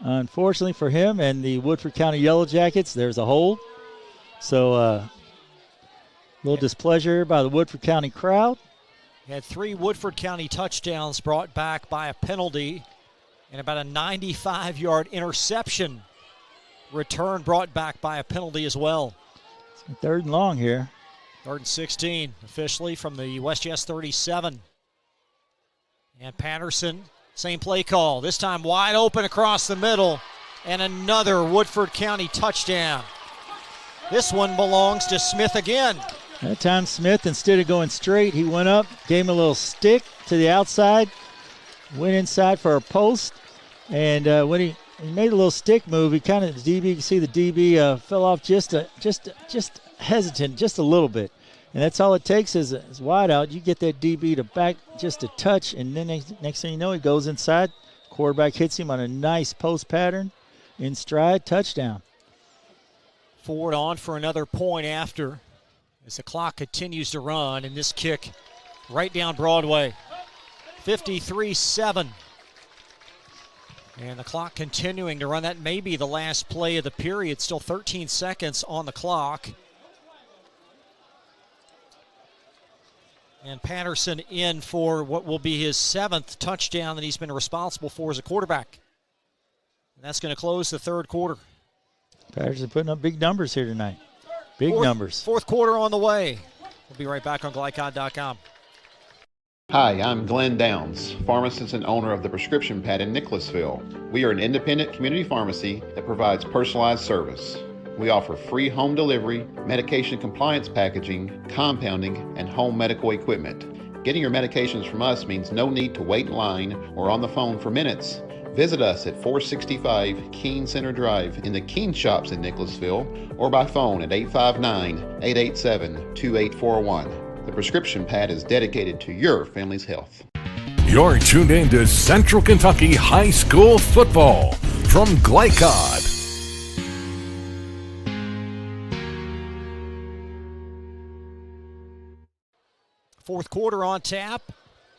Unfortunately for him and the Woodford County Yellow Jackets, there's a hold. So a little displeasure by the Woodford County crowd. Had 3 Woodford County touchdowns brought back by a penalty and about a 95-yard interception return brought back by a penalty as well. Third and long here. 3rd and 16 officially from the West Jess 37. And Patterson, same play call. This time wide open across the middle. And another Woodford County touchdown. This one belongs to Smith again. That time Smith, instead of going straight, he went up, gave him a little stick to the outside, went inside for a post, and when he made a little stick move, he kind of, the DB, you can see the DB fell off just hesitant, just a little bit. And that's all it takes is wide out. You get that DB to back just a touch, and then next thing you know, he goes inside. Quarterback hits him on a nice post pattern, in stride, touchdown. Ford on for another point after, as the clock continues to run, and this kick right down Broadway. 53-7. And the clock continuing to run. That may be the last play of the period. Still 13 seconds on the clock. And Patterson in for what will be his 7th touchdown that he's been responsible for as a quarterback. And that's going to close the 3rd quarter. Patterson putting up big numbers here tonight. Big numbers. 4th quarter on the way. We'll be right back on Glycod.com. Hi, I'm Glenn Downs, pharmacist and owner of the Prescription Pad in Nicholasville. We are an independent community pharmacy that provides personalized service. We offer free home delivery, medication compliance packaging, compounding, and home medical equipment. Getting your medications from us means no need to wait in line or on the phone for minutes. Visit us at 465 Keene Center Drive in the Keene Shops in Nicholasville or by phone at 859-887-2841. The Prescription Pad is dedicated to your family's health. You're tuned in to Central Kentucky High School Football from Glycod. Fourth quarter on tap.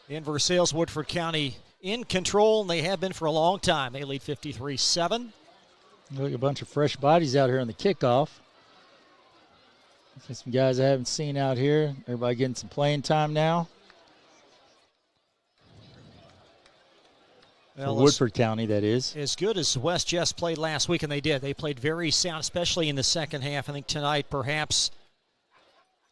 In Versailles, Woodford County in control, and they have been for a long time. They lead 53-7. Look, a bunch of fresh bodies out here on the kickoff. Some guys I haven't seen out here. Everybody getting some playing time now. Well, Woodford County, that is. As good as West Jess played last week, and they did. They played very sound, especially in the second half. I think tonight perhaps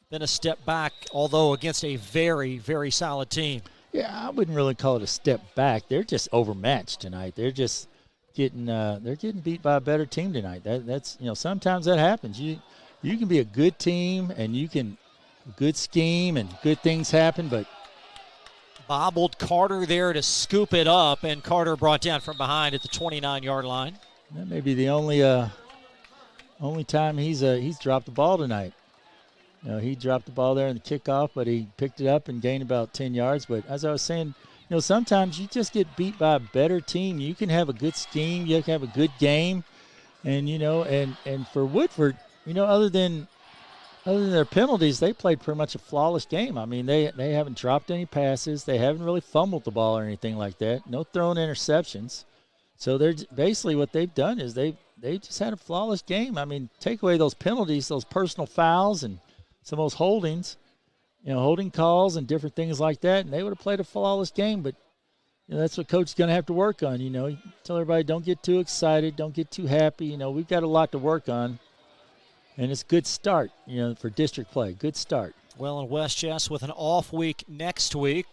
been a step back, although against a very, very solid team. Yeah, I wouldn't really call it a step back. They're just overmatched tonight. They're just getting beat by a better team tonight. That's sometimes that happens. You can be a good team and you can good scheme and good things happen, but bobbled Carter there to scoop it up, and Carter brought down from behind at the 29-yard line. That may be the only time he's dropped the ball tonight. He dropped the ball there in the kickoff, but he picked it up and gained about 10 yards. But as I was saying, sometimes you just get beat by a better team. You can have a good scheme, you can have a good game, and and for Woodford, other than their penalties, they played pretty much a flawless game. I mean, they haven't dropped any passes, they haven't really fumbled the ball or anything like that. No thrown interceptions. So they're basically what they've done is they just had a flawless game. I mean, take away those penalties, those personal fouls, and some of those holdings, holding calls and different things like that, and they would have played a flawless game. But that's what coach is going to have to work on. Tell everybody don't get too excited, don't get too happy. We've got a lot to work on, and it's a good start. For district play, good start. Well, in West Jess with an off week next week,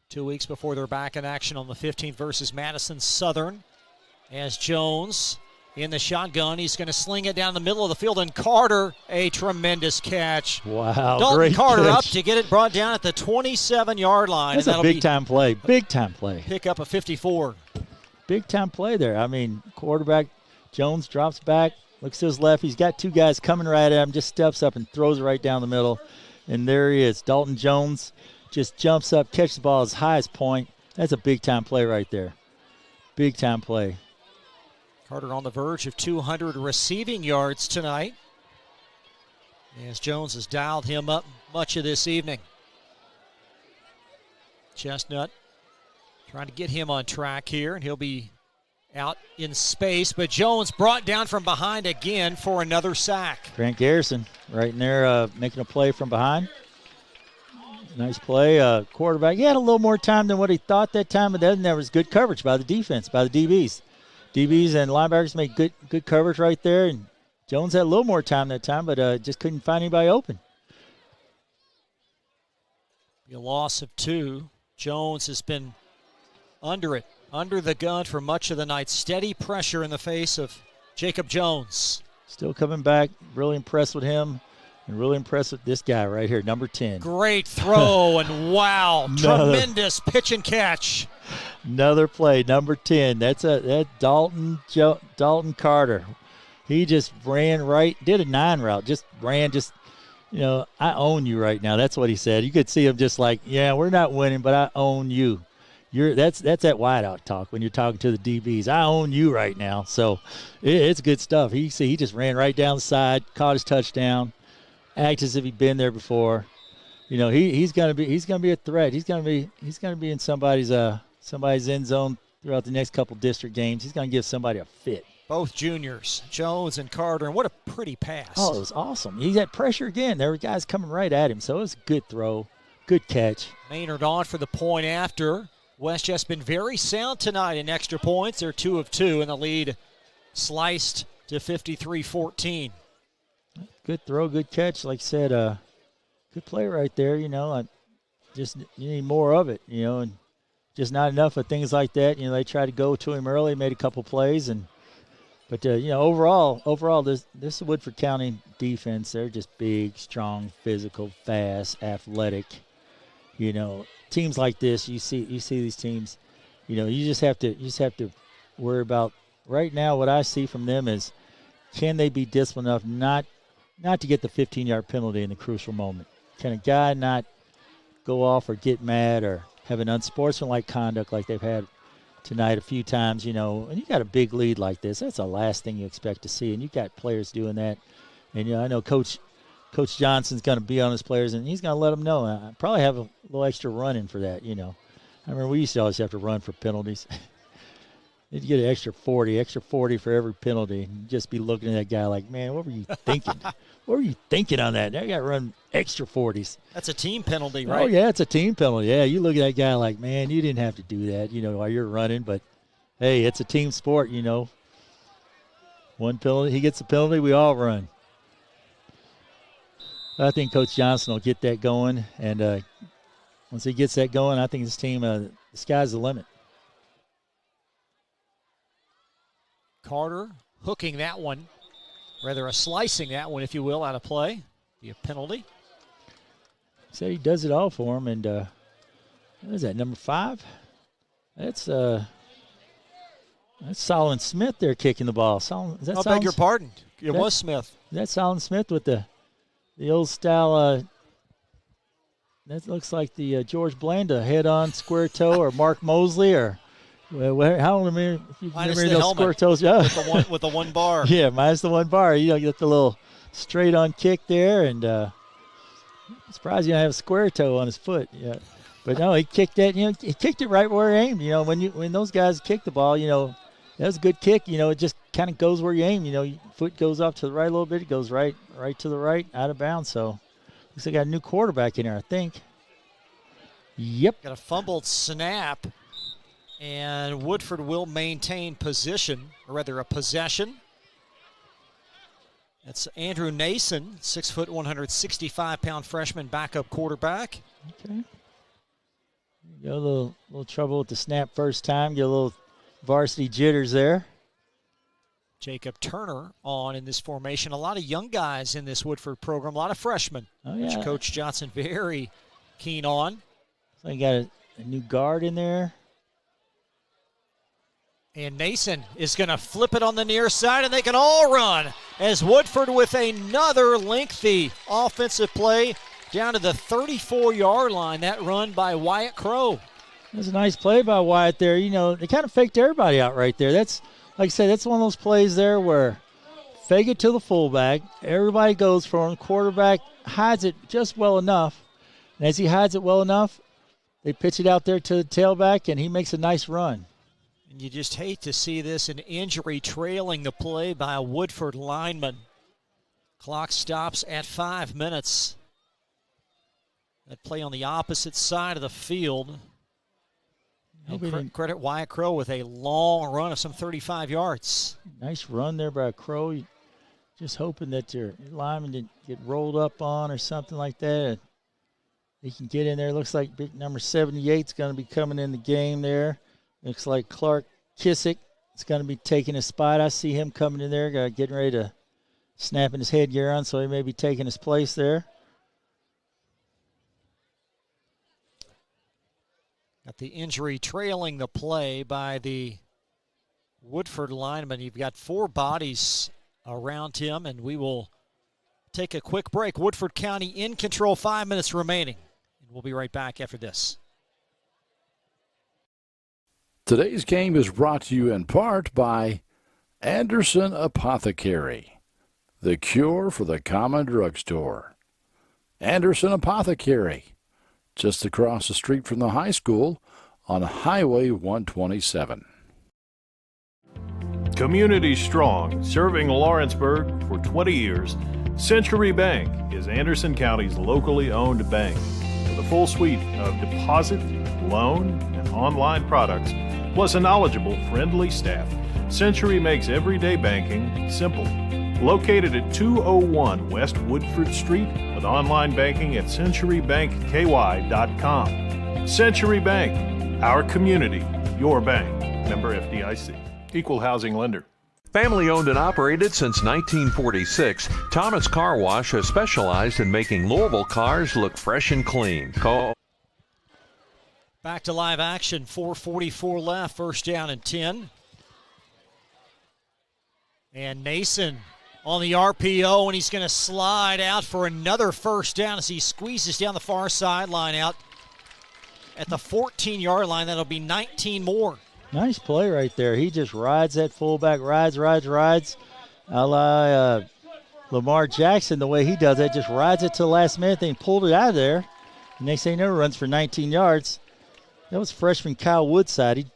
2 weeks before they're back in action on the 15th versus Madison Southern, as Jones in the shotgun. He's going to sling it down the middle of the field, and Carter, a tremendous catch. Wow, Dalton great Carter catch. Up to get it brought down at the 27-yard line. That's a big-time play, big-time play. Pick up a 54. Big-time play there. I mean, quarterback Jones drops back, looks to his left. He's got two guys coming right at him, just steps up and throws it right down the middle. And there he is. Dalton Jones just jumps up, catches the ball as high as point. That's a big-time play right there. Big-time play. Carter on the verge of 200 receiving yards tonight, as Jones has dialed him up much of this evening. Chestnut trying to get him on track here, and he'll be out in space, but Jones brought down from behind again for another sack. Grant Garrison right in there making a play from behind. Nice play. Quarterback, he had a little more time than what he thought that time, but then there was good coverage by the defense, by the DBs. DBs and linebackers made good coverage right there, and Jones had a little more time that time, but just couldn't find anybody open. A loss of 2. Jones has been under the gun for much of the night. Steady pressure in the face of Jacob Jones. Still coming back. Really impressed with him. And really impressed with this guy right here, number 10. Great throw, and wow, tremendous pitch and catch. Another play, number 10. That's Dalton Carter. He just ran right, did a 9 route, just ran, I own you right now. That's what he said. You could see him just like, yeah, we're not winning, but I own you. That's that wideout talk when you're talking to the DBs. I own you right now. So it's good stuff. He just ran right down the side, caught his touchdown. Act as if he'd been there before. He's gonna be a threat. He's gonna be in somebody's end zone throughout the next couple district games. He's gonna give somebody a fit. Both juniors, Jones and Carter, and what a pretty pass. Oh, it was awesome. He had pressure again. There were guys coming right at him, so it was a good throw, good catch. Maynard on for the point after. West Jeff's been very sound tonight in extra points. They're 2 of 2, and the lead sliced to 53-14. Good throw, good catch. Like I said, good play right there. You need more of it. And just not enough of things like that. They tried to go to him early, made a couple plays, but overall, this Woodford County defense, they're just big, strong, physical, fast, athletic. Teams like this, you see these teams. You just have to worry about right now. What I see from them is, can they be disciplined enough not to get the 15-yard penalty in the crucial moment? Can a guy not go off or get mad or have an unsportsmanlike conduct like they've had tonight a few times, and you got a big lead like this. That's the last thing you expect to see, and you got players doing that. And, I know Coach Johnson's going to be on his players, and he's going to let them know. I probably have a little extra running for that, I remember we used to always have to run for penalties. You'd get an extra 40 for every penalty. And just be looking at that guy like, man, what were you thinking? What were you thinking on that? Now you got to run extra 40s. That's a team penalty, right? Oh, yeah, it's a team penalty. Yeah, you look at that guy like, man, you didn't have to do that, while you're running. But, hey, it's a team sport, One penalty, he gets a penalty, we all run. I think Coach Johnson will get that going. And once he gets that going, I think this team, the sky's the limit. Carter hooking that one, rather slicing that one, if you will, out of play. Be a penalty. Said he does it all for him, and what is that, number 5? That's Solomon Smith there kicking the ball. I beg your pardon. It was Smith. That's Solomon Smith with the old style. That looks like the George Blanda head-on square toe, or Mark Mosley, or how many? Minus the helmet square toes, yeah. with the one bar. Yeah, minus the one bar. You get the little straight-on kick there, and I'm surprised you don't have a square toe on his foot. Yeah, but no, he kicked that. He kicked it right where he aimed. When those guys kick the ball, that was a good kick. It just kind of goes where you aim. Your foot goes off to the right a little bit. It goes right to the right, out of bounds. So looks like I got a new quarterback in there, I think. Yep. Got a fumbled snap. And Woodford will maintain position, or rather a possession. That's Andrew Nason, 6 foot, 165-pound freshman backup quarterback. Okay. Got a little trouble with the snap first time. Get a little varsity jitters there. Jacob Turner on in this formation. A lot of young guys in this Woodford program, a lot of freshmen, which Coach Johnson very keen on. So you got a new guard in there. And Nason is going to flip it on the near side, and they can all run as Woodford with another lengthy offensive play down to the 34-yard line. That run by Wyatt Crow. That's a nice play by Wyatt there. They kind of faked everybody out right there. That's, like I said, that's one of those plays there where fake it to the fullback. Everybody goes for him. Quarterback hides it just well enough. And as he hides it well enough, they pitch it out there to the tailback, and he makes a nice run. And you just hate to see this, an injury trailing the play by a Woodford lineman. Clock stops at 5 minutes. That play on the opposite side of the field. And credit Wyatt Crow with a long run of some 35 yards. Nice run there by Crow. just hoping that your lineman didn't get rolled up on or something like that. He can get in there. Looks like big number 78 is going to be coming in the game there. Looks like Clark Kissick is going to be taking his spot. I see him coming in there, getting ready to snapping his headgear on, so he may be taking his place there. Got the injury trailing the play by the Woodford lineman. You've got 4 bodies around him, and we will take a quick break. Woodford County in control, 5 minutes remaining. And we'll be right back after this. Today's game is brought to you in part by Anderson Apothecary, the cure for the common drugstore. Anderson Apothecary, just across the street from the high school on Highway 127. Community strong, serving Lawrenceburg for 20 years, Century Bank is Anderson County's locally owned bank. With a full suite of deposit, loan, and online products, plus a knowledgeable, friendly staff, Century makes everyday banking simple. Located at 201 West Woodford Street with online banking at centurybankky.com. Century Bank, our community, your bank. Member FDIC. Equal housing lender. Family owned and operated since 1946, Thomas Car Wash has specialized in making Louisville cars look fresh and clean. Back to live action, 4:44 left, first down and 10. And Nason on the RPO, and he's going to slide out for another first down as he squeezes down the far sideline out at the 14-yard line. That'll be 19 more. Nice play right there. He just rides that fullback, rides. A la Lamar Jackson, the way he does it, just rides it to the last minute, then pulled it out of there. Next thing you know, runs for 19 yards. That was freshman Kyle Woodside. He,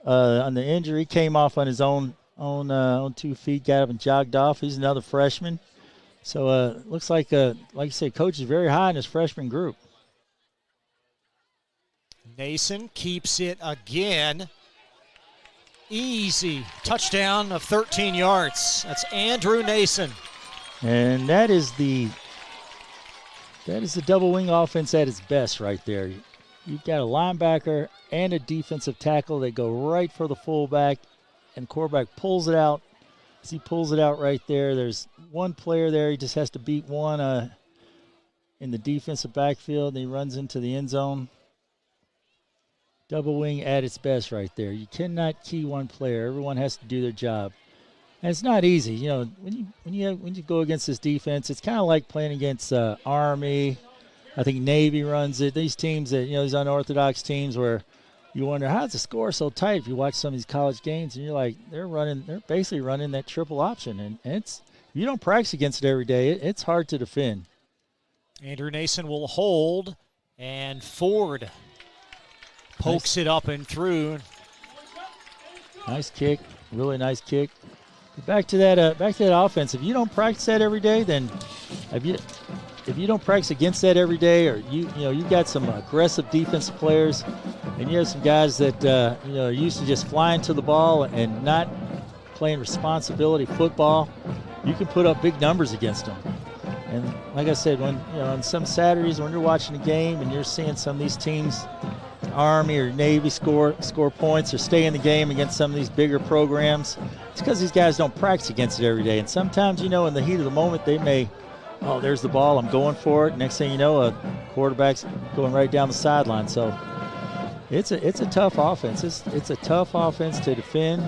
on the injury, came off on his own 2 feet, got up and jogged off. He's another freshman. So looks like you said, coach is very high in his freshman group. Nason keeps it again. Easy touchdown of 13 yards. That's Andrew Nason. And that is the double wing offense at its best right there. You've got a linebacker and a defensive tackle that go right for the fullback, and quarterback pulls it out. As he pulls it out right there, there's one player there. He just has to beat one in the defensive backfield, and he runs into the end zone. Double wing at its best right there. You cannot key one player. Everyone has to do their job. And it's not easy. You know, when you go against this defense, it's kind of like playing against Army. I think Navy runs it. These teams that, these unorthodox teams where you wonder, how's the score so tight if you watch some of these college games and you're like, they're basically running that triple option. And it's, if you don't practice against it every day, it's hard to defend. Andrew Nason will hold, and Ford pokes it up and through. Nice kick, really nice kick. Back to that offense. If you don't practice that every day, then if you don't practice against that every day, or you've got some aggressive defensive players, and you have some guys that are used to just flying to the ball and not playing responsibility football, you can put up big numbers against them. And like I said, when on some Saturdays when you're watching a game and you're seeing some of these teams, Army or Navy score points or stay in the game against some of these bigger programs, it's because these guys don't practice against it every day. And sometimes, in the heat of the moment, they may, there's the ball, I'm going for it. Next thing you know, a quarterback's going right down the sideline. So it's a tough offense. It's a tough offense to defend.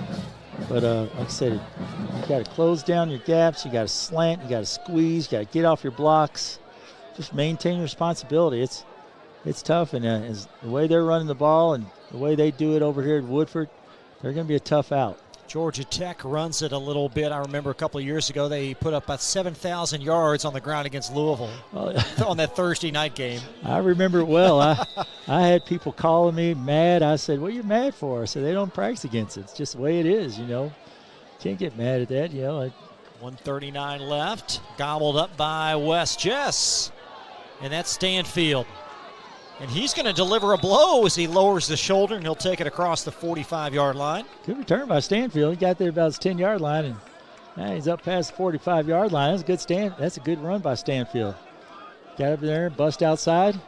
But like I said, you got to close down your gaps. You got to slant. You got to squeeze. You got to get off your blocks. Just maintain your responsibility. It's tough, and the way they're running the ball and the way they do it over here at Woodford, they're going to be a tough out. Georgia Tech runs it a little bit. I remember a couple of years ago they put up about 7,000 yards on the ground against Louisville on that Thursday night game. I remember it well. I had people calling me mad. I said, "What are you mad for?" I said, "They don't practice against it. It's just the way it is, Can't get mad at that, 1:39 left. Gobbled up by Wes Jess. And that's Stanfield. And he's going to deliver a blow as he lowers the shoulder, and he'll take it across the 45-yard line. Good return by Stanfield. He got there about his 10-yard line, and Hey, he's up past the 45-yard line. That's a good stand. That's a good run by Stanfield. Got up there, bust outside.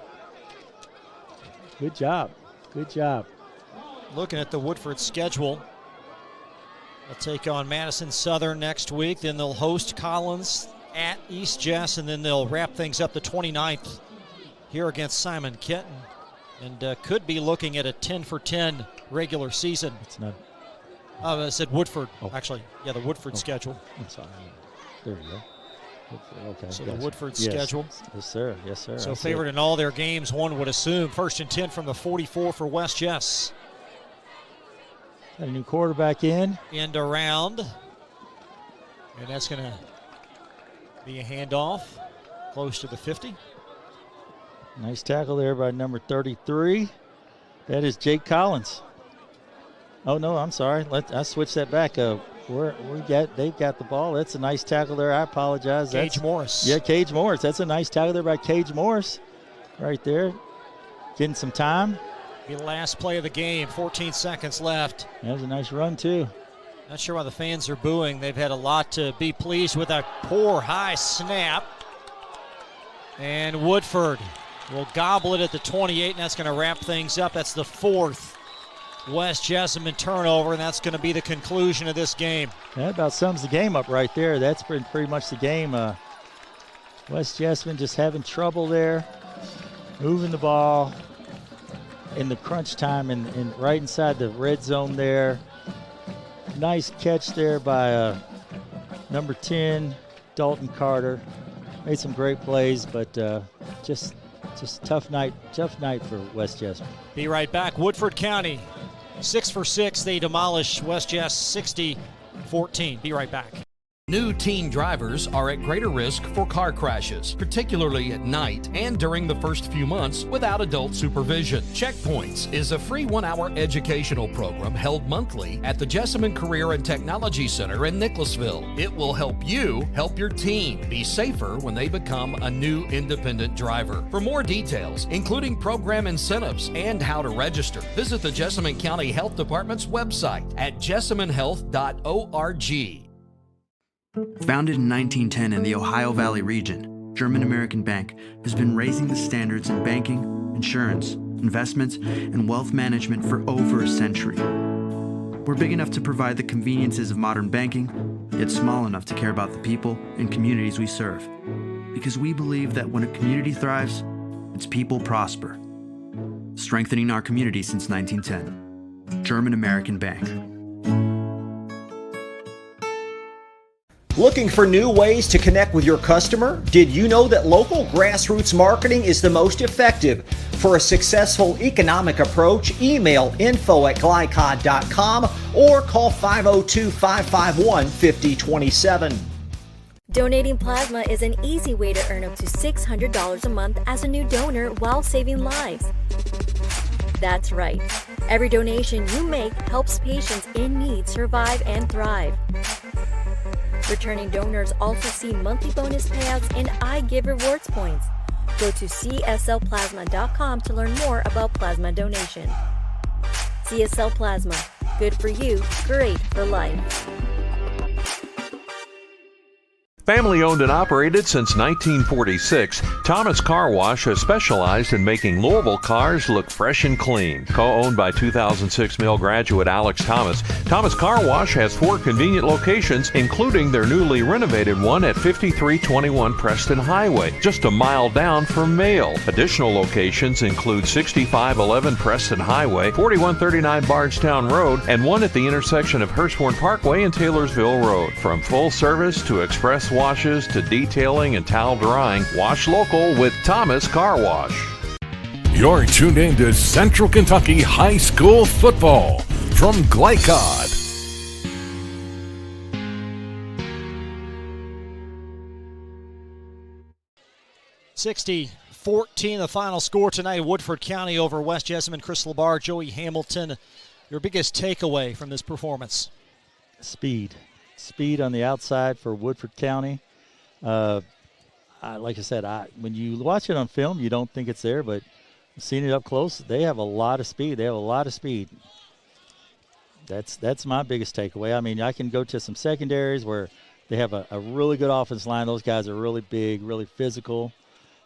Good job. Good job. Looking at the Woodford schedule, they'll take on Madison Southern next week. Then they'll host Collins at East Jess, and then they'll wrap things up the 29th here against Simon Kenton. And could be looking at a 10-for-10 regular season. It's not. I said Woodford, Oh. actually. Yeah, the Woodford schedule. I'm sorry. There we go. Woodford, okay. So yes. the Woodford Yes. schedule. Yes, sir. Yes, sir. So I see favored it. in all their games, one would assume. 1st and 10 from the 44 for West Jess. Got a new quarterback in. End around. And that's going to be a handoff close to the 50. Nice tackle there by number 33. That is Jake Collins. Oh, no, I'm sorry. I switched that back. They've got the ball. That's a nice tackle there. I apologize. Cage Morris. Yeah, Cage Morris. That's a nice tackle there by Cage Morris. Right there. Getting some time. Be the last play of the game. 14 seconds left. That was a nice run, too. Not sure why the fans are booing. They've had a lot to be pleased with. A poor high snap. And Woodford will gobble it at the 28, and that's going to wrap things up. That's the 4th West Jessamine turnover, and that's going to be the conclusion of this game. That about sums the game up right there. That's pretty much the game. West Jessamine just having trouble there, moving the ball in the crunch time and right inside the red zone there. Nice catch there by number 10, Dalton Carter. Made some great plays, but just tough night for West Jessamine. Be right back. Woodford County, 6 for 6. They demolish West Jess 60-14. Be right back. New teen drivers are at greater risk for car crashes, particularly at night and during the first few months without adult supervision. Checkpoints is a free 1-hour educational program held monthly at the Jessamine Career and Technology Center in Nicholasville. It will help you help your teen be safer when they become a new independent driver. For more details, including program incentives and how to register, visit the Jessamine County Health Department's website at jessaminehealth.org. Founded in 1910 in the Ohio Valley region, German American Bank has been raising the standards in banking, insurance, investments, and wealth management for over a century. We're big enough to provide the conveniences of modern banking, yet small enough to care about the people and communities we serve. Because we believe that when a community thrives, its people prosper. Strengthening our community since 1910. German American Bank. Looking for new ways to connect with your customer? Did you know that local grassroots marketing is the most effective? For a successful economic approach, email info@glycod.com or call 502-551-5027. Donating plasma is an easy way to earn up to $600 a month as a new donor while saving lives. That's right. Every donation you make helps patients in need survive and thrive. Returning donors also see monthly bonus payouts and I Give Rewards points. Go to cslplasma.com to learn more about plasma donation. CSL Plasma. Good for you, great for life. Family owned and operated since 1946, Thomas Car Wash has specialized in making Louisville cars look fresh and clean. Co-owned by 2006 Mill graduate Alex Thomas, Thomas Car Wash has 4 convenient locations, including their newly renovated one at 5321 Preston Highway, just a mile down from Mail. Additional locations include 6511 Preston Highway, 4139 Bardstown Road, and one at the intersection of Hurstbourne Parkway and Taylorsville Road. From full service to express washes to detailing and towel drying, wash local with Thomas Car Wash. You're tuned in to Central Kentucky High School Football from Glycod. $60-14, the final score tonight. Woodford County over West Jessamine. Chris Labar, Joey Hamilton. Your biggest takeaway from this performance? Speed on the outside for Woodford County. Like I said, when you watch it on film, you don't think it's there, but seeing it up close, they have a lot of speed. That's my biggest takeaway. I mean, I can go to some secondaries where They have a really good offensive line. Those guys are really big, really physical.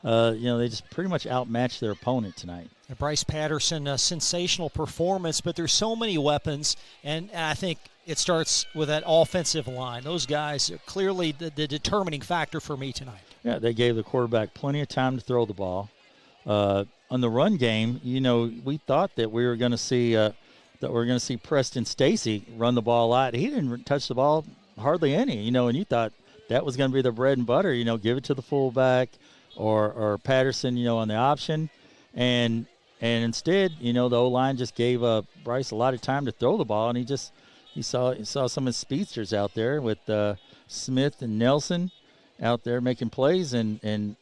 They just pretty much outmatched their opponent tonight. Bryce Patterson, a sensational performance, but there's so many weapons, and I think it starts with that offensive line. Those guys are clearly the determining factor for me tonight. Yeah, they gave the quarterback plenty of time to throw the ball. On the run game, we thought that we were going to see Preston Stacy run the ball a lot. He didn't touch the ball hardly any, and you thought that was going to be the bread and butter. Give it to the fullback or Patterson, on the option, and instead, the O-line just gave Bryce a lot of time to throw the ball, and he saw some of his speedsters out there with Smith and Nelson out there making plays, and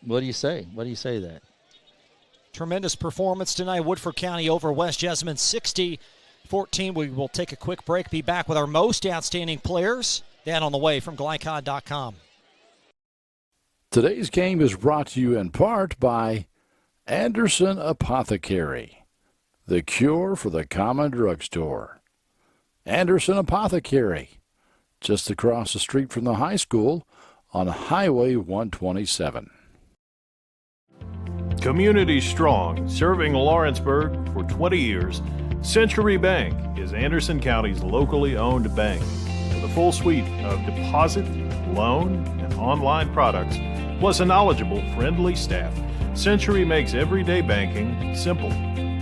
what do you say? What do you say to that? Tremendous performance tonight. Woodford County over West Jessamine 60-14. We will take a quick break, be back with our most outstanding players. That on the way from Glycod.com. Today's game is brought to you in part by Anderson Apothecary, the cure for the common drugstore. Anderson Apothecary, just across the street from the high school on Highway 127. Community strong, serving Lawrenceburg for 20 years, Century Bank is Anderson County's locally owned bank. With a full suite of deposit, loan, and online products, plus a knowledgeable, friendly staff, Century makes everyday banking simple.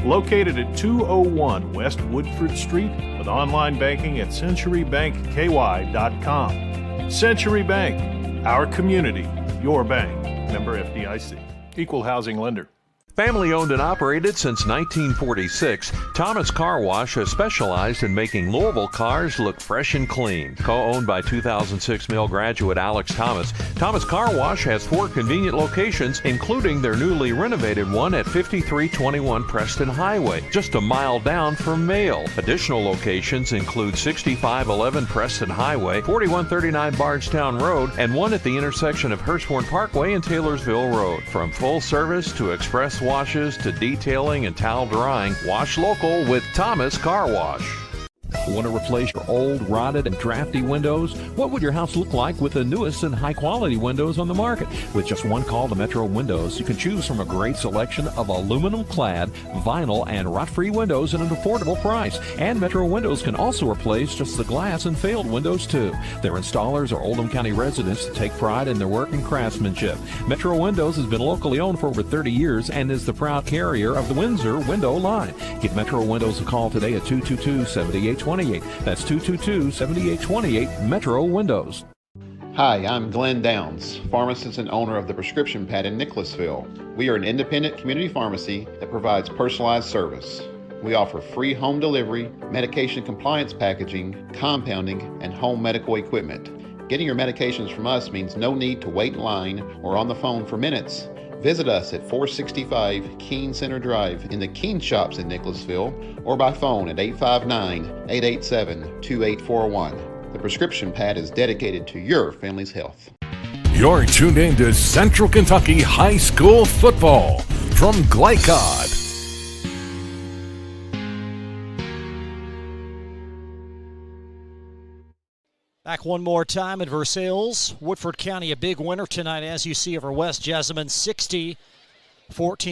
Located at 201 West Woodford Street with online banking at centurybankky.com. Century Bank, our community, your bank. Member FDIC. Equal housing lender. Family owned and operated since 1946, Thomas Car Wash has specialized in making Louisville cars look fresh and clean. Co-owned by 2006 Mill graduate Alex Thomas, Thomas Car Wash has 4 convenient locations, including their newly renovated one at 5321 Preston Highway, just a mile down from Mail. Additional locations include 6511 Preston Highway, 4139 Bardstown Road, and one at the intersection of Hurstbourne Parkway and Taylorsville Road. From full service to express washes to detailing and towel drying, wash local with Thomas Car Wash. Want to replace your old, rotted, and drafty windows? What would your house look like with the newest and high-quality windows on the market? With just one call to Metro Windows, you can choose from a great selection of aluminum-clad, vinyl, and rot-free windows at an affordable price. And Metro Windows can also replace just the glass and failed windows, too. Their installers are Oldham County residents that take pride in their work and craftsmanship. Metro Windows has been locally owned for over 30 years and is the proud carrier of the Windsor window line. Give Metro Windows a call today at 222-7828. That's 222-7828 Metro Windows. Hi, I'm Glenn Downs, pharmacist and owner of the Prescription Pad in Nicholasville. We are an independent community pharmacy that provides personalized service. We offer free home delivery, medication compliance packaging, compounding, and home medical equipment. Getting your medications from us means no need to wait in line or on the phone for minutes. Visit us at 465 Keene Center Drive in the Keene Shops in Nicholasville or by phone at 859-887-2841. The Prescription Pad is dedicated to your family's health. You're tuned in to Central Kentucky High School Football from Glycod. Back one more time at Versailles. Woodford County a big winner tonight, as you see, over West Jessamine 60-14.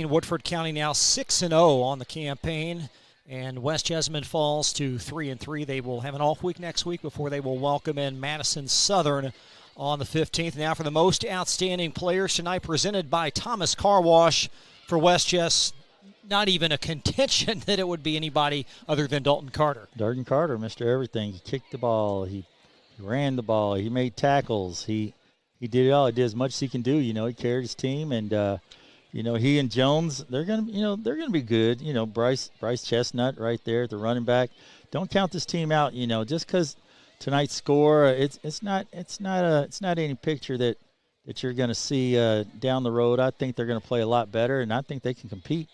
Woodford County now 6-0 on the campaign, and West Jessamine falls to 3-3. They will have an off week next week before they will welcome in Madison Southern on the 15th. Now for the most outstanding players tonight, presented by Thomas Car Wash for West Jess. Not even a contention that it would be anybody other than Dalton Carter. Dalton Carter, Mr. Everything. He kicked the ball. He ran the ball. He made tackles. He did it all. He did as much as he can do. He carried his team, and he and Jones, they're gonna be good. Bryce Chestnut right there at the running back. Don't count this team out. Just because tonight's score, it's not any picture that you're gonna see down the road. I think they're gonna play a lot better, and I think they can compete.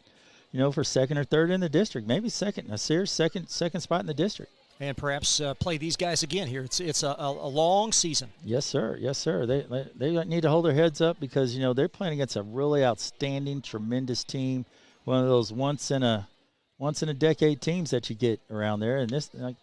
For second or third in the district, maybe second spot in the district. And perhaps play these guys again here. It's a long season. Yes, sir. Yes, sir. They need to hold their heads up because they're playing against a really outstanding, tremendous team. One of those once in a decade teams that you get around there, and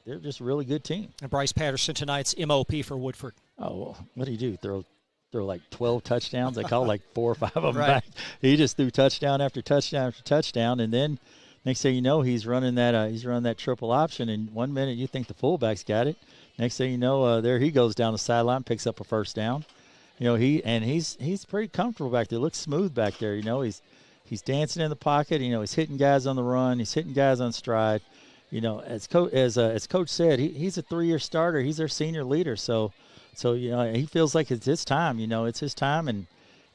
they're just a really good team. And Bryce Patterson tonight's MOP for Woodford. Oh, well, what do you do? Throw like 12 touchdowns? They call like 4 or 5 of them Right. back. He just threw touchdown after touchdown after touchdown, and then next thing you know, he's running that triple option. And 1 minute you think the fullback's got it. Next thing you know, there he goes down the sideline, picks up a first down. He's pretty comfortable back there. Looks smooth back there. He's dancing in the pocket. He's hitting guys on the run. He's hitting guys on stride. As Coach said, he's a 3-year starter. He's their senior leader. So he feels like it's his time. It's his time.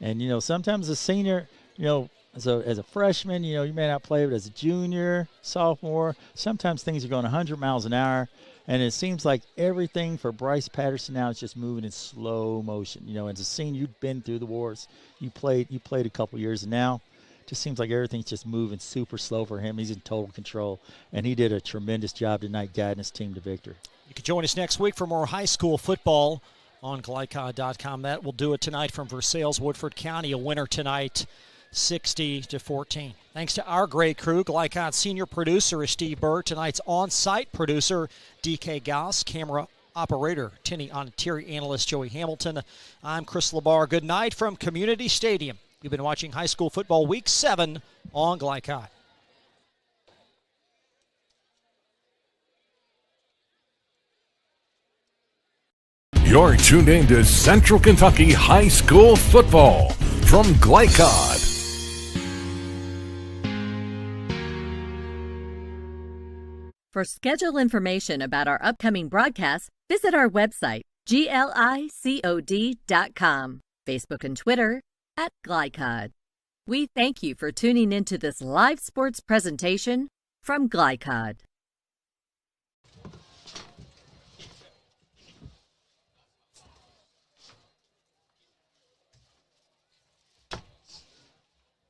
And sometimes a senior, as a freshman, you may not play, but as a junior, sophomore, sometimes things are going 100 miles an hour. And it seems like everything for Bryce Patterson now is just moving in slow motion. As a senior, you've been through the wars. You played a couple years, and now it just seems like everything's just moving super slow for him. He's in total control, and he did a tremendous job tonight guiding his team to victory. You can join us next week for more high school football on Glycod.com. That will do it tonight from Versailles, Woodford County. A winner tonight, 60-14. Thanks to our great crew. Glycod's senior producer is Steve Burr. Tonight's on-site producer, DK Gauss. Camera operator, Tinny Ontieri. Analyst, Joey Hamilton. I'm Chris Labar. Good night from Community Stadium. You've been watching High School Football Week 7 on Glycod. You're tuned in to Central Kentucky High School Football from Glycod. For schedule information about our upcoming broadcasts, visit our website, glicod.com, Facebook and Twitter @Glycod. We thank you for tuning into this live sports presentation from Glycod.